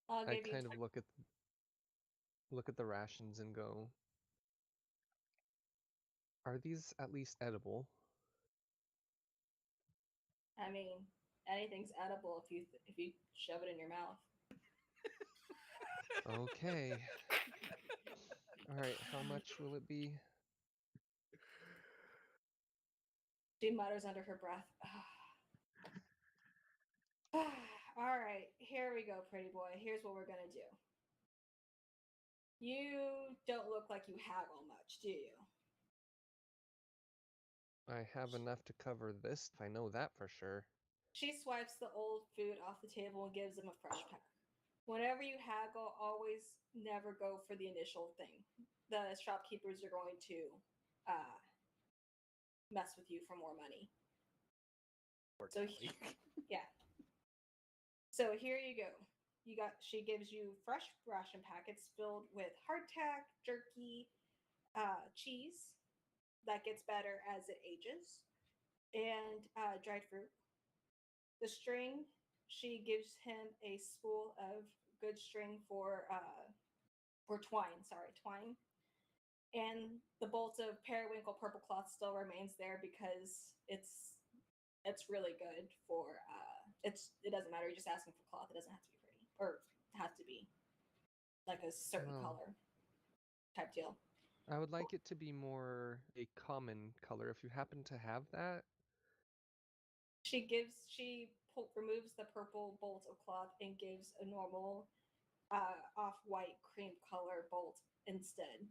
I'll I give you kind of look at the rations and go, are these at least edible? I mean, anything's edible if you shove it in your mouth. Okay. All right, how much will it be? She mutters under her breath. All right, here we go, pretty boy. Here's what we're gonna do. You don't look like you haggle much, do you? I have enough to cover this, if I know that for sure. She swipes the old food off the table and gives him a fresh pack. Whenever you haggle, always never go for the initial thing. The shopkeepers are going to mess with you for more money. So yeah. So here you go. She gives you fresh ration packets filled with hardtack, jerky, cheese that gets better as it ages, and dried fruit. The string, she gives him a spool of good string for twine. Sorry, twine. And the bolt of periwinkle purple cloth still remains there because it's really good for it doesn't matter. You're just asking for cloth. It doesn't have to be pretty, or it has to be like a certain Well, color type deal. I would like it to be more a common color. If you happen to have that, Removes the purple bolt of cloth and gives a normal off-white cream color bolt instead.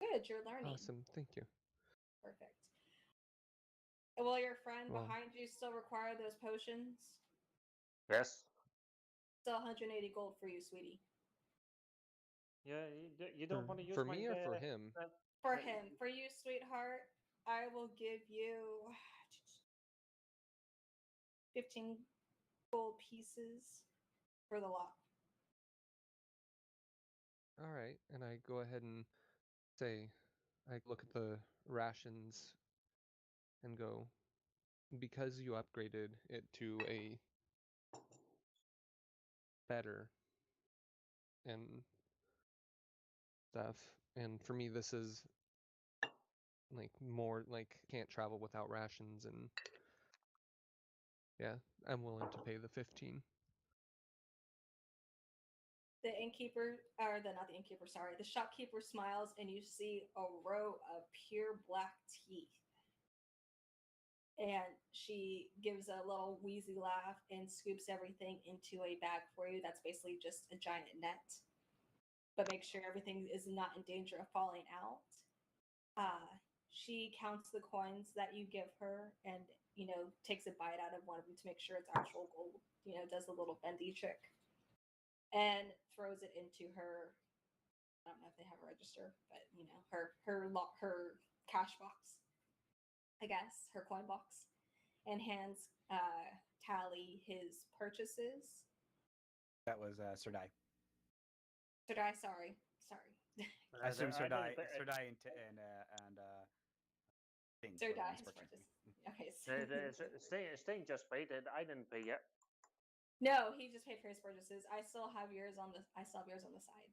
Good, you're learning. awesome. Thank you. Perfect. Will your friend Well, behind you still require those potions? Yes. Still 180 gold for you, sweetie. Yeah, you don't want to use for my me or for him? For him. For you, sweetheart, I will give you 15 gold pieces for the lot. All right, and I go ahead and say, I look at the rations and go, because you upgraded it to a better and stuff, and for me this is like more like can't travel without rations, and yeah, I'm willing to pay the 15. The innkeeper, or not the innkeeper, sorry, the shopkeeper smiles and you see a row of pure black teeth. And she gives a little wheezy laugh and scoops everything into a bag for you. That's basically just a giant net. But make sure everything is not in danger of falling out. She counts the coins that you give her and, takes a bite out of one of them to make sure it's actual gold. Does a little bendy trick and throws it into her. I don't know if they have a register, but her cash box, I guess, her coin box, and hands Tally his purchases. That was Sir Dai. Sir Dai, sorry. I assume Sir Dai, didn't Sir Dai and Sting Sir were the Dai, ones his purchasing. purchases. Okay. Sting just paid it. I didn't pay yet. No, he just paid for his purchases. I still have yours on the side.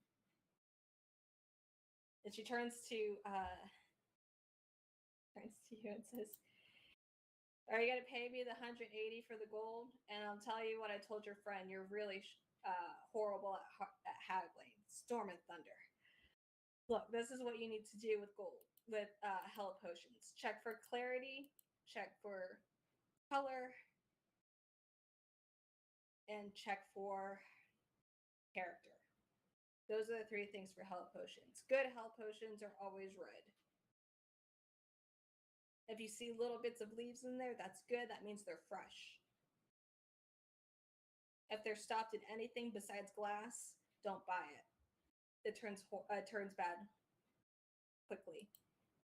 And she turns to you and says, "Are you gonna pay me the 180 for the gold? And I'll tell you what I told your friend. You're really horrible at haggling. Storm and thunder. Look, this is what you need to do with gold, with hell potions. Check for clarity, check for color, and check for character. Those are the three things for hell potions. Good hell potions are always red. If you see little bits of leaves in there, that's good. That means they're fresh. If they're stopped in anything besides glass, don't buy it. It turns bad quickly.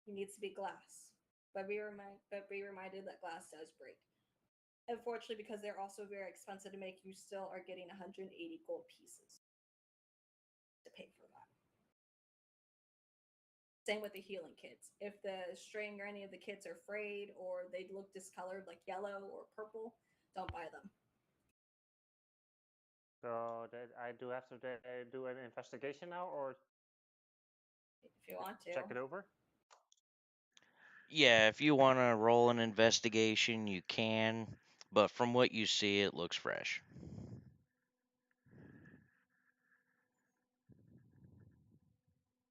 It needs to be glass. But be reminded that glass does break. Unfortunately, because they're also very expensive to make, you still are getting 180 gold pieces to pay for that. Same with the healing kits. If the string or any of the kits are frayed or they look discolored like yellow or purple, don't buy them. So I do have to do an investigation now, or If you want to. check it over. Yeah, if you want to roll an investigation, you can. But from what you see, it looks fresh.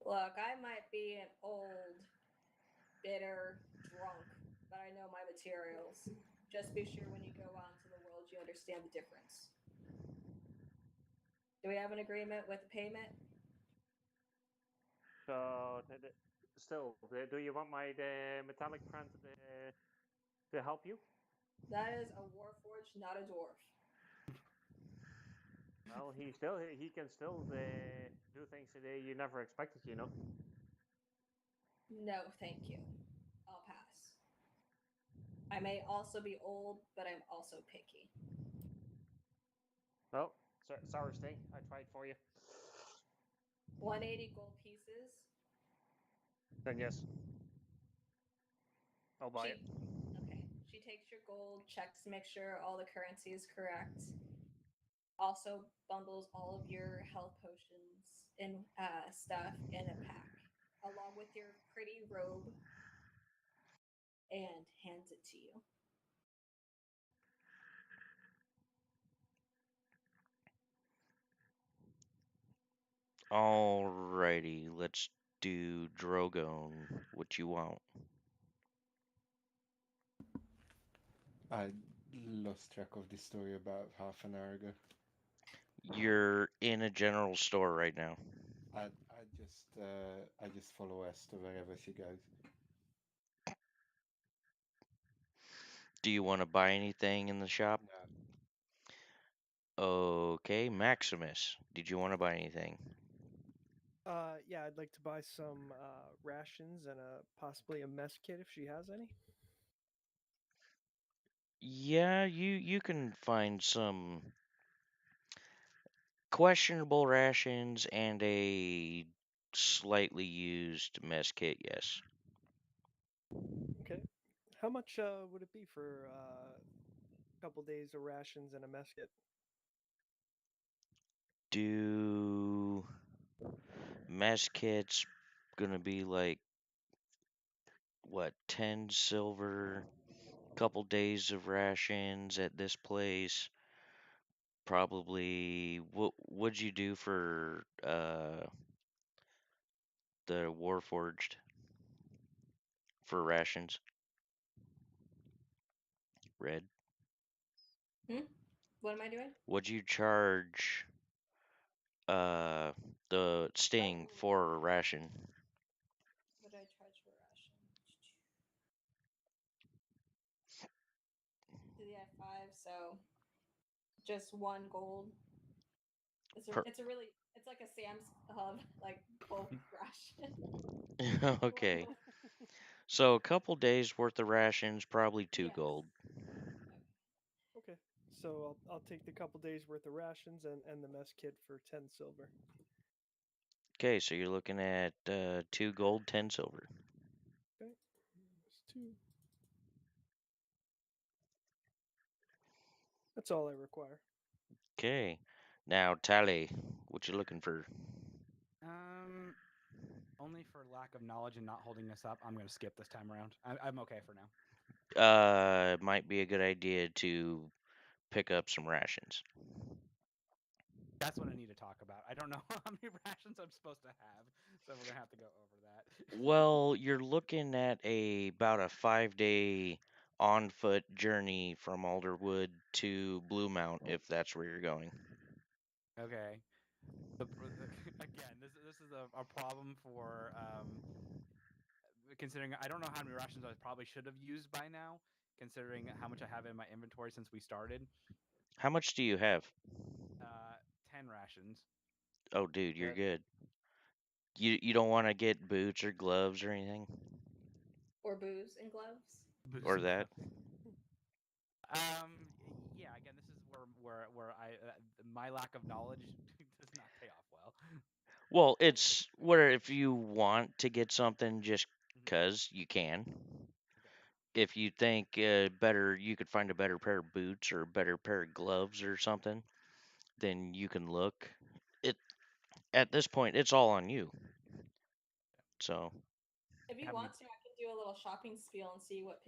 Look, I might be an old, bitter drunk, but I know my materials. Just be sure when you go out into the world, you understand the difference. Do we have an agreement with the payment? So still, do you want my metallic friend to help you? That is a warforged, not a dwarf. Well, he can still do things that you never expected. No, thank you. I'll pass. I may also be old, but I'm also picky. Well, sour sting. I tried for you. 180 gold pieces. Then yes, I'll buy it. She okay. She takes your gold, checks to make sure all the currency is correct. Also bundles all of your health potions and stuff in a pack, along with your pretty robe, and hands it to you. Alrighty, let's do Drogon. What you want? I lost track of this story about half an hour ago. You're in a general store right now. I just follow Esther wherever she goes. Do you want to buy anything in the shop? No. Okay, Maximus. Did you want to buy anything? Yeah, I'd like to buy some rations and possibly a mess kit if she has any. Yeah, you can find some questionable rations and a slightly used mess kit, yes. Okay. How much would it be for a couple days of rations and a mess kit? Do mess kits gonna be like what, 10 silver, couple days of rations at this place? Probably what'd you do for the Warforged for rations? Red. What am I doing? What'd you charge the Sting Oh, for a ration? what did I charge for ration? Yeah, 5. So just 1 gold. Per It's like a Sam's Club like bulk ration. Okay. So a couple days worth of rations, probably 2 Yes. gold. Okay. So I'll take the couple days worth of rations and the mess kit for 10 silver. Okay, so you're looking at 2 gold, 10 silver. Okay. There's 2. That's all I require. Okay. Now Tally, what you looking for? Only for lack of knowledge and not holding this up, I'm going to skip this time around. I'm okay for now. Might be a good idea to pick up some rations. That's what I need to talk about. I don't know how many rations I'm supposed to have, so we're going to have to go over that. Well, you're looking at about a 5-day on foot journey from Alderwood to Blue Mount, if that's where you're going. Okay. Again, this is a problem for considering I don't know how many rations I probably should have used by now, considering how much I have in my inventory since we started. How much do you have? 10 rations. Oh, dude, you're good. You don't want to get boots or gloves or anything? Or booze and gloves. Booze Or and that? gloves. Yeah. Again, this is where I my lack of knowledge does not pay off well. Well, it's where if you want to get something just Mhm. 'cause you can. Okay. If you think better, you could find a better pair of boots or a better pair of gloves or something, then you can look. It At this point, it's all on you. So If you Have any? want to, I can do a little shopping spiel and see what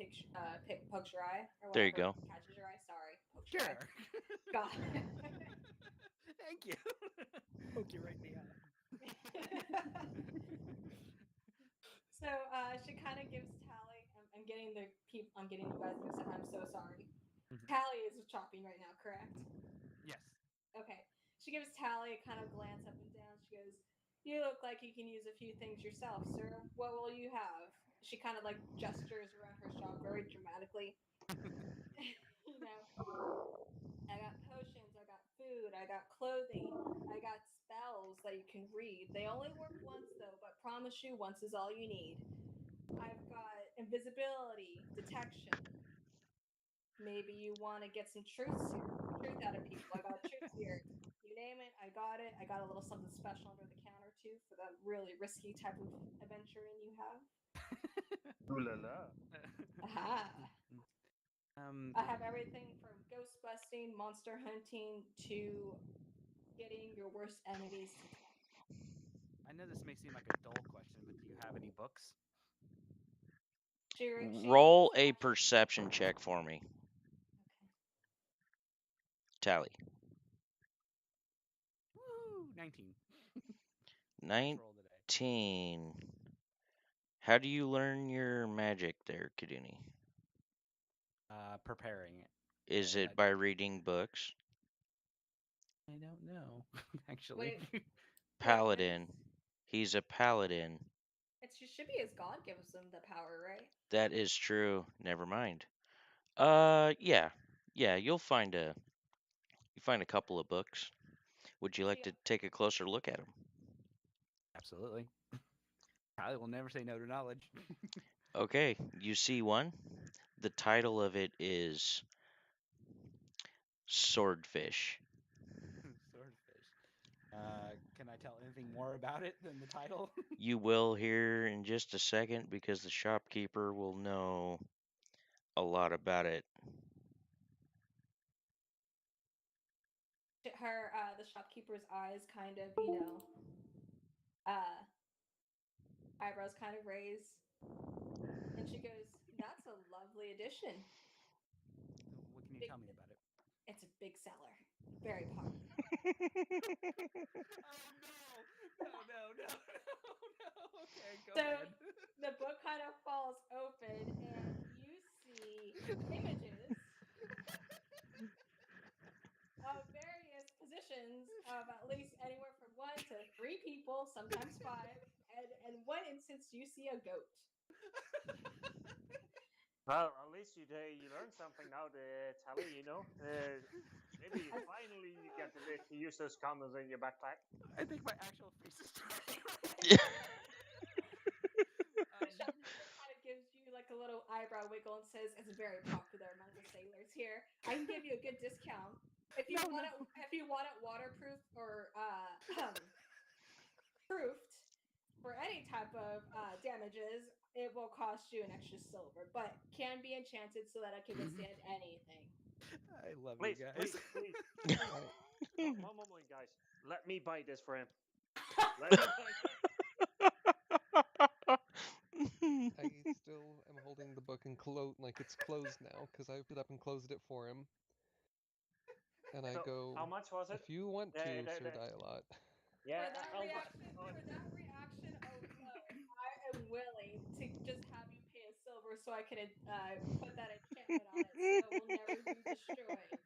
pokes your eye or there you whatever go. catches your eye. Sorry, pokes your eye. Sure. God. Thank you. Poke you right in the eye. So she kind of gives Tally. I'm getting I'm getting you guys mixed up. I'm so sorry. Mhm. Tally is shopping right now, correct? Yes. Okay. She gives Tally a kind of glance up and down. She goes, "You look like you can use a few things yourself, sir. What will you have?" She kind of like gestures around her shop very dramatically. You know, I got potions, I got food, I got clothing, I got spells that you can read. They only work once though, but promise you, once is all you need. I've got invisibility, detection. Maybe you want to get some truth serum. truth out of people. I got truth here. You name it, I got it. I got a little something special under the counter too for the really risky type of adventuring you have. Ooh la la. Aha. um, I have everything from ghost busting, monster hunting to getting your worst enemies to talk. I know this may seem like a dull question, but do you have any books? Roll She's a actually perception check for me. okay. Tally. Woo! 19. Natural today. 19. How do you learn your magic there, Kaduni? Preparing it. Is it by reading books? I don't know, actually. Wait, wait, Paladin. He's a paladin. it should be his god gives him the power, right? That is true. Never mind. Yeah. Yeah, you find a couple of books. Would you like See, to take a closer look at them? Absolutely. Tyler will never say no to knowledge. Okay, you see one. The title of it is Swordfish. Swordfish. Can I tell anything more about it than the title? You will hear in just a second because the shopkeeper will know a lot about it. her the shopkeeper's eyes kind of, eyebrows kind of raise, and she goes, "That's a lovely addition. What can you Big, tell me about it? it's a big seller, very popular." Oh no! No! Okay, go So ahead. the book kind of falls open, and you see images of various positions of at least anywhere from 1 to 3 people, sometimes 5, and in one instance you see a goat. Well, at least you learned something now, the Tally. Maybe I, finally you get to use those condoms in your backpack. I think my actual face is turning. the shopkeeper kind of gives you like a little eyebrow wiggle and says, "It's very popular among the sailors here. I can give you a good discount if you No, want no. it. If you want it waterproof or proofed for any type of damages, it will cost you an extra silver, but can be enchanted so that it can withstand anything." I love Please, you guys. please, please. I, One moment, guys. Let me buy this for him. Let me buy this. I still am holding the book and like it's closed now because I opened it up and closed it for him. And I So, go, how much was it? if you want to, Sir The- Dialot. yeah, For that I'll buy. reaction, alone, I am willing to just have you pay a silver so I can put that enchantment on it, so it will never be destroyed.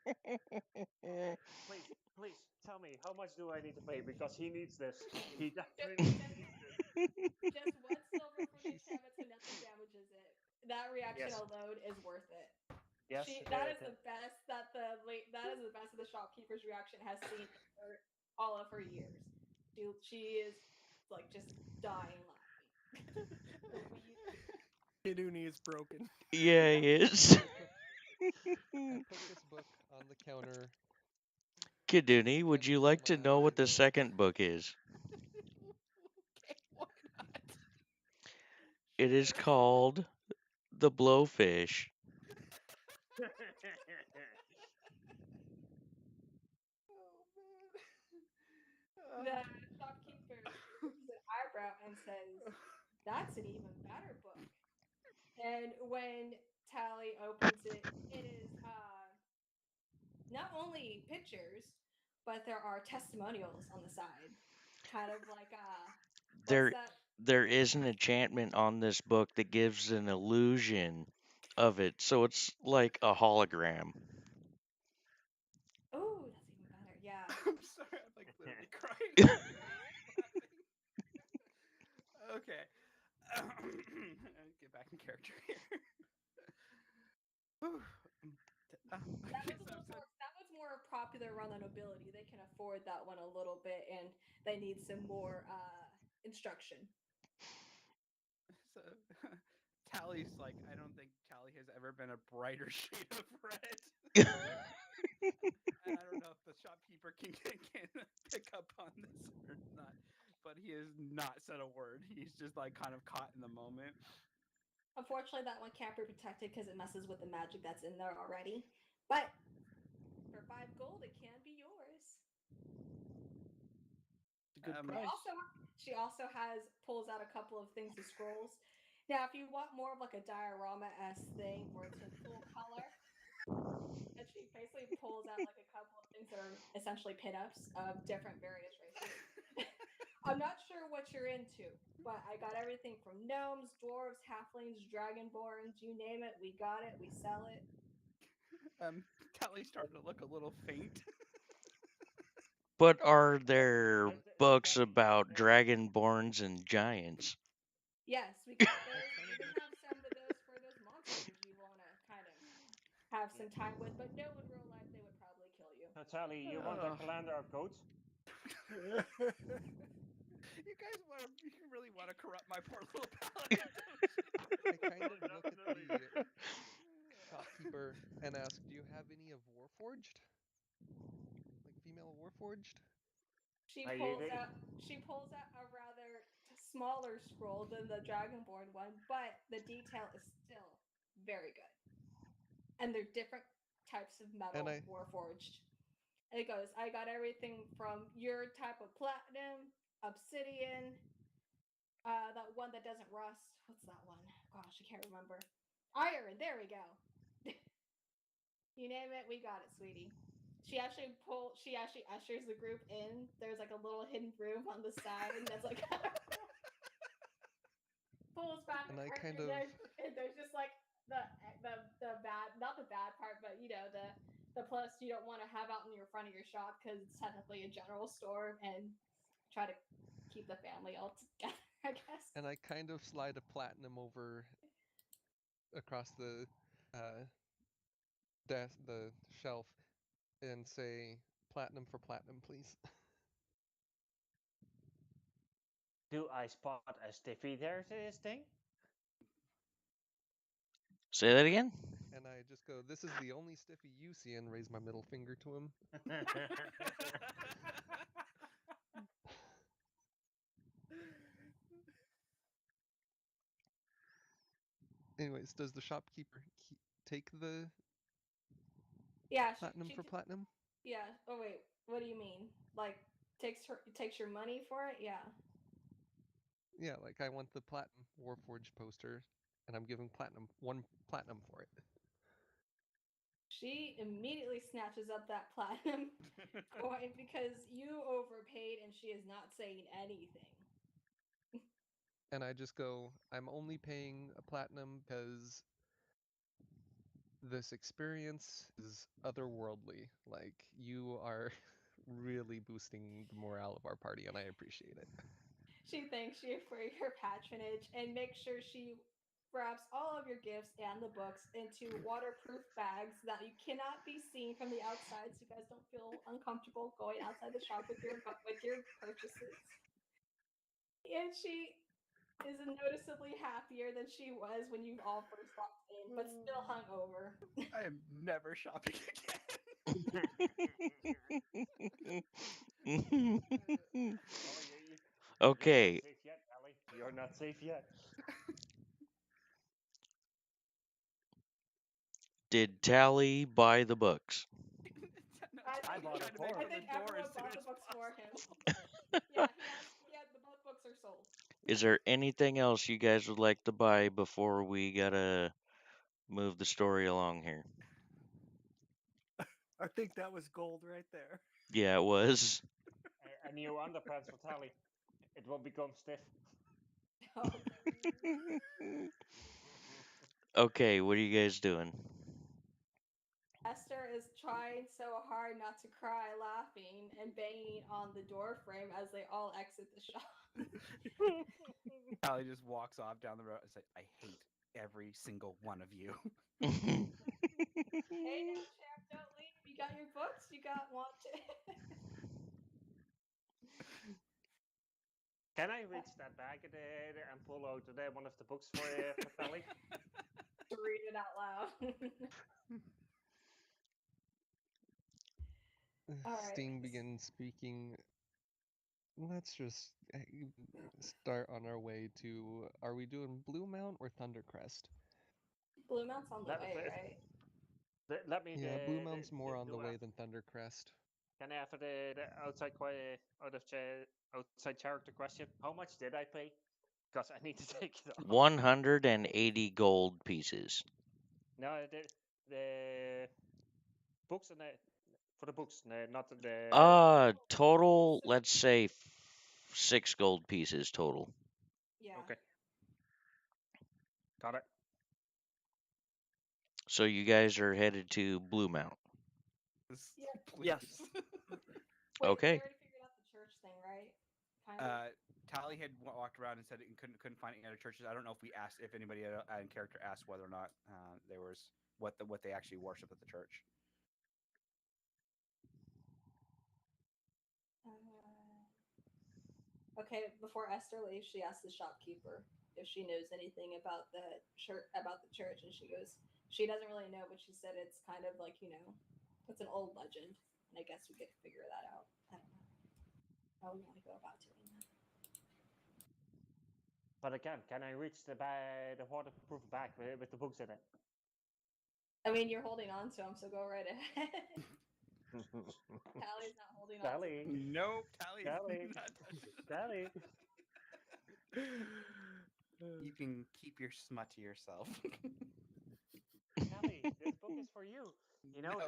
Please, please tell me how much do I need to pay because he needs this. He Just, definitely just, needs this. just 1 silver for the She's enchantment, so nothing damages it. That reaction Yes, alone is worth it. yes. That is the best that that is the best that the shopkeeper's reaction has seen for all of her years. She is like just dying laughing. Kiduni is broken. Yeah, he is. I put this book on the counter Kiduni, would and you I like to laugh know and I what the go, second book is? Okay, why not? It is Sure. called The Blowfish. Oh man. The shopkeeper raises an eyebrow and says, "That's an even better book." And when Tally opens it, it is not only pictures, but there are testimonials on the side. Kind of like what's There that? there is an enchantment on this book that gives an illusion of it, so it's like a hologram. Oh, that's even better. Yeah. I'm sorry, I'm like literally crying. Okay. Get back in character here. Okay, That was more popular around the nobility. They can afford that one a little bit, and they need some more instruction. so Tally's like, I don't think Tally has ever been a brighter shade of red. And I don't know if the shopkeeper can pick up on this or not, but he has not said a word. He's just like kind of caught in the moment. Unfortunately, that one can't be protected because it messes with the magic that's in there already. But for 5 gold, it can be yours. It's a good Um, price. She also has pulls out a couple of things of scrolls. Now, if you want more of like a diorama-esque thing where it's in full color, and she basically pulls out like a couple of things that are essentially pinups of different various races. I'm not sure what you're into, but I got everything from gnomes, dwarves, halflings, dragonborns, you name it, we got it, we sell it. Tally's starting to look a little faint. But are there I- books about dragonborns and giants? Yes, we got those. kind We of even look- have some of those for those monsters you want to kind of have some time with, but no, in real life they would probably kill you. Tally, you want a Ugh. calendar of goats? You guys you really want to corrupt my poor little paladin, don't you? I kind of look at the shopkeeper and ask, "Do you have any of Warforged? Like female Warforged?" She Are you pulls the- out she pulls out a rather smaller scroll than the dragonborn one, but the detail is still very good. And they're different types of And metal I warforged. And it goes, I got everything from your type of platinum, obsidian, that one that doesn't rust. What's that one? Gosh, I can't remember. Iron, there we go. You name it, we got it, sweetie. She actually ushers the group in. There's like a little hidden room on the side that's like pulls back a and I curtain kind and of there's just like the bad, not the bad part, but you know the plus you don't want to have out in your front of your shop because it's technically a general store and try to keep the family all together, I guess. and I kind of slide a platinum over across the uh desk, the shelf, and say, "Platinum for platinum, please." Do I spot a stiffy there to this thing? Say that again? And I just go, "This is the only stiffy you see," and raise my middle finger to him. Anyways, does the shopkeeper take the Yeah, platinum for platinum? yeah. Oh wait, what do you mean? Like takes your money for it? Yeah. Yeah, like I want the platinum Warforged poster, and I'm giving one platinum for it. She immediately snatches up that platinum coin because you overpaid and she is not saying anything. And I just go, "I'm only paying a platinum because this experience is otherworldly. Like, you are really boosting the morale of our party, and I appreciate it." She thanks you for your patronage and makes sure she wraps all of your gifts and the books into waterproof bags that you cannot be seen from the outside, so you guys don't feel uncomfortable going outside the shop with your purchases. And she is noticeably happier than she was when you all first walked in, but still hungover. I am never shopping again. Oh, you're Okay, not safe yet, Ellie. You're not safe yet. did Tally buy the books? No, I I think, bought trying it to for make I it her. to the think door everyone as soon bought the as books for possible. him. Yeah, the both books are sold. Is there anything else you guys would like to buy before we gotta move the story along here? I think that was gold right there. Yeah, it was. A new underpants for Tally. It will become stiff. Oh, Okay, what are you guys doing? Esther is trying so hard not to cry, laughing and banging on the door frame as they all exit the shop. Callie just walks off down the road and says, "I hate every single one of you." Hey now, champ, don't leave. You got your books. You got wanted. Can I reach that bag and pull out one of the books for Tally? To read it out loud. All right. Sting begins speaking. Let's just start on our way to. Are we doing Blue Mount or Thundercrest? Blue Mount's on the Let- way, right? Let me Yeah, Blue Mount's more on the way than Thundercrest. Can I have the outside character question? How much did I pay? Because I need to take it off. 180 gold pieces. No, the books and for the books, not the. Total, let's say 6 gold pieces total. Yeah. Okay. Got it. So you guys are headed to Blue Mount. Yep. Yes. Wait, Okay. we already figured out the church thing, right? Kind of. Tally had walked around and said it couldn't find any other churches. I don't know if we asked if anybody in character asked whether or not there was what they actually worship at the church. Okay, before Esther leaves, she asks the shopkeeper if she knows anything about the church, and she goes, she doesn't really know, but she said it's kind of like, it's an old legend, and I guess we could figure that out. I don't know how we want to go about doing that. But again, can I reach the waterproof bag with the books in it? I mean, you're holding on to them, so go right ahead. Tally's not holding on to Tally, them. Nope, Tally. Tally, Tally. You can keep your smut to yourself. Tally, this book is for you. You know, No.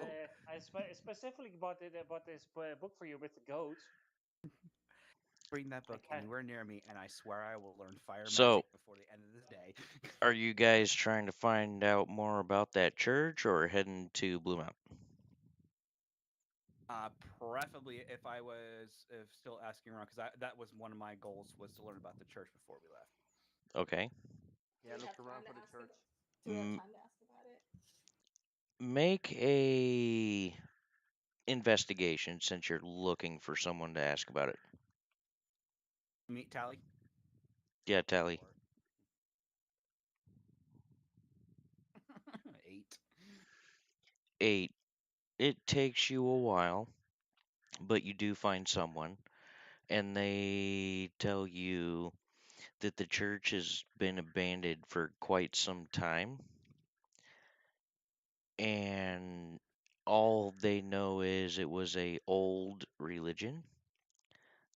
I specifically bought this book for you with the goats. Bring that book Okay. anywhere near me, and I swear I will learn fire So- magic before the end of this day. Are you guys trying to find out more about that church or heading to Blue Mount? Preferably if I was still asking around, because that was one of my goals, was to learn about the church before we left. Okay. Yeah, Do we look have around time for to the ask church. Do we have Mm. time to ask about it? Make a investigation since you're looking for someone to ask about it. Meet Tally. Yeah, Tally. 8. 8. It takes you a while, but you do find someone, and they tell you that the church has been abandoned for quite some time, and all they know is it was a old religion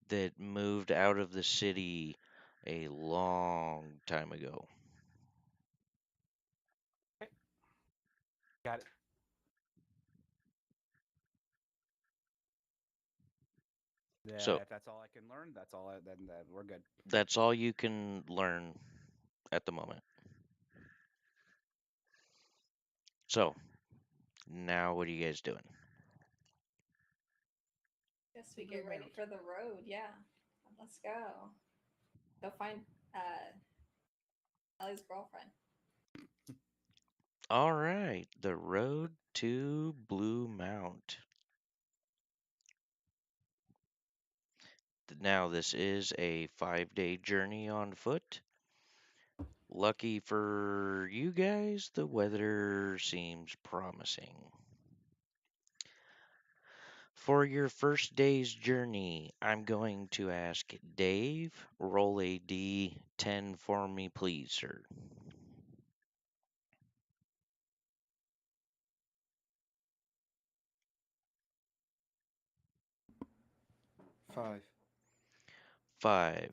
that moved out of the city a long time ago. Got it. So If that's all I can learn, that's all. Then we're good. that's all you can learn at the moment. So now what are you guys doing? Guess we Blue get ready Mount. for the road. Yeah, let's go. Go find Tally's girlfriend. All right, the road to Blue Mount. Now, this is a 5-day journey on foot. Lucky for you guys, the weather seems promising. For your first day's journey, I'm going to ask Dave, roll a D10 for me, please, sir. Five. 5.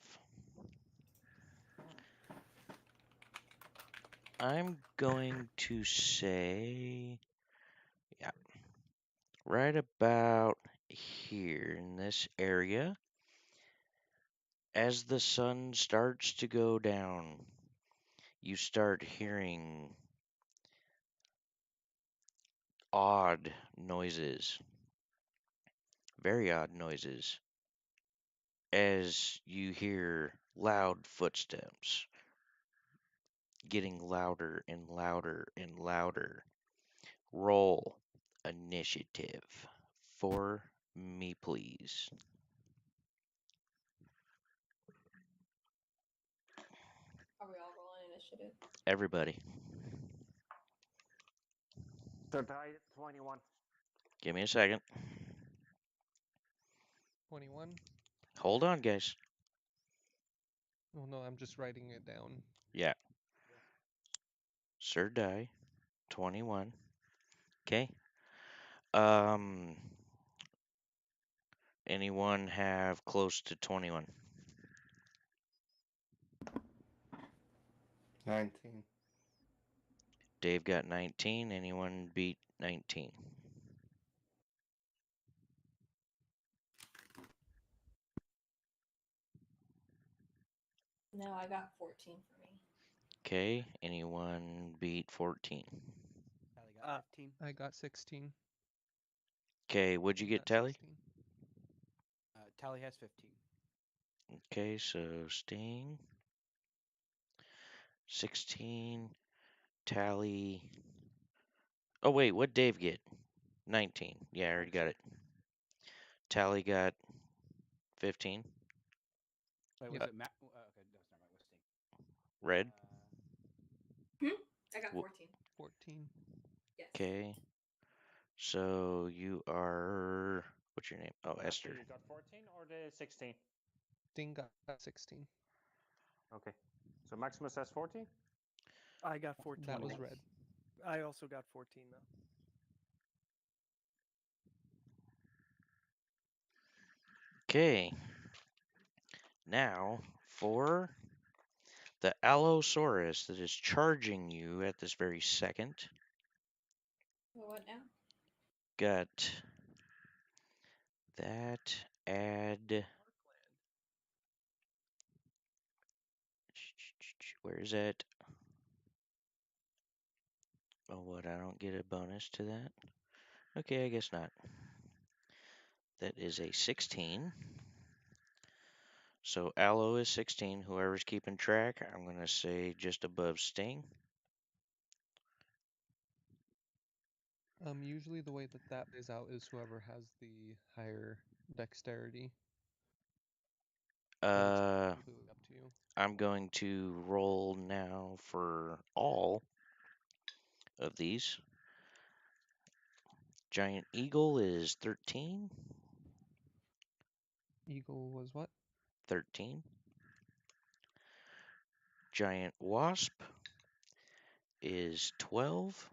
I'm going to say, yeah, right about here in this area. As the sun starts to go down, you start hearing odd noises, very odd noises, as you hear loud footsteps getting louder and louder and louder. Roll initiative for me, please. initiative? Everybody. So die 21. Give me a second. 21. Hold on, guys. Oh no, I'm just writing it down. Yeah. Sir die. 21. Okay. Anyone have close to 21? 19. Dave got 19. Anyone beat 19? No, I got 14 for me. Okay. Anyone beat 14? Tally got 15. I got 16. Okay. What'd you Sting get, got Tally? 16. Tally has 15. Okay, so Sting. 16. Tally. Oh, wait. What'd Dave get? 19. Yeah, I already got it. Tally got 15. Wait, Yep. was it Matt? Okay, no, it's not right. What's Sting? Red. I got Wh- 14. 14. Yes. Okay. So you are. What's your name? Oh, Matthew, Esther. you got 14 or the 16? Sting got 16. Okay. So Maximus has 14? I got 14. That was yes. red. I also got 14 though. Okay. Now for the Allosaurus that is charging you at this very second. Well, what now? Got that. Add. Where is that? Oh, what? I don't get a bonus to that? Okay, I guess not. That is a 16. So Allo is 16. Whoever's keeping track, I'm going to say just above Sting. Usually the way that that plays out is whoever has the higher dexterity. But it's completely up to you. I'm going to roll now for all of these. Giant Eagle is 13. Eagle was what? 13. Giant Wasp is 12.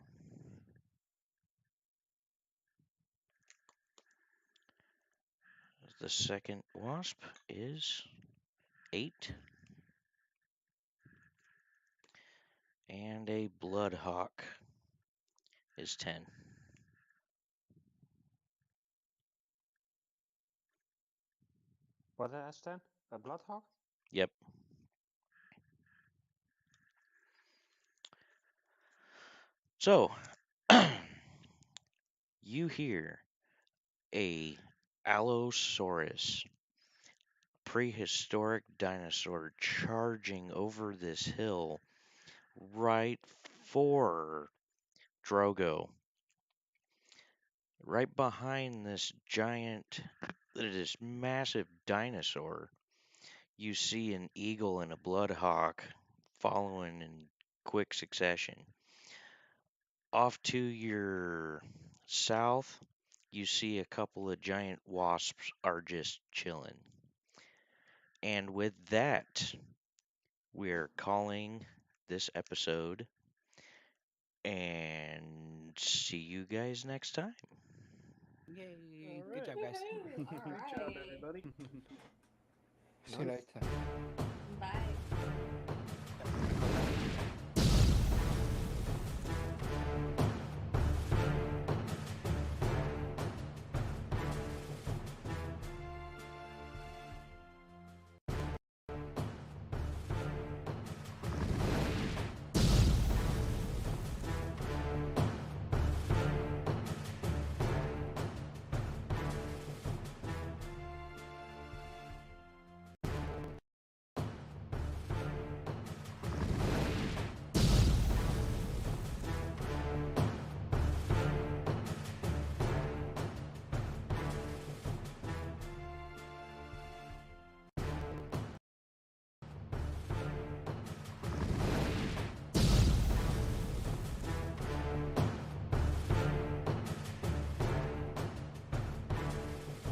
The second Wasp is 8. And a Bloodhawk is 10. What has 10? A Bloodhawk? Yep. So, you hear a Allosaurus, prehistoric dinosaur, charging over this hill right for Drogo. Right behind this massive dinosaur, you see an eagle and a bloodhawk following in quick succession. Off to your south, you see a couple of giant wasps are just chilling. And with that, we're calling this episode and see you guys next time. Yay! All Good right. job, guys. Woohoo! All Good job, right. everybody. See you later. Bye.